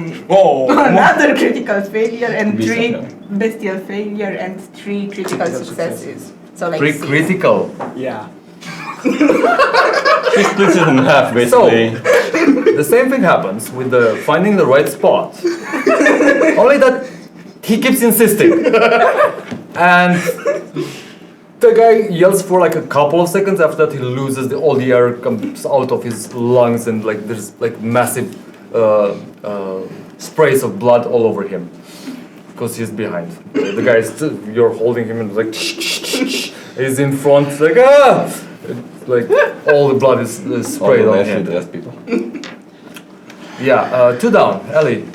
Another critical failure and Beast 3 of bestial failure and 3 critical successes. So like 3 6. critical. Yeah. She splits it in half basically. The same thing happens with the finding the right spot. Only that he keeps insisting. And the guy yells for like a couple of seconds. After that, he loses all the air comes out of his lungs, and like there's like massive sprays of blood all over him because he's behind. The guy is you're holding him and like he's in front, like ah. It's like all the blood is sprayed on him. Death people. Yeah, 2 down. Ellie.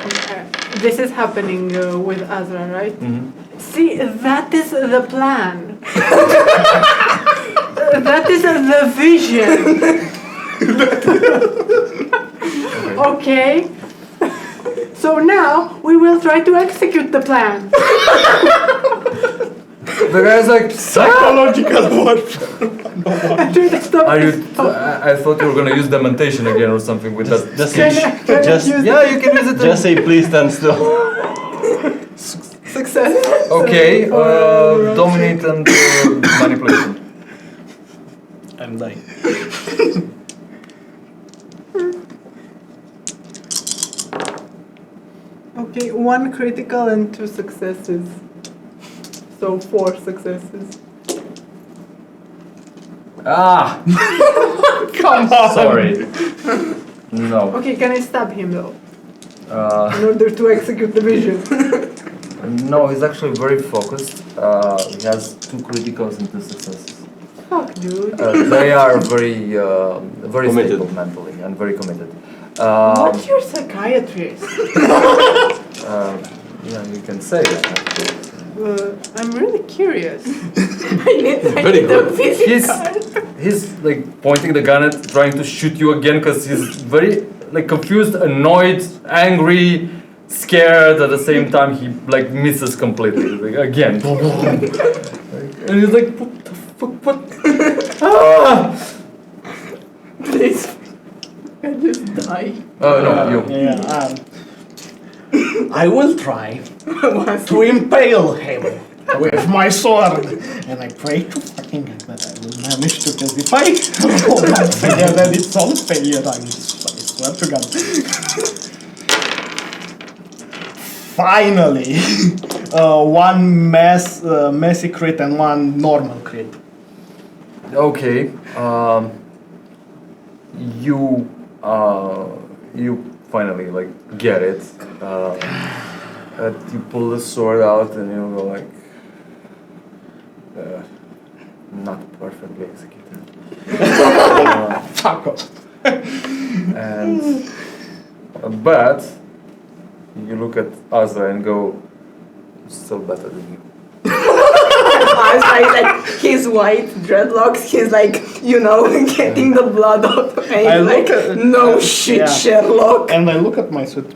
Okay. This is happening with Azra, right? Mm-hmm. See, that is the plan. That is the vision. Okay. So now we will try to execute the plan. The guy's like, Psychological warfare. I try to stop are you? this. I thought you were gonna use dementation again or something with that. Just Can I just use Yeah, you can use it. just say please stand still. success? Okay, dominate and manipulation. I'm dying. Okay, 1 critical and 2 successes. So 4 successes. Ah, Come on. sorry. No. Okay, can I stab him though? Uh, In order to execute the vision. no, he's actually very focused. He has 2 criticals and 2 successes. Fuck, dude. They are very Committed. stable mentally and very committed. What's your psychiatrist? Yeah, you can say that. I'm really curious. I need Very a good. physical. He's like pointing the gun at, trying to shoot you again because he's very like confused, annoyed, angry, scared. At the same time, he like misses completely like, again. And he's like, what the fuck? What? Ah! Please. I just die. Oh no, you. Yeah. I will try Once. to impale him with my sword, and I pray to fucking God that I will manage to, because if I don't fail, then it's all failure. I swear to God. Finally, one messy crit and one normal crit. Okay. You finally like get it. You pull the sword out and you go like, not perfectly executed. Fuck off. And but you look at Azra and go, still better than you. Like his white dreadlocks, he's like, getting the blood out. And I he's look like, at- no shit, yeah. Sherlock. And I look at my suit.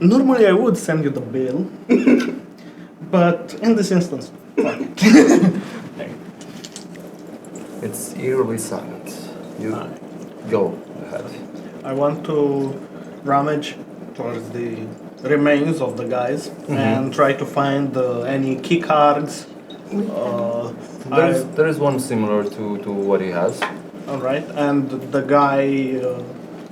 Normally I would send you the bill, but in this instance, fuck it. It's eerily silent. You go ahead. I want to rummage towards the remains of the guys and try to find any key cards. There is one similar to what he has. All right, and the guy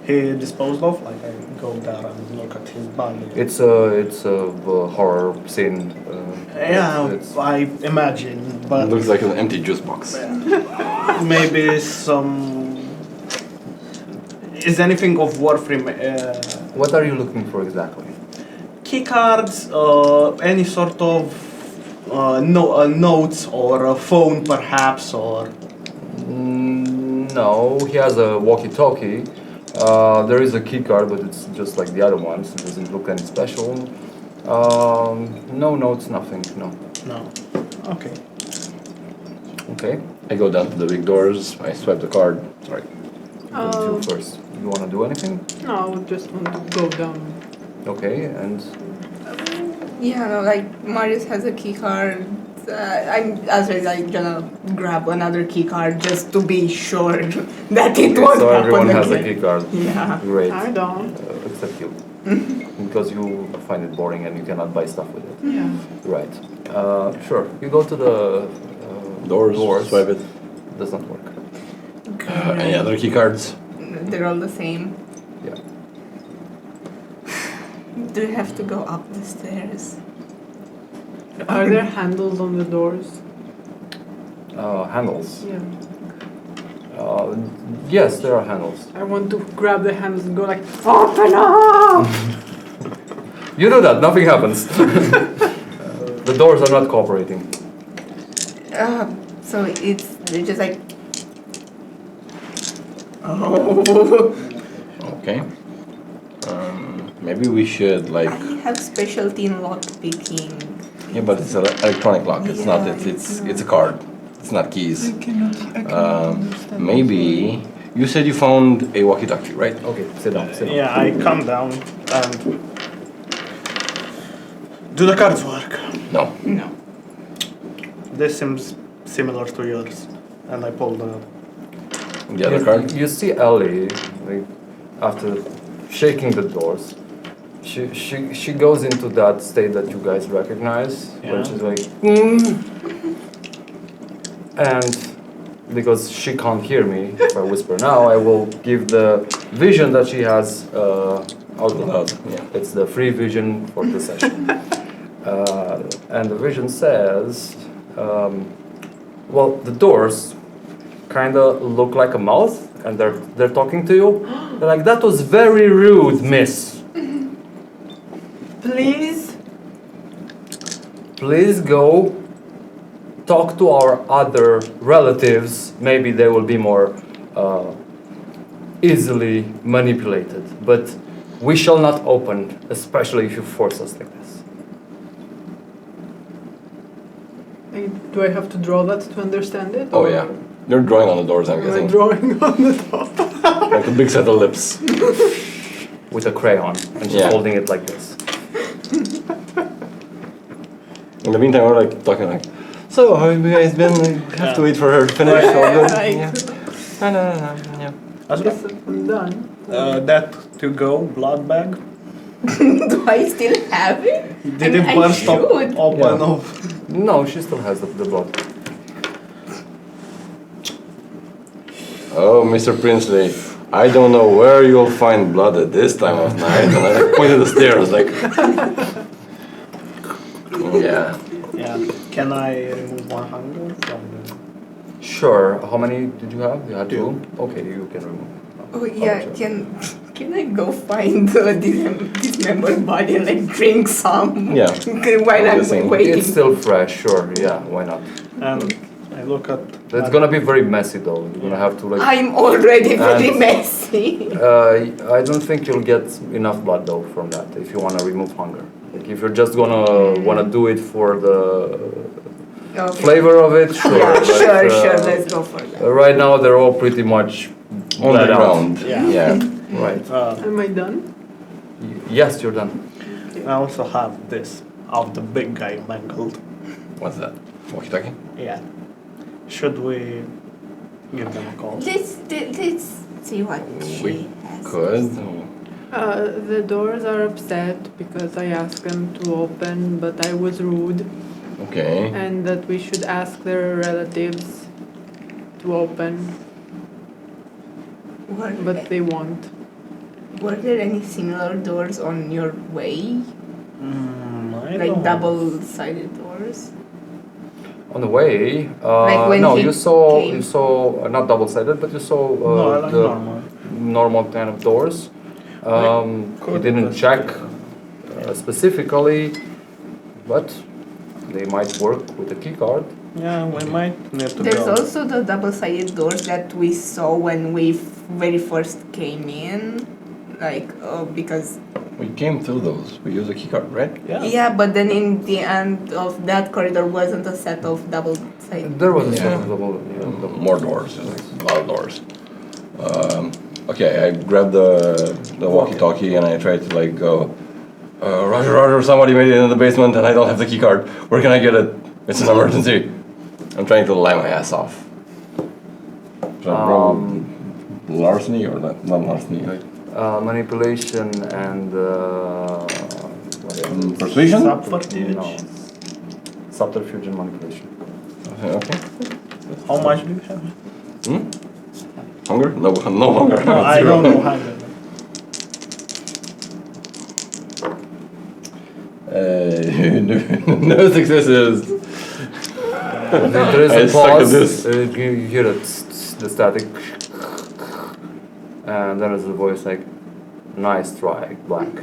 he disposed of, like I go there and look at his body. It's a horror scene. Yeah, It's, I imagine, It but looks like an empty juice box. maybe some. Is anything of worth? what are you looking for exactly? Key cards, any sort of notes or a phone, perhaps, or. No, he has a walkie-talkie. There is a key card, but it's just like the other ones. It doesn't look any special. No notes, nothing. No. No. Okay. Okay. I go down to the big doors, I swipe the card. Sorry. You first. You want to do anything? No, I would just want to go down. Okay, and Yeah, no, like Marius has a key card. I'm also like gonna grab another key card just to be sure that it won't so happen everyone has a again. key card. Yeah. Great. I don't. Except you. Because you find it boring and you cannot buy stuff with it. Yeah. Right. Sure. You go to the Doors, swipe it. Does not work. Any other key cards? They're all the same. Yeah. Do you have to go up the stairs? Are there handles on the doors? Handles. Yeah. Yes, there are handles. I want to grab the handles and go like, open up! You do that, nothing happens. The doors are not cooperating. So they're just like. Oh. Okay. Maybe we should like. I have specialty in lock picking. Yeah, but it's an electronic lock. It's not. Yeah, It's a card. It's not keys. I cannot understand. Maybe you said you found a walkie-talkie, right? Okay, sit down, sit down. Yeah, I come down and. Do the cards work? No. No. This seems similar to yours, and I pull the. The other card. You see Ellie, like, after shaking the doors, she goes into that state that you guys recognize, when Yeah. she's like, and because she can't hear me if I whisper now, I will give the vision that she has out loud. Yeah. It's the free vision for the session. And the vision says, well, the doors kind of look like a mouth, and they're talking to you. They're like, that was very rude, miss. Please? Please go talk to our other relatives. Maybe they will be more easily manipulated. But we shall not open, especially if you force us like this. Do I have to draw that to understand it? Oh or yeah. You're drawing on the doors, I'm Am I guessing. drawing on the top? Like a big set of lips. With a crayon and just Yeah. holding it like this. In the meantime, we're like talking like, so how have you guys been? We have to wait for her to finish. All good? Right. Yeah. No. Yeah. Ashraf? Yes, I'm done. That to go blood bag. Do I still have it? Did I it mean, I burst up, should. open Yeah. up? No, she still has the blood. Oh, Mr. Princely, I don't know where you'll find blood at this time of night. And I pointed the stairs like, yeah. Yeah. Can I remove one hunger from the... Sure. How many did you have? You had Two. two? Okay, you can remove. Oh yeah, sure. can I go find dismembered body and like drink some? Yeah. While I'm Obviously. waiting. It's still fresh, sure. Yeah, why not? And I look at... It's gonna be very messy though. You're gonna have to like. I'm already very And- messy. I don't think you'll get enough blood though from that if you wanna remove hunger. Like if you're just gonna wanna do it for the Okay. flavor of it, sure. Yeah, but, sure, let's go for that. Right now they're all pretty much On the bled out. ground. Yeah. Right. Am I done? Yes, you're done. I also have this of the big guy mangled. What's that? Walkie-talkie? Yeah. Should we give them a call? Let's see what she We has. could. The doors are upset because I asked them to open, but I was rude, Okay. and that we should ask their relatives to open, but they won't. Were there any similar doors on your way? I Like don't- double-sided doors? On the way, Like when no, he you saw came. not double-sided, but you saw No, I like the normal. normal kind of doors. He could didn't investigate. check specifically, but they might work with a key card. Yeah, we might need to There's go. also the double-sided doors that we saw when we very first came in, like because We came through those. We used a keycard, right? yeah, but then in the end of that corridor wasn't a set of double-sided. There was a Yeah. sort of double. More doors, like a lot of doors. Okay, I grabbed the walkie-talkie and I tried to like go, Roger, somebody made it in the basement and I don't have the keycard. Where can I get it? It's an emergency. I'm trying to lie my ass off. Larceny or not larceny? Like, Manipulation and what else? persuasion? Subterfuge. No. Subterfuge and manipulation. Okay. How much do you have? Hunger? No hunger. No, I Zero. don't know hunger. No successes. There is I a suck at pause. this. You hear it, the static, and then there's a voice like, "Nice try, blank."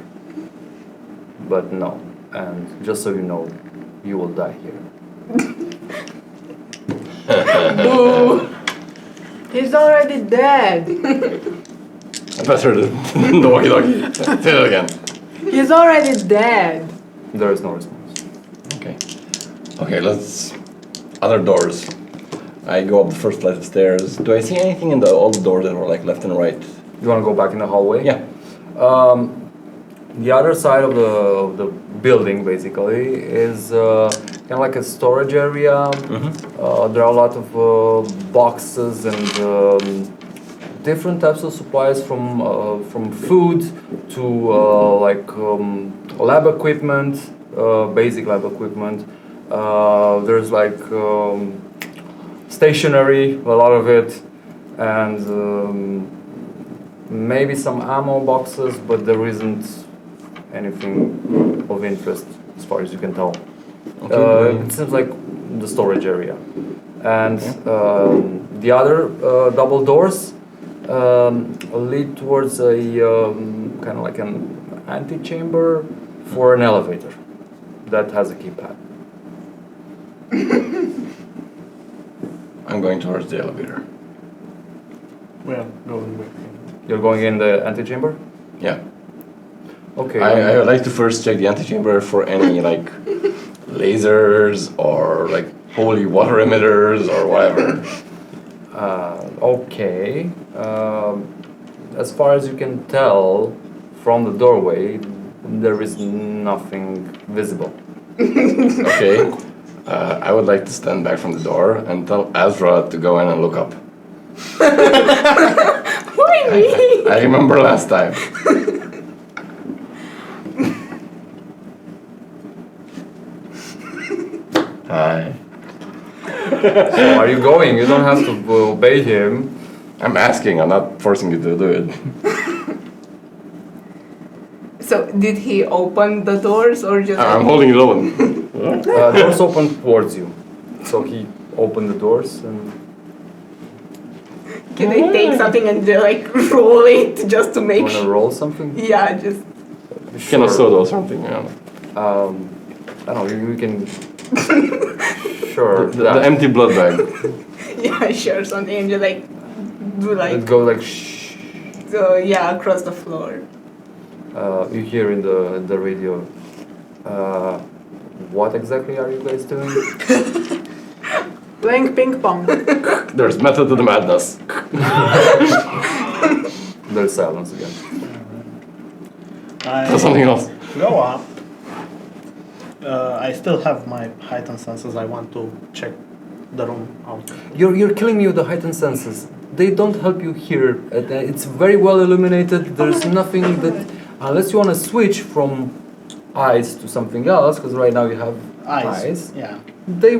But no, and just so you know, you will die here. Boo! He's already dead. Better than the walkie-talkie. Say that again. He's already dead. There is no response. Okay. Okay, let's... Other doors. I go up the first flight of stairs. Do I see anything in all the doors that were like left and right? You want to go back in the hallway? Yeah. The other side of the building basically is kind of like a storage area. There are a lot of boxes and different types of supplies from food to lab equipment, basic lab equipment. There's like stationery, a lot of it, and maybe some ammo boxes, but there isn't anything of interest as far as you can tell. It seems like the storage area. And the other double doors lead towards a kind of like an antechamber for an elevator that has a keypad. I'm going towards the elevator. We are going with him. You're going in the antechamber? Yeah. Okay. I would like to first check the antechamber for any like lasers or like holy water emitters or whatever. Okay. As far as you can tell from the doorway, there is nothing visible. Okay. I would like to stand back from the door and tell Azra to go in and look up. Why me? I remember last time. Hi. So are you going? You don't have to obey him. I'm asking, I'm not forcing you to do it. So did he open the doors or just? I'm holding it open. Doors open towards you. So he opened the doors and Can I take something and like roll it just to make wanna sure? roll something? Yeah, just Can of soda or something, yeah. I don't know, you can sure. The empty blood bag. yeah, sure. Something just like do like It go like shh. so yeah across the floor. You hear in the radio. What exactly are you guys doing? Playing ping pong. There's method to the madness. There's silence again. That's something else. Go up. I still have my heightened senses. I want to check the room out. You're killing me with the heightened senses. They don't help you here. It's very well illuminated. There's nothing that, unless you want to switch from eyes to something else, because right now you have eyes. Yeah. They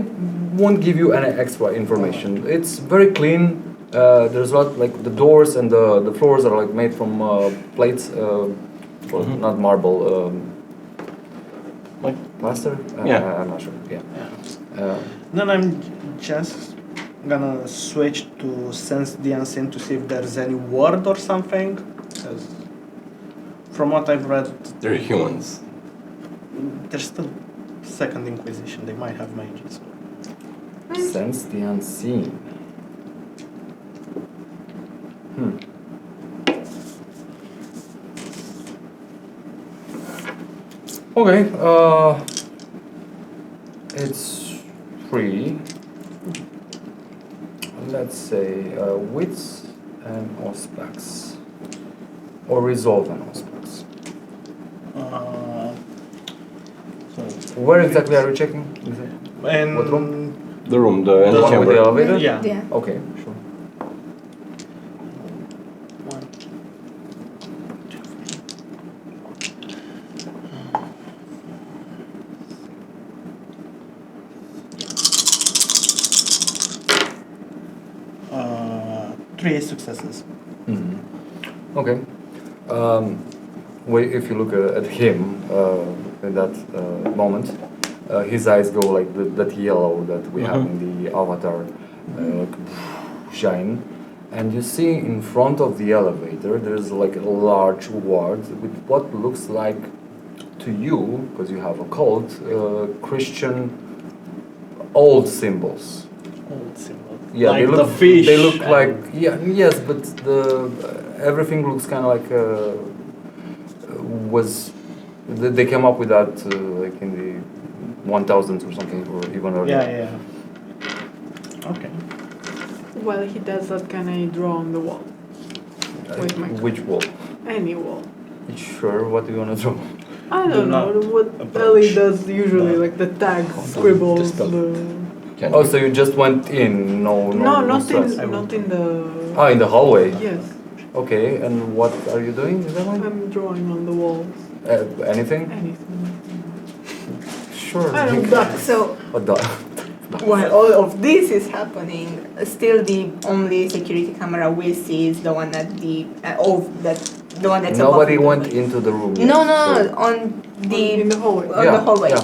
won't give you any extra information. It's very clean. There's a lot like the doors and the floors are like made from plates, well, not marble. Like Plaster? Yeah. I'm not sure. Yeah. Then I'm just gonna switch to sense the unseen to see if there's any word or something. 'Cause from what I've read, they're humans. there's still Second Inquisition. They might have mages. Sense the unseen. Okay, it's free. Let's say wits and auspex. Or resolve and auspex. So Where exactly are you checking? and What room? The room, the The one with the antechamber. elevator? yeah. Yeah. Okay, sure. One, two, three successes. Okay. If you look at him in that moment, his eyes go like that yellow that we have in the avatar, shine, and you see in front of the elevator there's like a large ward with what looks like to you, because you have a cult, Christian old symbols. Old symbol. Yeah, like they look. the fish. They look and- like yes, but the everything looks kind of like they came up with that like in the 1000s or something, or even earlier. Yeah. Okay. While he does that, can I draw on the wall? With my Which wall? Any wall. Sure. What do you wanna draw? I Do don't know not what approach. Ellie does usually, No. like the tag scribbles. Dispel. Can Oh, so you just went in? No, not stress. in the. Ah, in the hallway. Yes, Okay. And what are you doing? Is that right? I'm drawing on the walls. Anything? Anything. Sure. I you don't can- ducks. So A duck. while all of this is happening, still the only security camera we see is the one at the the one that's above Nobody the went doorway. into the room. No, yet, no, so- no, on In the the hallway. on Yeah, the hallway. yeah.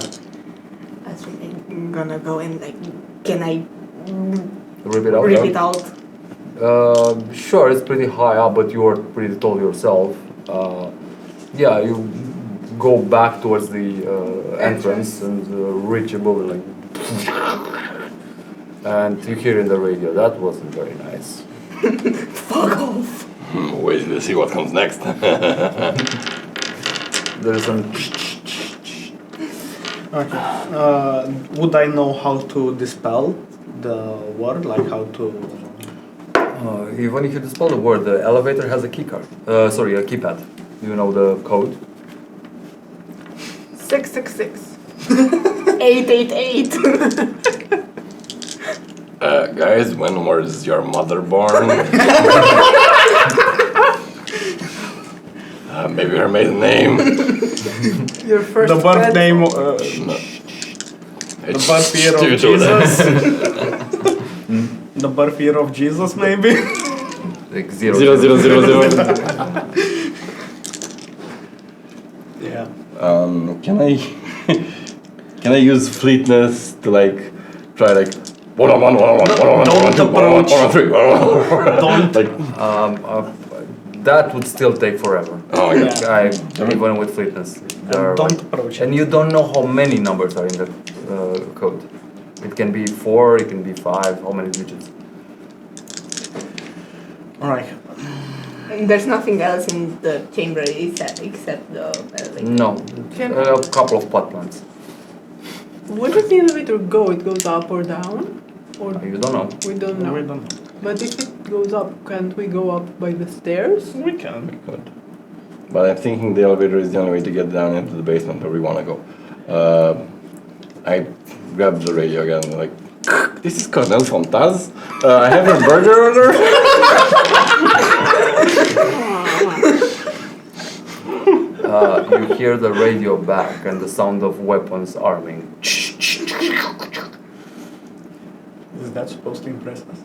That's really gonna go and like, can I Rip it out. rip yeah? it out? Sure, it's pretty high up, but you are pretty tall yourself. Yeah, you go back towards the entrance and reach above it, like, and you hear in the radio. That wasn't very nice. Fuck off. waiting to see what comes next. There is some. Okay. Would I know how to dispel the word, like how to? Even if you dispel the word, the elevator has a key card. Sorry, a keypad. Do you know the code? 666. 888. Guys, when was your mother born? Maybe her maiden name. Your first The birth pet? name. No. The birth year of Stupid to that. Jesus. The birth year of Jesus, maybe. Like 0, 0, 0, 0. Yeah. Can I use fleetness to like try like 1 on 1, 1 on 1, 1 on 1, 1 on 2, 1 on 3, 1 on 1? Like, that would still take forever. oh my god. Even with fleetness. There are Don't like- approach and it. you don't know how many numbers are in the code. It can be 4, it can be 5, how many digits? Alright. And there's nothing else in the chamber except the elevator. No, Can- a couple of pot plants. Where does the elevator go? It goes up or down? Or You don't know. we don't know. We don't know. But if it goes up, can't we go up by the stairs? We can. Good. But I'm thinking the elevator is the only way to get down into the basement where we want to go. I grab the radio again and like, this is Colonel Fontaz. I have a burger order. You hear the radio back and the sound of weapons arming. Is that supposed to impress us?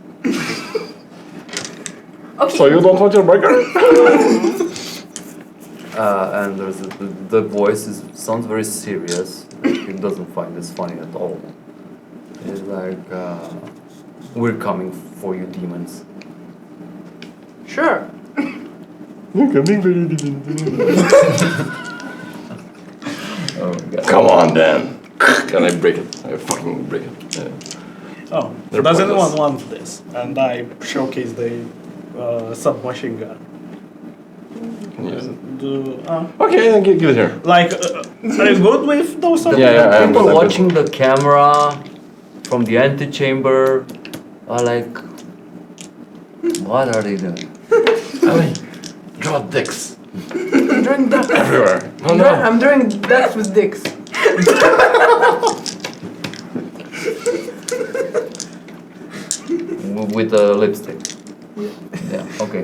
Okay. So you don't want your burger? And there's the voice sounds very serious. It doesn't find this funny at all. It's like, we're coming for you, demons. Sure. We're coming for you. Come on, Dan. Can I break it? I fucking break it. Yeah. Oh, They're does anyone pointless. want this? And I showcase the submachine gun. Can you use it? Okay, Okay, give it here. like, are you good with those? The Yeah, I people understand. watching the camera from the antechamber are like, what are they doing? Ali, draw dicks I'm drawing ducks. everywhere. Oh no. I'm drawing ducks with dicks. With a lipstick. Yeah, okay.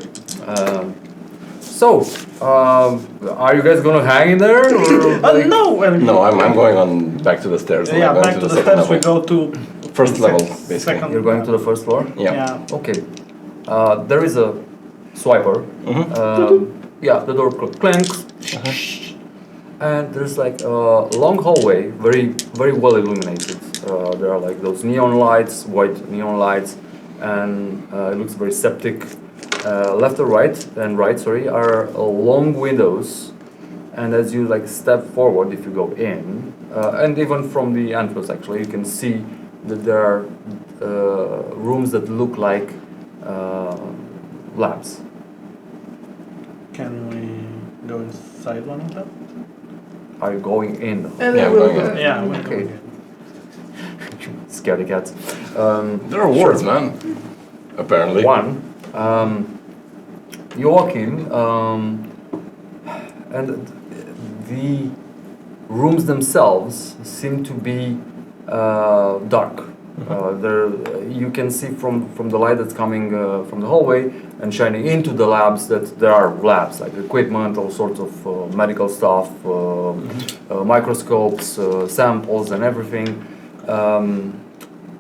So, are you guys gonna hang in there? Or like- No, well, No, I'm going on back to the stairs. yeah, I'm going back to the steps we go to. First level, sec- basically. second- You're going to the first floor? Yeah. Okay. There is a swiper. Yeah, the door clanks. And there's like a long hallway, very well illuminated. There are like those neon lights, white neon lights, and it looks very septic. Left or right, sorry, are long windows. And as you like step forward, if you go in, and even from the entrance actually, you can see that there are rooms that look like labs. Can we go inside one of them? Are you going in? And Yeah, then I'm we'll going go. in. Yeah, we're Okay. going in. Scaredy cats. There are wards, man. Apparently. One, you walk in, and the rooms themselves seem to be dark. There, you can see from the light that's coming from the hallway and shining into the labs that there are labs, like equipment, all sorts of medical stuff, microscopes, samples, and everything.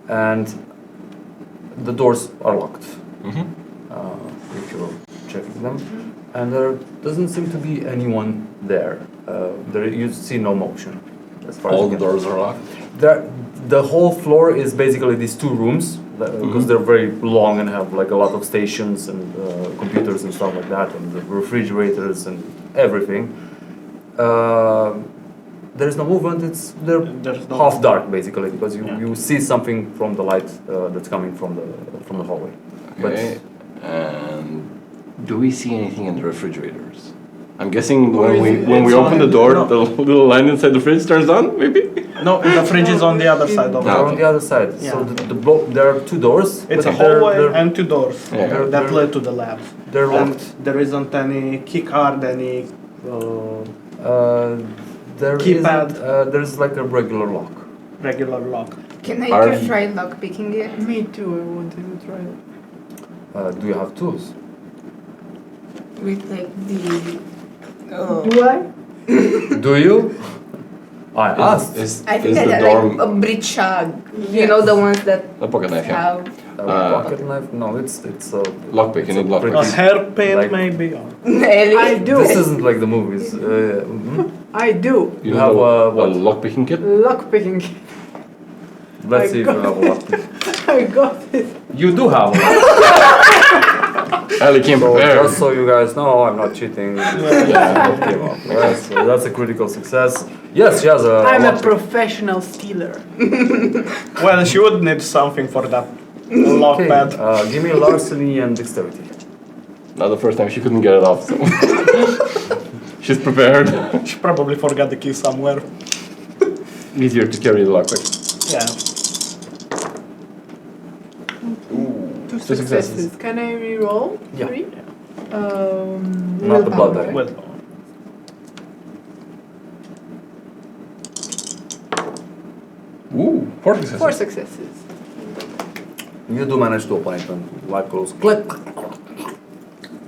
And the doors are locked. If you're checking them, and there doesn't seem to be anyone there. There you see no motion. As far as All you the can- doors are locked. The whole floor is basically these two rooms because they're very long and have like a lot of stations and computers and stuff like that, and the refrigerators and everything. There's no movement. They're There's no- half dark basically because Yeah. you see something from the light that's coming from the hallway. Okay. And do we see anything in the refrigerators? I'm guessing Or when is we it- when we it's open the on- door, no. the little line inside the fridge turns on. Maybe. No, the fridge is on the other side of They're the on the other side. So Yeah. there are two doors. It's a but they're- hallway they're- and two doors Yeah. that They're- lead to the lab. They're And locked. there isn't any key card, any. There Keypad. isn't, there's like a regular lock. Regular lock. Can I Are just you- try lock picking it? Me too, I wanted to try it. Do you have tools? With like the. Do I? Do you? I asked. I think is I the had dorm like a bridge you know, the ones that a pocket knife? Yeah. have. A pocket knife? No, it's Lockpick. You need A lockpick. hairpin, Like- maybe. Or Ellie. I do. This isn't like the movies. I do. You have a what? lockpicking kit? Lock picking. Let's I see if you got- have a lockpick. I got it. You do have a lockpick. Ali came So prepared. just so you guys know, I'm not cheating. Yeah. Came up. Right? So that's a critical success. Yes, she has a. I'm a lockpick. professional stealer. well, she would need something for that lock Okay, pad. give me larceny and dexterity. Not the first time she couldn't get it off, so she's prepared. She probably forgot the key somewhere. Easier to carry the lockpick. Yeah. Two Two successes. successes. Can I re-roll? Yeah. 3? Not the blood willpower, die. Well, Ooh, 4 successes. 4 successes. You do manage to open it and light goes click.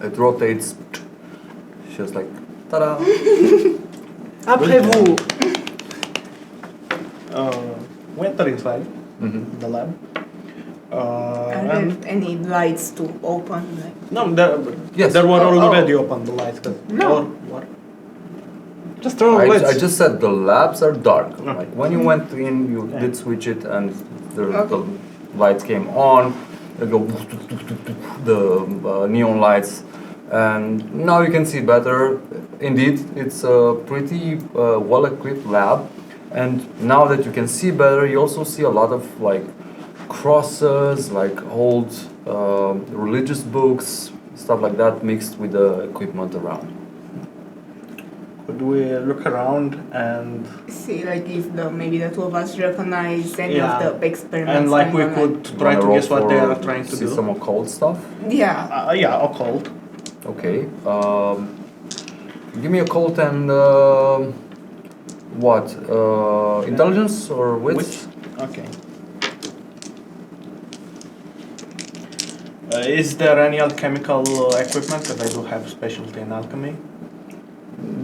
It rotates. Just like ta-da. Après vous. we enter inside Mhm. the lab. Are And there any lights to open? Like, no, Yes. there were Oh, already open the lights. No. Or what? Just turn on the I lights. just said the labs are dark. Okay. Like when you went in, you Yeah. did switch it, and the Okay. lights came on. They go the neon lights, and now you can see better. Indeed, it's a pretty well-equipped lab, and now that you can see better, you also see a lot of like crosses, like old religious books, stuff like that, mixed with the equipment around. Could we look around and see, like if maybe the two of us recognize any Yeah. of the experiments. and like we going on, could You try wanna to roll guess what they for- are trying to see do? some occult stuff. Yeah. Yeah, occult. Okay. Give me a occult and what? Intelligence or wits? Which? Okay. Is there any alchemical equipment? Because I do have specialty in alchemy.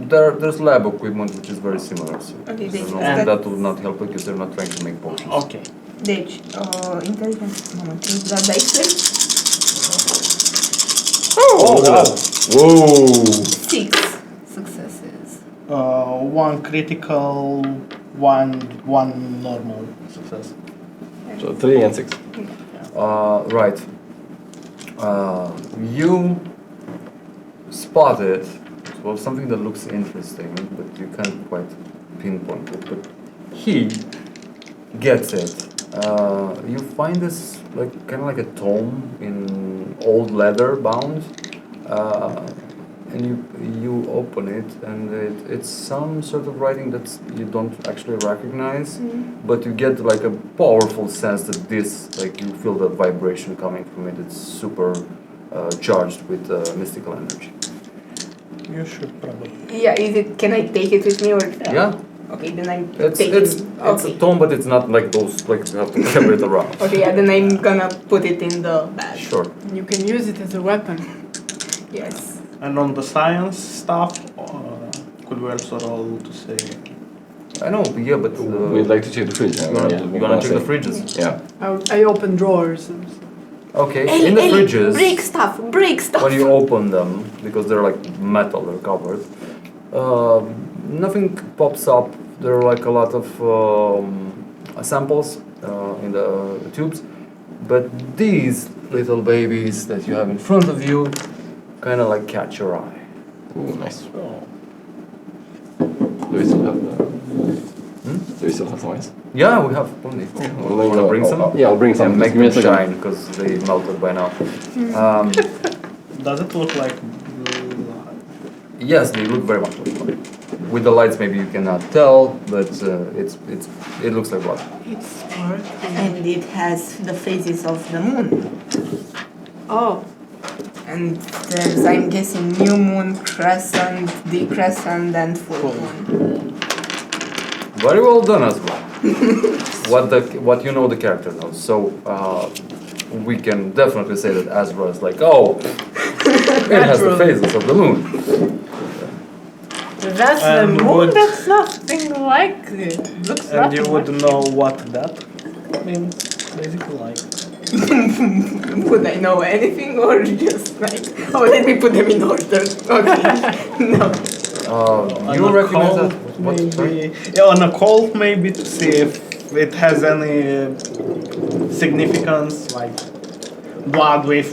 There's lab equipment which is very similar. So Okay, so no, and- that would not help because they're not trying to make potions. Okay. Deci, intelligence, moment, da dice. Oh, look at wow. that. Whoa. 6 successes. One critical, one normal success. So 3 and 6. Right. You spotted well something that looks interesting, but you can't quite pinpoint it. But he gets it. You find this like kind of like a tome in old leather bound, and you open it, and it's some sort of writing that you don't actually recognize, but you get like a powerful sense that this, like you feel the vibration coming from it. It's super charged with mystical energy. You should probably. Yeah, is it? Can I take it with me or? Yeah, Okay, then I'm it's taking. it's Okay. a tome, but it's not like those like you have to carry it around. Okay, yeah, then I'm gonna put it in the bag. Sure. You can use it as a weapon. Yes. And on the science stuff, could we also roll to say? I know, yeah, but We'd like to check the fridge. you wanna check the fridges? Yeah. I open drawers. Okay, Ellie, in the Ellie, fridges, break stuff, break stuff. when you open them, because they're like metal, they're covered, nothing pops up. There are like a lot of samples in the tubes, but these little babies that you have in front of you kind of like catch your eye. Ooh, nice. Oh. Do we still have Do we still have some ice? Yeah, we have plenty. Well, Wanna bring some? Yeah, I'll bring some. And make Give me a them second. shine because they melted by now. Does it look like? Yes, they look very much like blood. with the lights maybe you cannot tell, but it looks like blood. It's sparkling. And it has the phases of the moon. Oh, And there's, I'm guessing, new moon, crescent, decrescent, and full moon. Very well done as well. what you know the character knows. So we can definitely say that Azra is like, oh, it has the phases of the moon. That's the And moon? would- That's nothing like it. Looks And you nothing would like know what that means, basically, like. Would I know anything or just like, oh, let me put them in order? Okay, no. You On a recognize call, that? What? Sorry? maybe. Yeah, on a call, maybe to see if it has any significance, like blood with.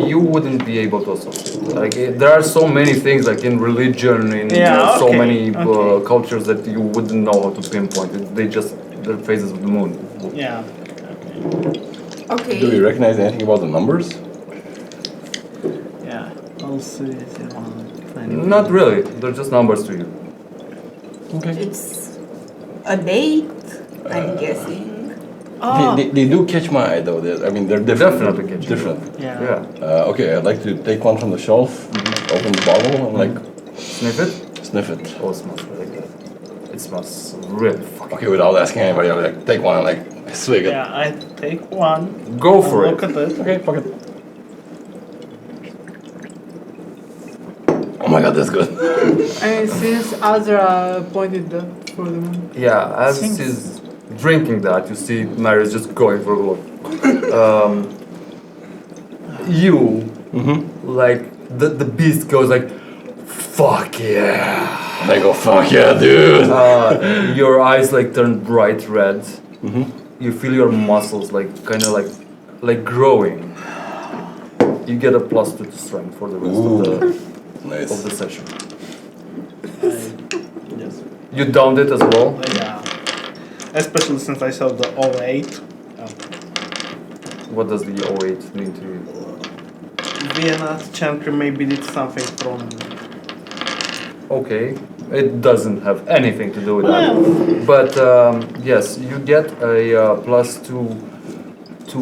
You wouldn't be able to associate. Like there are so many things, like in religion, in Yeah, so okay, many okay. cultures that you wouldn't know how to pinpoint it. They just the phases of the moon. Yeah. Okay. Do you recognize anything about the numbers? Yeah. I'll see if you want. Not really. They're just numbers to you. Okay. It's a date, I'm guessing. oh. They do catch my eye though. I mean, they're different. Definitely catch your different. Yeah. Yeah. Okay, I'd like to take one from the shelf, open the bottle, and like Sniff it. sniff it. Oh, it smells really good. It smells really fucking. Okay, without asking anybody, I'll like take one and like swig it. Yeah, I take one. Go for Look it. at it. Okay, fuck it. Oh my god, that's good. And since Azra pointed for the moon. Yeah. As he's drinking that, you see Mary's just going for a look. You like the beast goes like, fuck yeah. And I go, fuck yeah, dude. Your eyes like turn bright red. You feel your muscles like kind of like growing. You get a +2 to strength for the rest of the Nice. session. Yes. You downed it as well. Yeah. Especially since I saw the 08. What does the 08 mean to you? Vienna Chantry maybe did something from. Okay, it doesn't have anything to do with that. But yes, you get a +2 to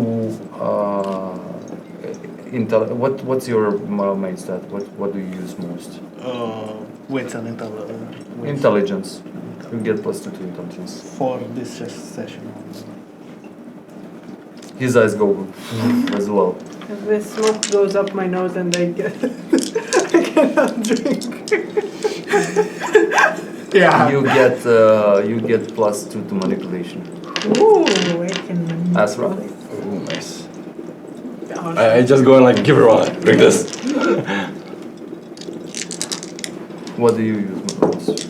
what's your main stat? What do you use most? Wits and intelligence. Intelligence. You get +2 to intelligence. For this session. His eyes go as well. The smoke goes up my nose and I cannot drink. Yeah. You get +2 to manipulation. Ooh, I can. Azra? Ooh, nice. I just go and like give her one. Drink this. What do you use most?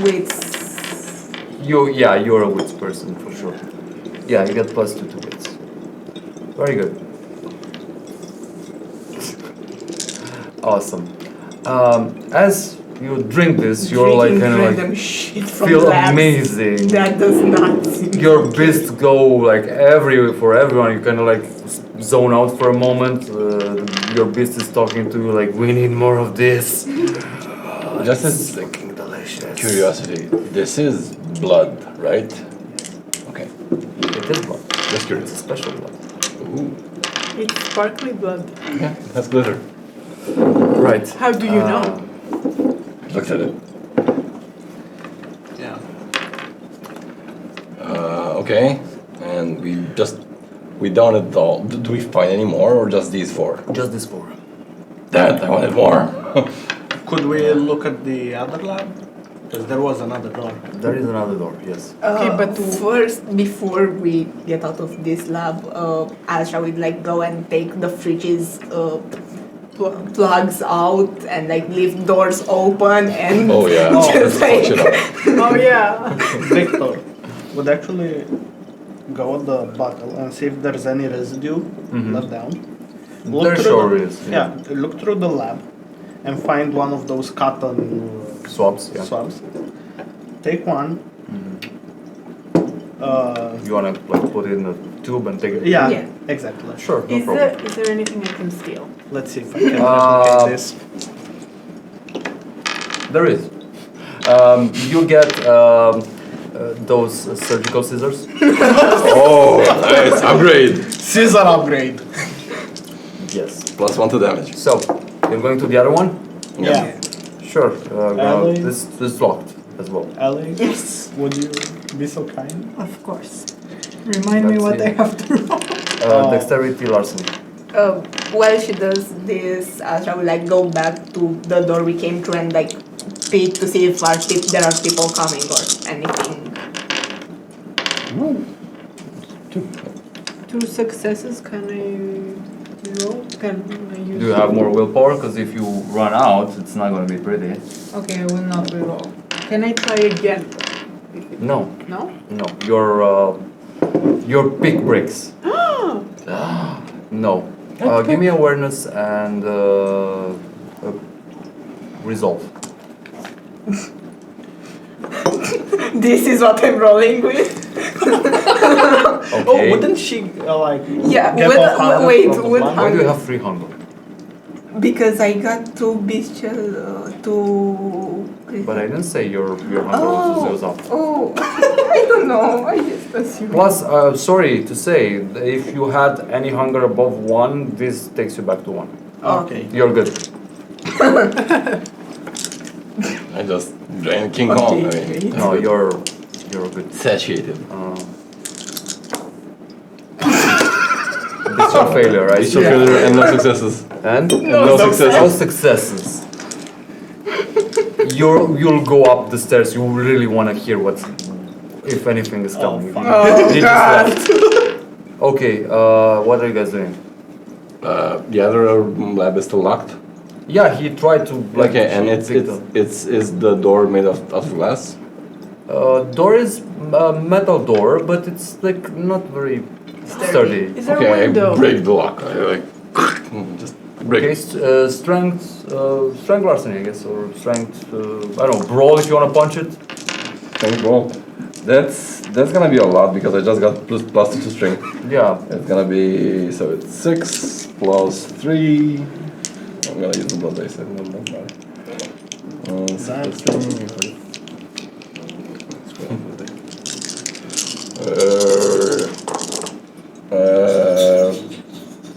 Wits. You're a wits person for sure. Yeah, you get +2 to wits. Very good. Awesome. As you drink this, you're like Drinking kind of random like shit from feel labs. amazing. That does not seem. Your beasts go like for everyone. You kind of like zone out for a moment. Your beast is talking to you like, we need more of this. Just as like, Fucking delicious. curiosity, this is blood, right? Okay. It is blood. Just It's a curious. special blood. Ooh. It's sparkly blood. Yeah, that's glitter. Right. How do you know? Looked at it. Yeah. Okay. And we down it all. Do we find any more or just these 4? Just this 4. Damn it, I wanted more. Could we look at the other lab? Because there was another door. There is another door. Yes. Okay, but First, before we get out of this lab, Asha would like go and take the fridge's plugs out and like leave doors open and Oh yeah. just Fuck shit like up. Oh yeah. Victor would actually go at the bottle and see if there's any residue left down. There through sure the- is. Yeah, look through the lab and find one of those cotton Swabs. Yeah. swabs. Take one. You wanna like put it in a tube and take it? Yeah, Yeah. exactly. Sure. No Is problem. there anything I can steal? Let's see if I can replicate this. There is. You get those surgical scissors. Oh, nice. Upgrade. Scissor upgrade. Yes. +1 to damage. So, you're going to the other one? Yeah. Sure. Ellie? This is locked as well. Ellie, Yes. would you be so kind? Of course. Remind me Let's what see. I have to roll. Dexterity larceny. While she does this, Asha will like go back to the door we came through and like peek to see if there are people coming or anything. Two successes, can I roll? Can I use? Do you have more willpower? Because if you run out, it's not going to be pretty. Okay, I will not reroll. Can I try again? No, No? no. Your pick breaks. No. Give me awareness and resolve. This is what I'm rolling with. Okay. Oh, wouldn't she like Yeah, get with- off hunger wait, from the with blind? Why do you have 3 hunger? Because I got two bestial, two... But I didn't say your hunger was zeros up. Oh, I don't know. I just assumed. Plus, sorry to say, if you had any hunger above 1, this takes you back to 1. Okay. You're good. I just drained King Kong. I mean, No, you're good. satiated. It's your failure, right? It's your failure and no successes. And No successes. No successes. You'll go up the stairs. You really want to hear what's, if anything is coming. fuck. He just left. Okay. What are you guys doing? The other lab is still locked. Yeah, he tried to like. Okay, and it's is the door made out of glass? Door is a metal door, but it's like not very sturdy. Is there Okay, a window? I break the lock. I like just break. Okay, strength larceny, I guess, or strength. I don't know, brawl if you want to punch it. Strength roll. That's gonna be a lot because I just got plus 2 to strength. Yeah. It's gonna be so it's 6 plus 3. I'm gonna use the blood dice. I don't know.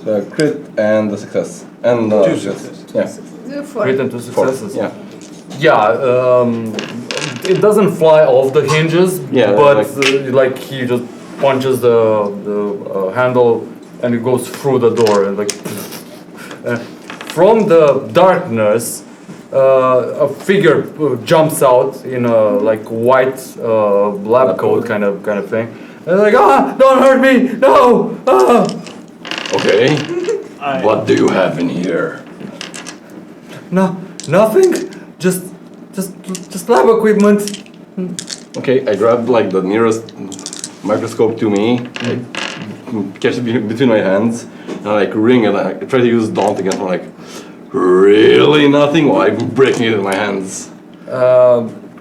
The crit and the success. And Two success. successes. Yeah. Crit and 2 successes. Yeah. Yeah, it doesn't fly off the hinges, Yeah, but like he just punches the handle and it goes through the door and like from the darkness a figure jumps out in a like white lab coat kind of thing and like don't hurt me, no, Okay. What do you have in here? no, nothing, just lab equipment. Okay, I grabbed like the nearest microscope to me, I catch it between my hands, and I like ring it. I try to use Daunt again. I'm like, really nothing? Well, I'm breaking it in my hands.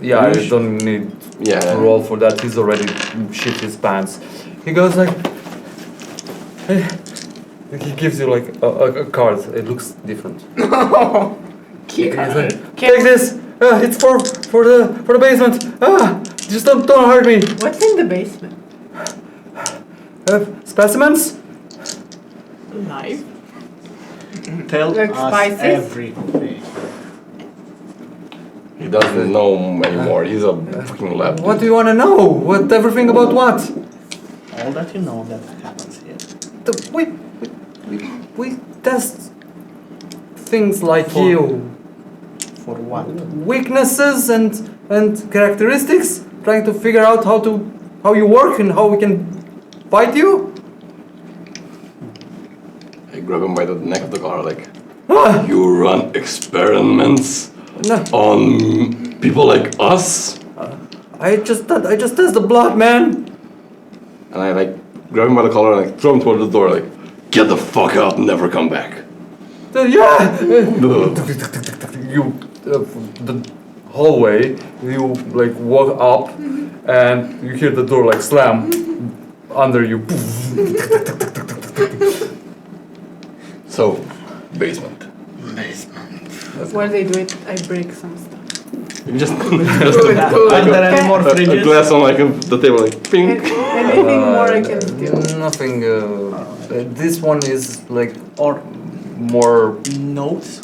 Yeah, I don't need Yeah. to roll for that. He's already shit his pants. He goes like, he gives you like a card. It looks different. He's like, take this. It's for the basement. Just don't hurt me. What's in the basement? Specimens. Live? Tell Like us spices? everything. He doesn't know anymore. He's a fucking lab. What do you want to know? What everything about what? All that you know that happens here. We test things like For- you. For what? Weaknesses and characteristics, trying to figure out how you work and how we can fight you. I grab him by the neck of the collar, like, Ah, you run experiments no, on people like us? I just test the blood, man. And I like grab him by the collar and like throw him toward the door, like, get the fuck out, never come back. Yeah. You the hallway. You like walk up, and you hear the door like slam under you. So, basement. While they do it, I break some stuff. Just Are there any more a fridges? glass on like the table, like pink. Anything more I can steal? Nothing. This one is like Or more. notes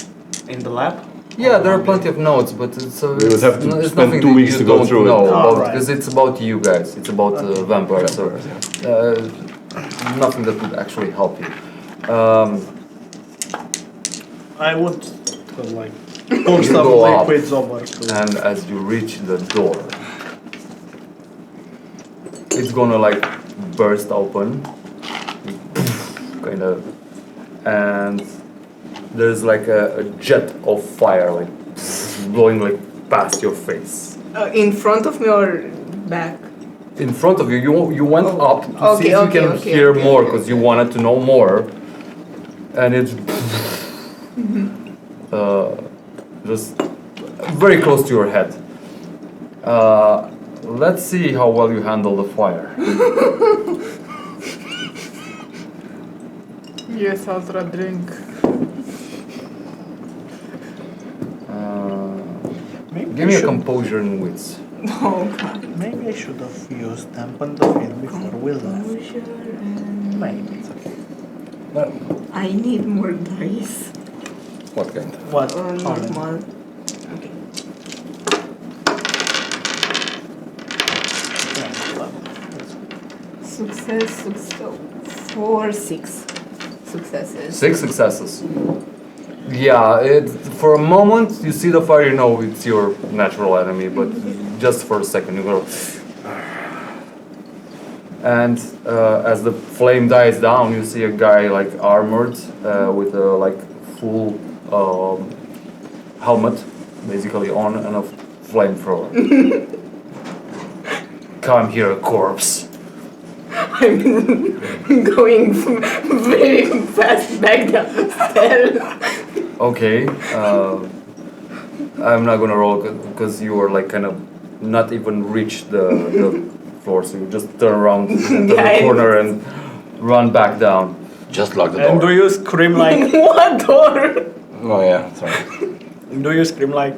in the lab? Yeah, there are plenty of notes, but it's, We would have to it's spend nothing 2 that weeks you to go don't through it. know about, Alright. because it's about you guys. It's about vampires, so nothing that would actually help you. I would like pour You some go up. liquids over to And as you reach the door, it's gonna like burst open, kind of, and there's like a jet of fire like blowing like past your face. In front of me or back? In front of you, you went up to see Okay, if you okay, can okay, hear okay, more okay, because you wanted to know more, and it's just very close to your head. Let's see how well you handle the fire. Yes, ultra drink. maybe Give me I a should- composure and wits. Oh god. Maybe I should have used dampen the field before we left. Composure and... Maybe it's okay. I need more dice. What kind? What? Normal. Okay. Success, 4, 6 successes. 6 successes. Yeah, for a moment you see the fire, you know it's your natural enemy, but just for a second you go. And as the flame dies down, you see a guy like armored with a like full helmet, basically on, and a flamethrower. Come here, corpse. I'm going very fast back down the stairs. Okay, I'm not gonna roll because you were like kind of not even reach the floor, so you just turn around into the corner and run back down. Just lock the And do door. you scream like? What door? Oh yeah, sorry. Do you scream like?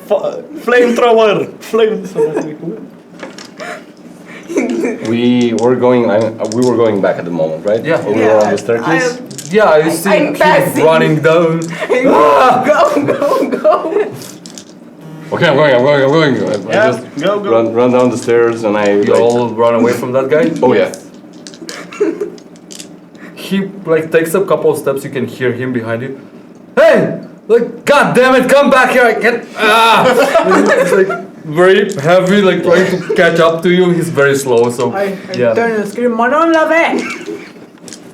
Flamethrower! Flamethrower! We were going back at the moment, right? Yeah. Or we were on the staircase. Yeah, you see I'm him passing. running down. Go! Okay, I'm going. I Yeah, just go. run down the stairs and I You like, all run away from that guy. oh yeah. He like takes a couple of steps. You can hear him behind you. Hey, like, god damn it, come back here! I can't. He's like very heavy, like trying to catch up to you. He's very slow, so I yeah. turn and scream, Manon lave!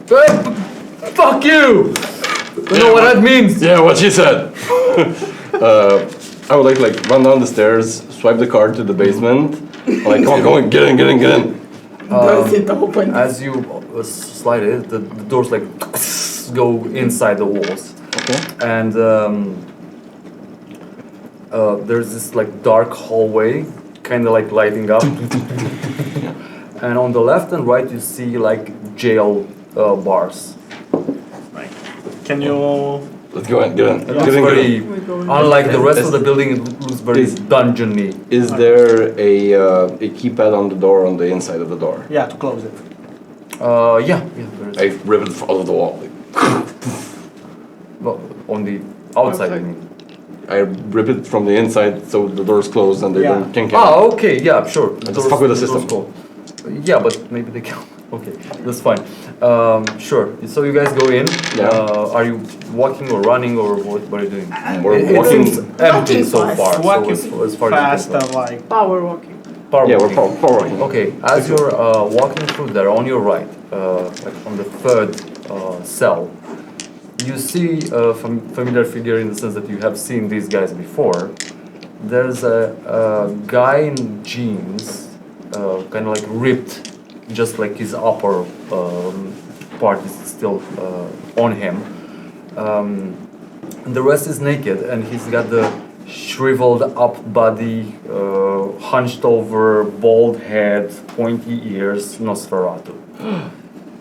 Hey, fuck you! You know what that means? Yeah, what she said. I would like run down the stairs, swipe the card to the basement. Like, come on, go in, get in. Does it open? As you slide it, the doors like go inside the walls. Okay. And there's this like dark hallway, kind of like lighting up. And on the left and right, you see like jail bars. Right. Can you? Let's go in, get in. It Get looks in, get very, in. We go in. unlike the rest of the Is- building, it looks very is- dungeony. Is there a keypad on the door on the inside of the door? Yeah, to close it. Yeah, there is. I rip it out of the wall. Well, on the outside, I Outside. mean. I rip it from the inside so the door's closed and they Yeah. don't can't. Ah, okay, yeah, sure. just fuck with the doors system. go. Yeah, but maybe they can. Okay, that's fine. Sure. So you guys go in. Yeah. Are you walking or running or what are you doing? We're It walking. seems empty so fast. far. Walking so as far fast as you can and like. Power walking. tell. Power Yeah, we're walking. power walking. Okay, as you're walking through there, on your right, like on the third cell, you see a familiar figure in the sense that you have seen these guys before. There's a guy in jeans, kind of like ripped, just like his upper part is still on him. And the rest is naked, and he's got the shriveled up body, hunched over, bald head, pointy ears, Nosferatu.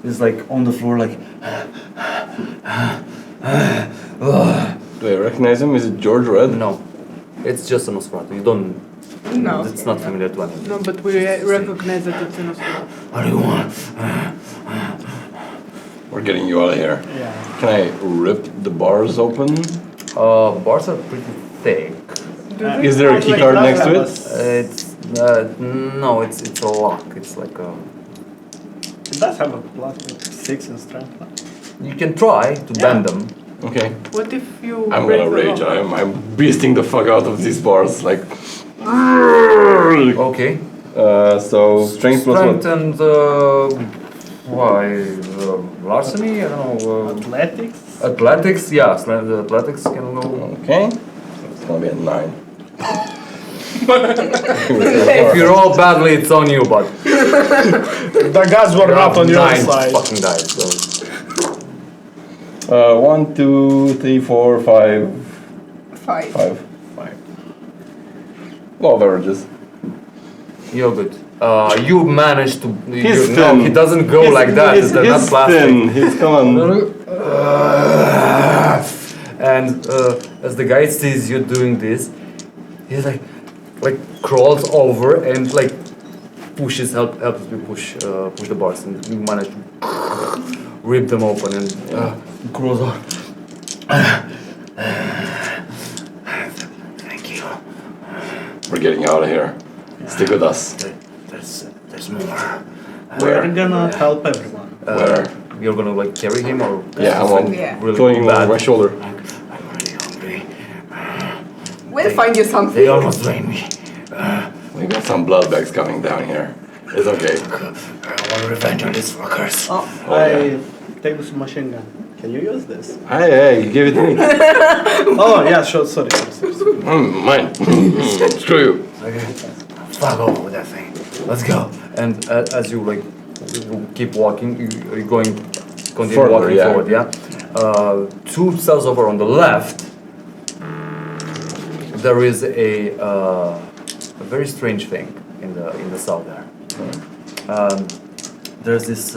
He's like on the floor, like. Do I recognize him? Is it George Red? No. It's just a Nosferatu. You don't. No. It's not familiar to anyone. No, but we recognize that it's a Nosferatu. What do you want? We're getting you out of here. Yeah. Can I rip the bars open? Bars are pretty thick. Is there a key card next to it? It's no, it's a lock. It's like a. It does have a plus 6 in strength. You can try to bend them. Okay. What if you I'm break gonna the rage. lock? I'm beasting the fuck out of these bars. Like. Okay. So strength plus Strength what? and larceny. I don't know. Athletics? Athletics. Yeah, the athletics can go. Okay. So it's gonna be a 9. If you roll badly, it's on you, but The guys were not on your nine side. fucking dice. So. 1, 2, 3, 4, 5, 5. 5. Law of averages. You're good. You managed to. He's no, thin. he doesn't go like that. They're not plastic. thin. He's come on. And as the guy sees you doing this, he's like crawls over and like helps you push the bars, and you manage to rip them open and crawls on. Thank you. We're getting out of here. Stick with us. There's more. We're gonna help everyone. Where? You're gonna like carry him or Yeah, I'm on. Yeah. really Throwing him over bad. my shoulder. I'm really hungry. We'll find you They something. almost drained me. We got some blood bags coming down here. It's okay. I want revenge on these fuckers. Oh, Oh, I take this machine gun. Can you use this? Hey, you give it to me. Oh, yeah, sure, sorry. Mine. Screw you. Okay. Fuck off with that thing. Let's go. And as you like you keep walking, you're going, continue Further, walking yeah. forward. Yeah. 2 cells over on the left, there is a very strange thing in the cell there. There's this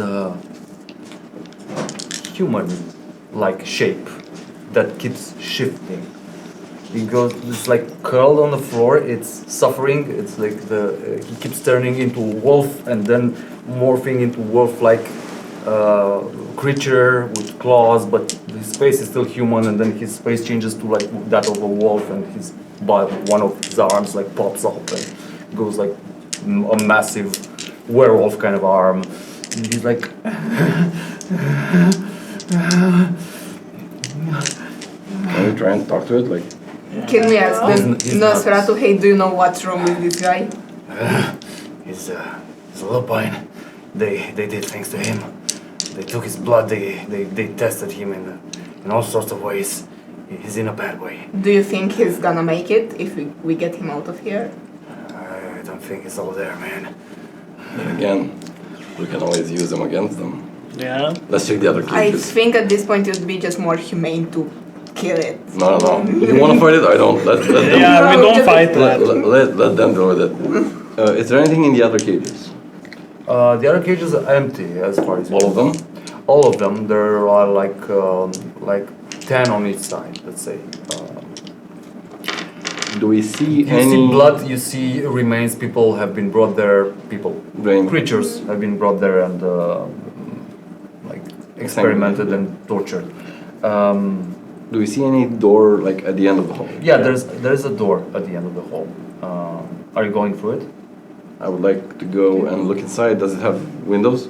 human-like shape that keeps shifting. It goes, it's like curled on the floor. It's suffering. It's like he keeps turning into a wolf and then morphing into wolf-like creature with claws, but his face is still human. And then his face changes to like that of a wolf, and one of his arms like pops up and goes like a massive werewolf kind of arm. And he's like. Can we try and talk to it? Like, Can we ask them? He's not- Nosferatu, hey, do you know what's wrong with this guy? He's a lupine. They did things to him. They took his blood. They tested him in all sorts of ways. He's in a bad way. Do you think he's gonna make it if we get him out of here? I don't think it's all there, man. then again, we can always use them against them. Yeah. Let's check the other I cages. think at this point it would be just more humane to kill it. No. If you want to fight it, I don't. Let them. Yeah, we No, don't just- fight that. Let them deal with it. Is there anything in the other cages? The other cages are empty as far as All of them? All of them. There are like 10 on each side. Let's say. Do we see You any see blood. You see remains. People have been brought there. Brain. Creatures have been brought there and like experimented and tortured. Do we see any door like at the end of the hall? Yeah, there's a door at the end of the hall. Are you going through it? I would like to go and look inside. Does it have windows?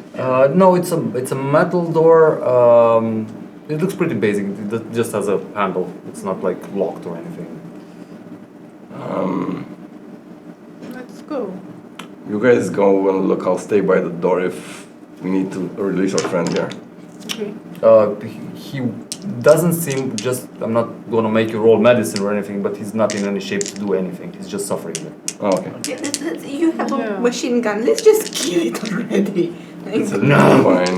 No, it's a metal door. It looks pretty basic. It just has a handle. It's not like locked or anything. Let's go. You guys go and look. I'll stay by the door if we need to release our friend here. Okay. He doesn't seem I'm not gonna make you roll medicine or anything, but he's not in any shape to do anything. He's just suffering there. Oh, okay. You have Yeah. a machine gun. Let's just kill it already. It's No. fine.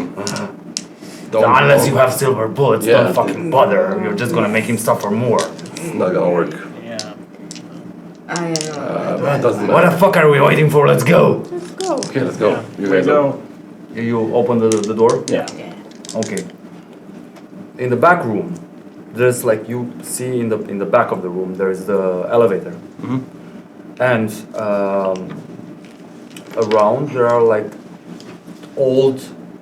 Unless you have silver bullets, Yeah. don't fucking bother. You're just gonna make him suffer more. It's not gonna work. Yeah. I don't know. But it doesn't What the matter. fuck are we waiting for? Let's go. Let's go. Okay, let's go. Yeah. You guys go. You open the door? Yeah. Yeah. Okay. In the back room, there's like you see in the back of the room there is the elevator, and around there are like old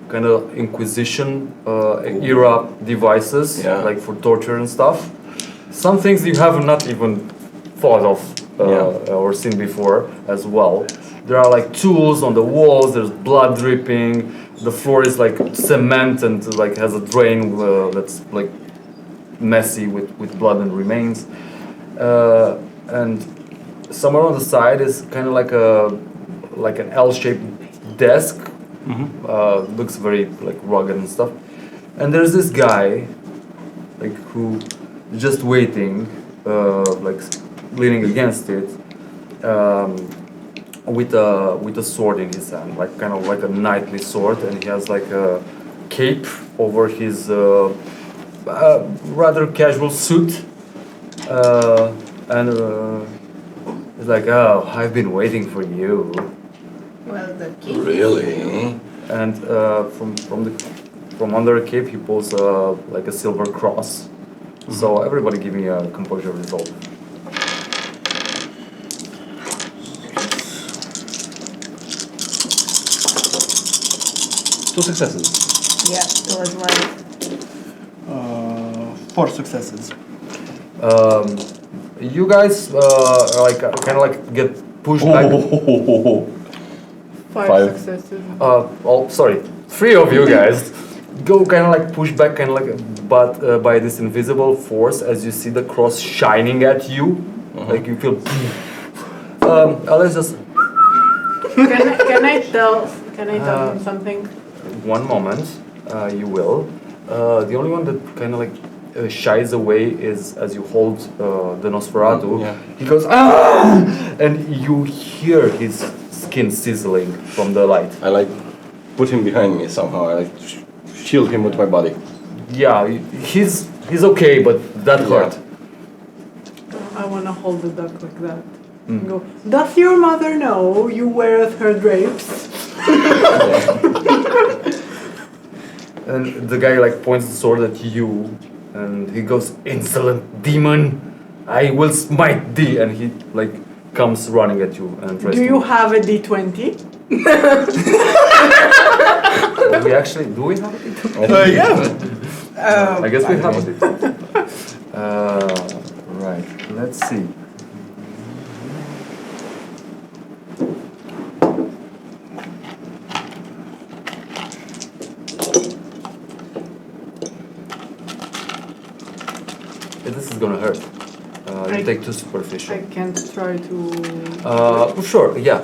kind of Inquisition era devices, Yeah. like for torture and stuff. Some things you have not even thought of or seen before as well. There are like tools on the walls. There's blood dripping. The floor is like cement and like has a drain that's like messy with blood and remains. And somewhere on the side is kind of like an L-shaped desk. Looks very like rugged and stuff. And there's this guy, like who just waiting, like leaning against it, with a sword in his hand, like kind of like a knightly sword, and he has like a cape over his rather casual suit, and he's like, "Oh, I've been waiting for you." Well, the king. Really? And from under the cape he pulls like a silver cross. So everybody give me a composure result. Two successes. Yeah, it was one. 4 successes. You guys like kind of like get pushed back. Five successes. Oh, sorry, 3 of you guys go kind of like push back, kind of like, but by this invisible force, as you see the cross shining at you, like you feel. Let's just Can I tell him something? one moment. You will. The only one that kind of like shies away is as you hold the Nosferatu. Yeah. He goes ah, and you hear his skin sizzling from the light. I like put him behind me somehow. I like shield him with my body. Yeah, he's okay, but that hurt. I want to hold the duck like that. And go, does your mother know you weareth her drapes? And the guy like points the sword at you, and he goes, "Insolent demon, I will smite thee!" And he like comes running at you and tries Do to. you have a D20? Do we have it? Yeah. I guess we have it. Right. Let's see. This is gonna hurt. You take 2 superficial. I can't try to... Sure, yeah.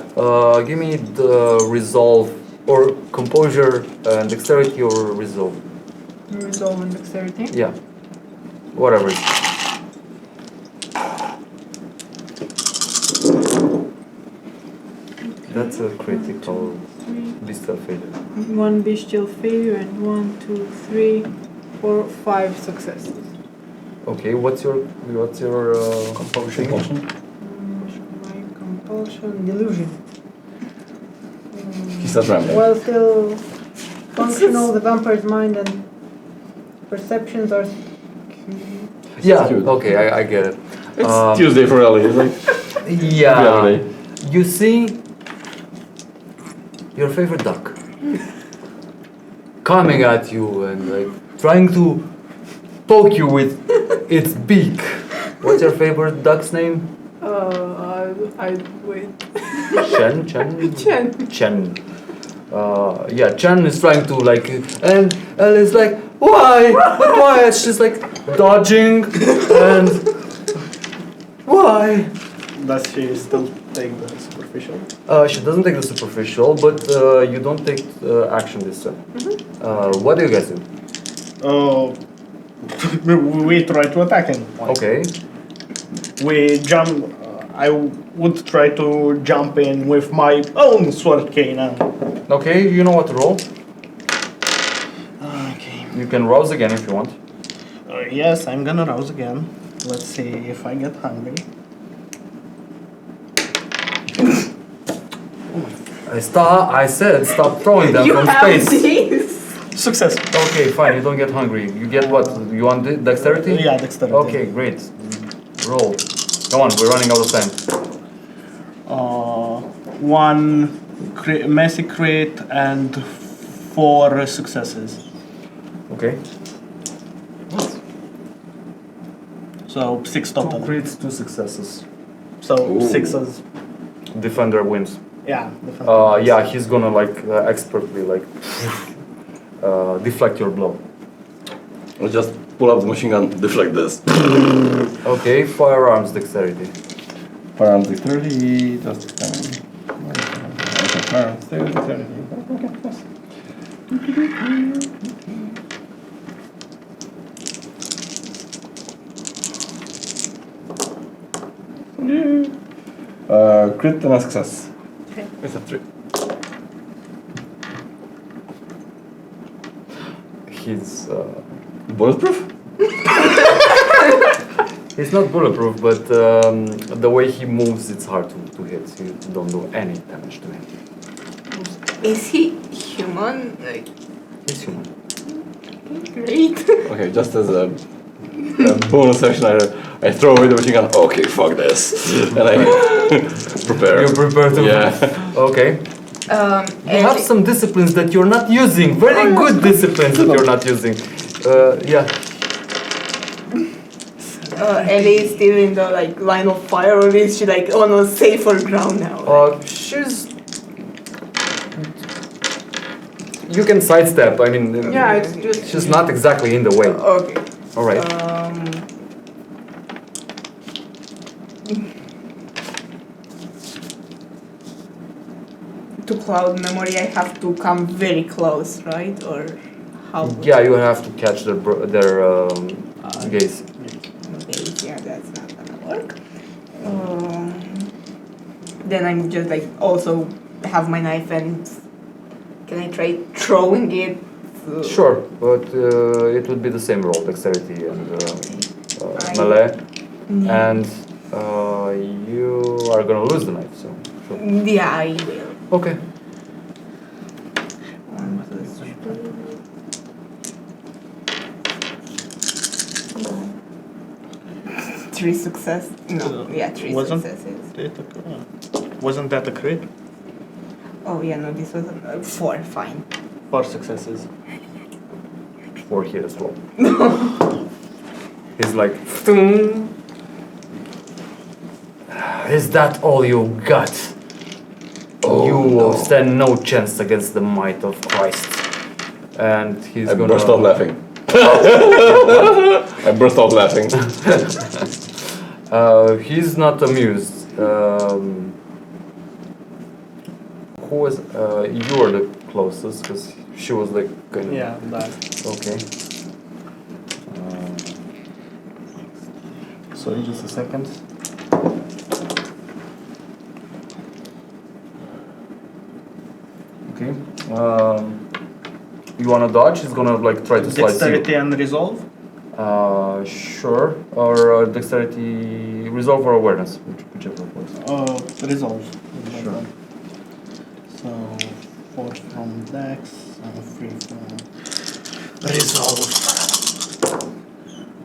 Give me the resolve or composure and dexterity or resolve. Resolve and dexterity? Yeah. Whatever it is. That's a critical bestial failure. 1 bestial failure and 1, 2, 3, 4, 5 successes. Okay, what's your Compulsion. My compulsion, delusion. He's not rambling. While still functional, the vampire's mind and perceptions are... Yeah. Cute. Okay, I get it. It's Tuesday for Ellie. It's like Yeah. Saturday. You see your favorite duck coming at you and like trying to poke you with its beak. What's your favorite duck's name? I wait. Chen? Chen. Yeah, Chen is trying to like, and it's like, why? But why? It's just like dodging and why? Does she still take the superficial? She doesn't take the superficial, but you don't take action this turn. What do you guys do? We try to attack him. Okay. We jump. I would try to jump in with my own sword cane. Okay, you know what to roll. Okay. You can rouse again if you want. Yes, I'm gonna rouse again. Let's see if I get hungry. I said stop throwing them You from have space. this. Success. Okay, fine. You don't get hungry. You get what? You want dexterity? Yeah, dexterity. Okay, great. Roll. Come on, we're running out of time. One messy crit and 4 successes. Okay. So 6 2 total. crits, 2 successes. So Ooh. 6s. Defender wins. Yeah. Yeah, he's gonna like expertly like deflect your blow. I'll just pull up the machine gun, deflect this. Okay, firearms dexterity. Firearms dexterity, just firearms dexterity. Okay, yes. Crit and a success. Okay. It's a 3. He's Bulletproof? he's not bulletproof, but the way he moves, it's hard to hit. You don't do any damage to him. Is he human? Like, He's human. great. Okay, just as a bonus action, I throw away the machine gun. Okay, fuck this. And I prepare. You prepare to Yeah. Okay. You have Ellie, some disciplines that you're not using. Very good disciplines that you're not using. Yeah. Ellie is still in the like line of fire, or is she like on a safer ground now? She's. You can sidestep. I mean, Yeah, it's just- she's not exactly in the way. Okay. All right. To cloud memory, I have to come very close, right? Or how? Yeah, you have to catch their gaze. Okay, yeah, that's not gonna work. Then I'm just like also have my knife and can I try throwing it? Sure, but it would be the same roll, dexterity and melee, and you are gonna lose the knife. So. Sure. Yeah, I will. Okay. 1 plus 2. 3 success. No, yeah, 3 Wasn't- successes. Wasn't that a crit? Oh yeah, no, this was 4. Fine. 4 successes. 4 here as well. He's like, "Ftung." Is that all you got? You stand no chance against the might of Christ. And he's I gonna burst out laughing. I burst out laughing. He's not amused. Who was? You were the closest because she was like. Kind of, Yeah, that. Okay. Sorry, just a second. Okay. You wanna dodge? He's gonna like try to slice Dexterity you. and resolve. Sure. Or dexterity, resolve or awareness, whichever it was. Resolve. Sure. So 4 from Dex and 3 from Resolve.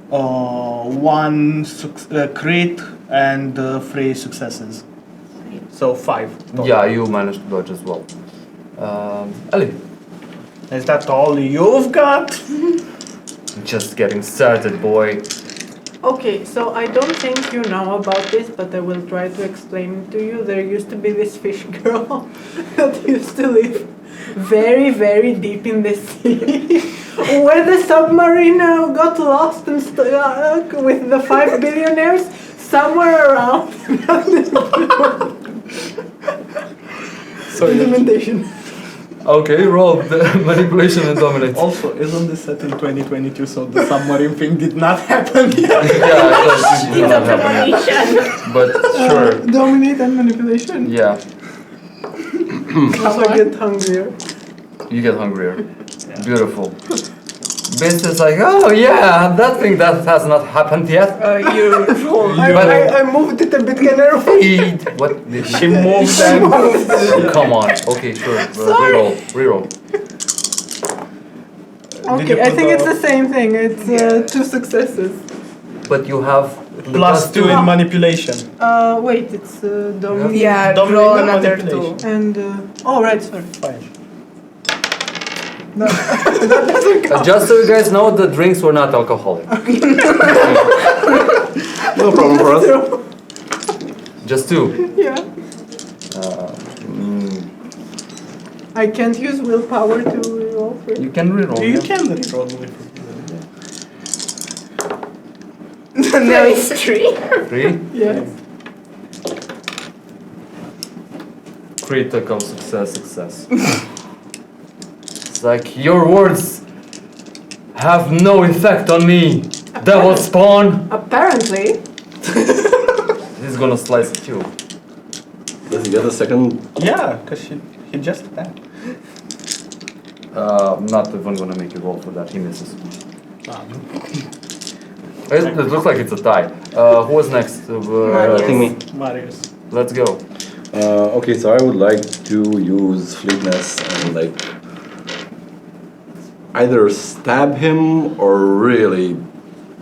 1 crit and 3 successes. So 5. total. Yeah, you managed to dodge as well. Ellie, Is that all you've got? just getting started, boy. Okay, so I don't think you know about this, but I will try to explain it to you. There used to be this fish girl that used to live very, very deep in the sea, where the submarine got lost and stuck with the 5 billionaires somewhere around. Sorry. Implementation. Okay, roll the manipulation and dominate. Also, isn't this set in 2022, so the submarine thing did not happen yet? Yeah, it does It's did a not happen. premonition. But sure, Dominate and manipulation. yeah, Also get hungrier. you get hungrier. Beautiful. Beast is like, oh yeah, that thing that has not happened yet. You roll. I moved it a bit generally. Eat. What? Did She moved them. Come on. Okay, sure. Reroll. Reroll. Okay, I think it's the same thing. It's 2 successes. But you have the +2 in manipulation. Wait, it's Dominic. Yeah, Dominate roll the another manipulation. 2. And oh right, sorry. Fine. No, that doesn't count. Just so you guys know, the drinks were not alcoholic. No problem for us. Just 2. Yeah. I can't use willpower to roll for it. You can reroll. You yeah. can reroll with Now it's 3. 3. Yes. Critical success. It's like your words have no effect on me. Devil spawn. Apparently. He's gonna slice at you. Does he get a second? Yeah, because he just attacked. Not even gonna make you roll for that. He misses. It looks like it's a tie. Who was next? I think me. Marius. Let's go. Okay, so I would like to use fleetness and like either stab him or really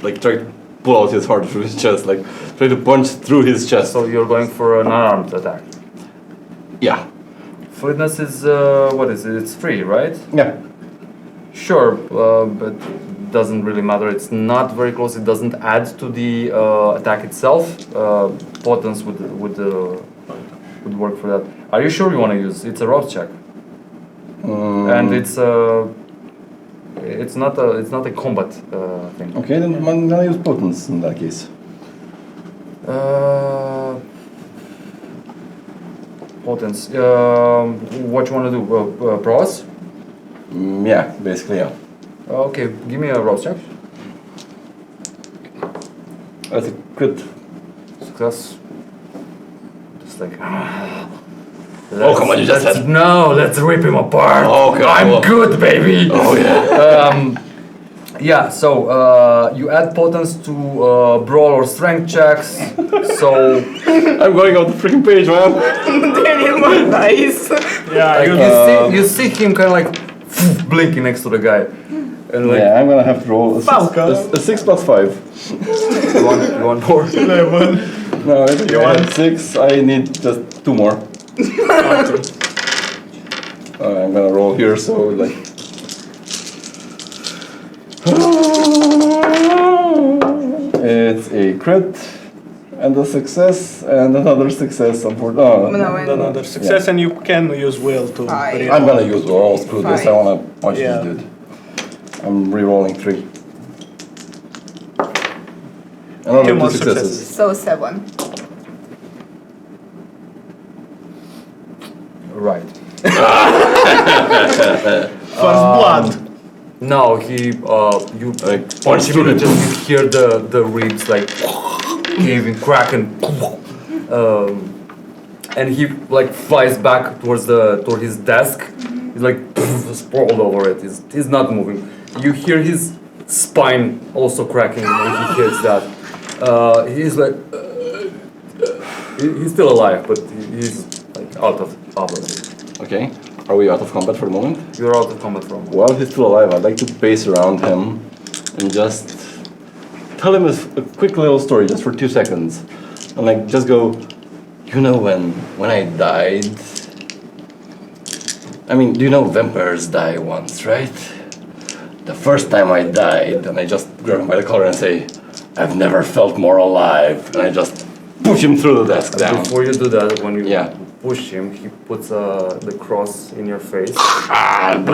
like try to pull out his heart through his chest, like try to punch through his chest. So you're going for an unarmed attack. Yeah. Fleetness is what is it? It's free, right? Yeah. Sure, but doesn't really matter. It's not very close. It doesn't add to the attack itself. Potence would work for that. Are you sure you want to use? It's a rough check, and it's not a combat thing. Okay, then I'm gonna use potence in that case. Potence. What you want to do? Prowess? Yeah, basically, yeah. Okay, give me a roll check. That's a crit. Success. Just like. Oh, come on, you just said. No, let's rip him apart. Oh, okay, I'm well. good, baby. Oh yeah. Yeah, so you add potence to brawl or strength checks. So I'm going off the freaking page, man. Nice. Yeah, like, you see him kind of like blinking next to the guy, and like Yeah, I'm gonna have to roll a Falco. 6 plus 5. you want more. 11. No, I think You I want- had 6. I need just 2 more. I'm gonna roll here, so like. It's a crit and a success and another success. Unfortunately, No, and Another success, and you can use will to. Fine. reroll. I'm gonna use roll. Screw this. I Fine. wanna punch Yeah. this dude. I'm re-rolling 3. Another 2 2 more successes. so 7. Right. First blood. No, he you Like, punch him through and it. just you hear the ribs like caving, crack, and he like flies back toward his desk. He's like sprawled over it. He's not moving. You hear his spine also cracking when he hears that. He's like he's still alive, but he's like out of cover. Okay. Are we out of combat for the moment? You're out of combat from. While he's still alive, I'd like to pace around him and just tell him a quick little story just for 2 seconds. And like just go, you know when I died? I mean, do you know vampires die once, right? The first time I died, and I just grab him by the collar and say, I've never felt more alive. And I just push him through the desk down. Before you do that, when you Yeah. push him, he puts the cross in your face.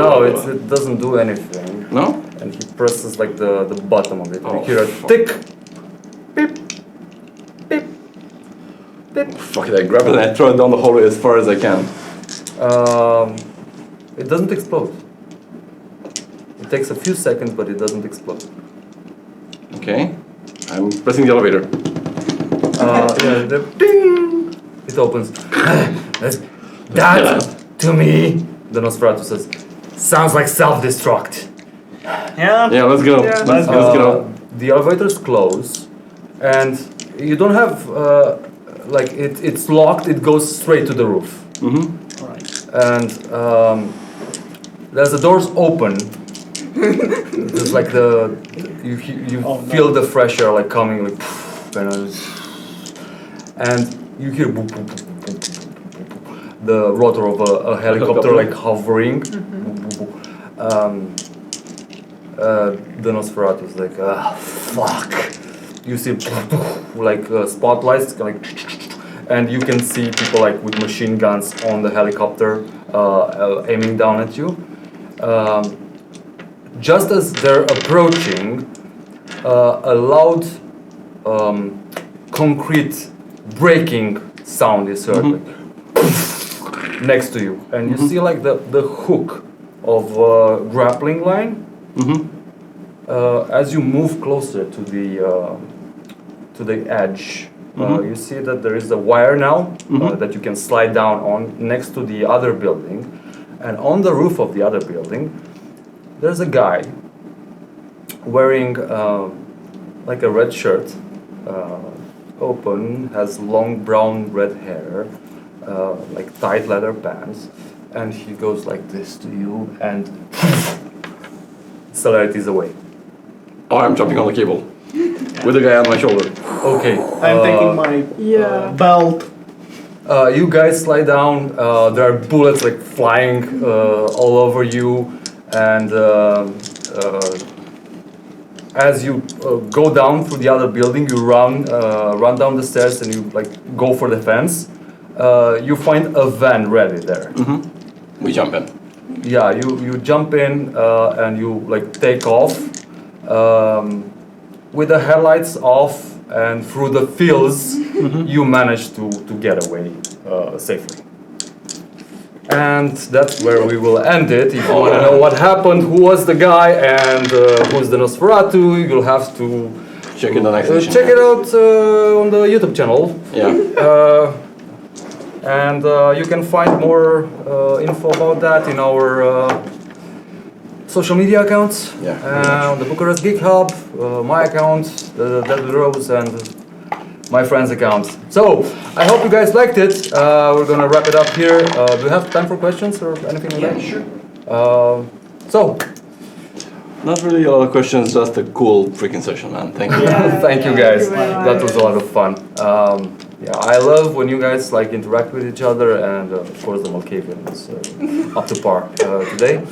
No, it doesn't do anything. No? And he presses like the bottom of it. Oh, you hear a fuck. tick, beep, beep, beep. Fuck it, I grab it and I throw it down the hallway as far as I can. It doesn't explode. It takes a few seconds, but it doesn't explode. Okay. I'm pressing the elevator. Yeah, the ding. It opens. That to me, the Nosferatu says, sounds like self-destruct. Yeah. Yeah, let's go. Yeah. Let's get out. The elevators close, and you don't have like it's locked. It goes straight to the roof, Mm-hmm. Alright. and as the doors open, It's like you feel the fresh air like coming like and you hear boop, boop, boop, boop, boop, boop, boop, the rotor of a helicopter like hovering. The Nosferatu is like fuck. You see like spotlights like, and you can see people like with machine guns on the helicopter aiming down at you. Just as they're approaching, a loud concrete breaking sound is heard like, next to you, and you see like the hook of grappling line. As you move closer to the edge, you see that there is a wire now that you can slide down on next to the other building, and on the roof of the other building there's a guy wearing like a red shirt, open, has long brown red hair, like tight leather pants, and he goes like this to you and celerity's away. I'm jumping on the cable with the guy on my shoulder. Okay. I'm taking my belt. You guys slide down. There are bullets like flying all over you, and as you go down through the other building, you run down the stairs and you like go for the fence. You find a van ready there. We jump in. Yeah, you jump in and you like take off with the headlights off, and through the fields you manage to get away safely. And that's where we will end it. If you want to know what happened, who was the guy, and who's the Nosferatu, you'll have to check in the next edition. check it out on the YouTube channel. Yeah. And you can find more info about that in our social media accounts. On the Bucharest Geek Hub, my account, the Deadly Rose, and my friend's account. So, I hope you guys liked it. We're gonna wrap it up here. Do you have time for questions or anything like that? Sure. So, not really a lot of questions, just a cool freaking session, man. Thank you. thank you guys. Thank you very That was a lot of fun. Yeah, I love when you guys like interact with each other, and of course the Malkavian is up to par today.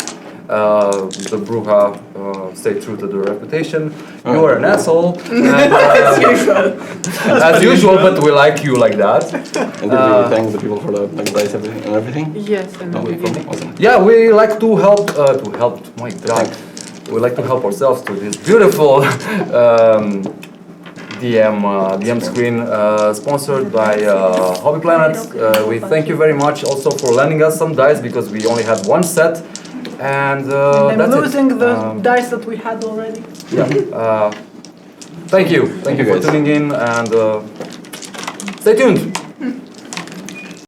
The Bruja stayed true to the reputation. You are an asshole. And, as usual, but we like you like that. And did you thank the people for the dice and everything? Yes, and the beginning. Awesome. Yeah, we like to help. My God, we like to help ourselves to this beautiful DM screen sponsored by Hobby Planet. We thank you very much also for lending us some dice because we only had one set. And I'm that's losing it. the dice that we had already. Yeah. Thank you for guys. tuning in, and stay tuned.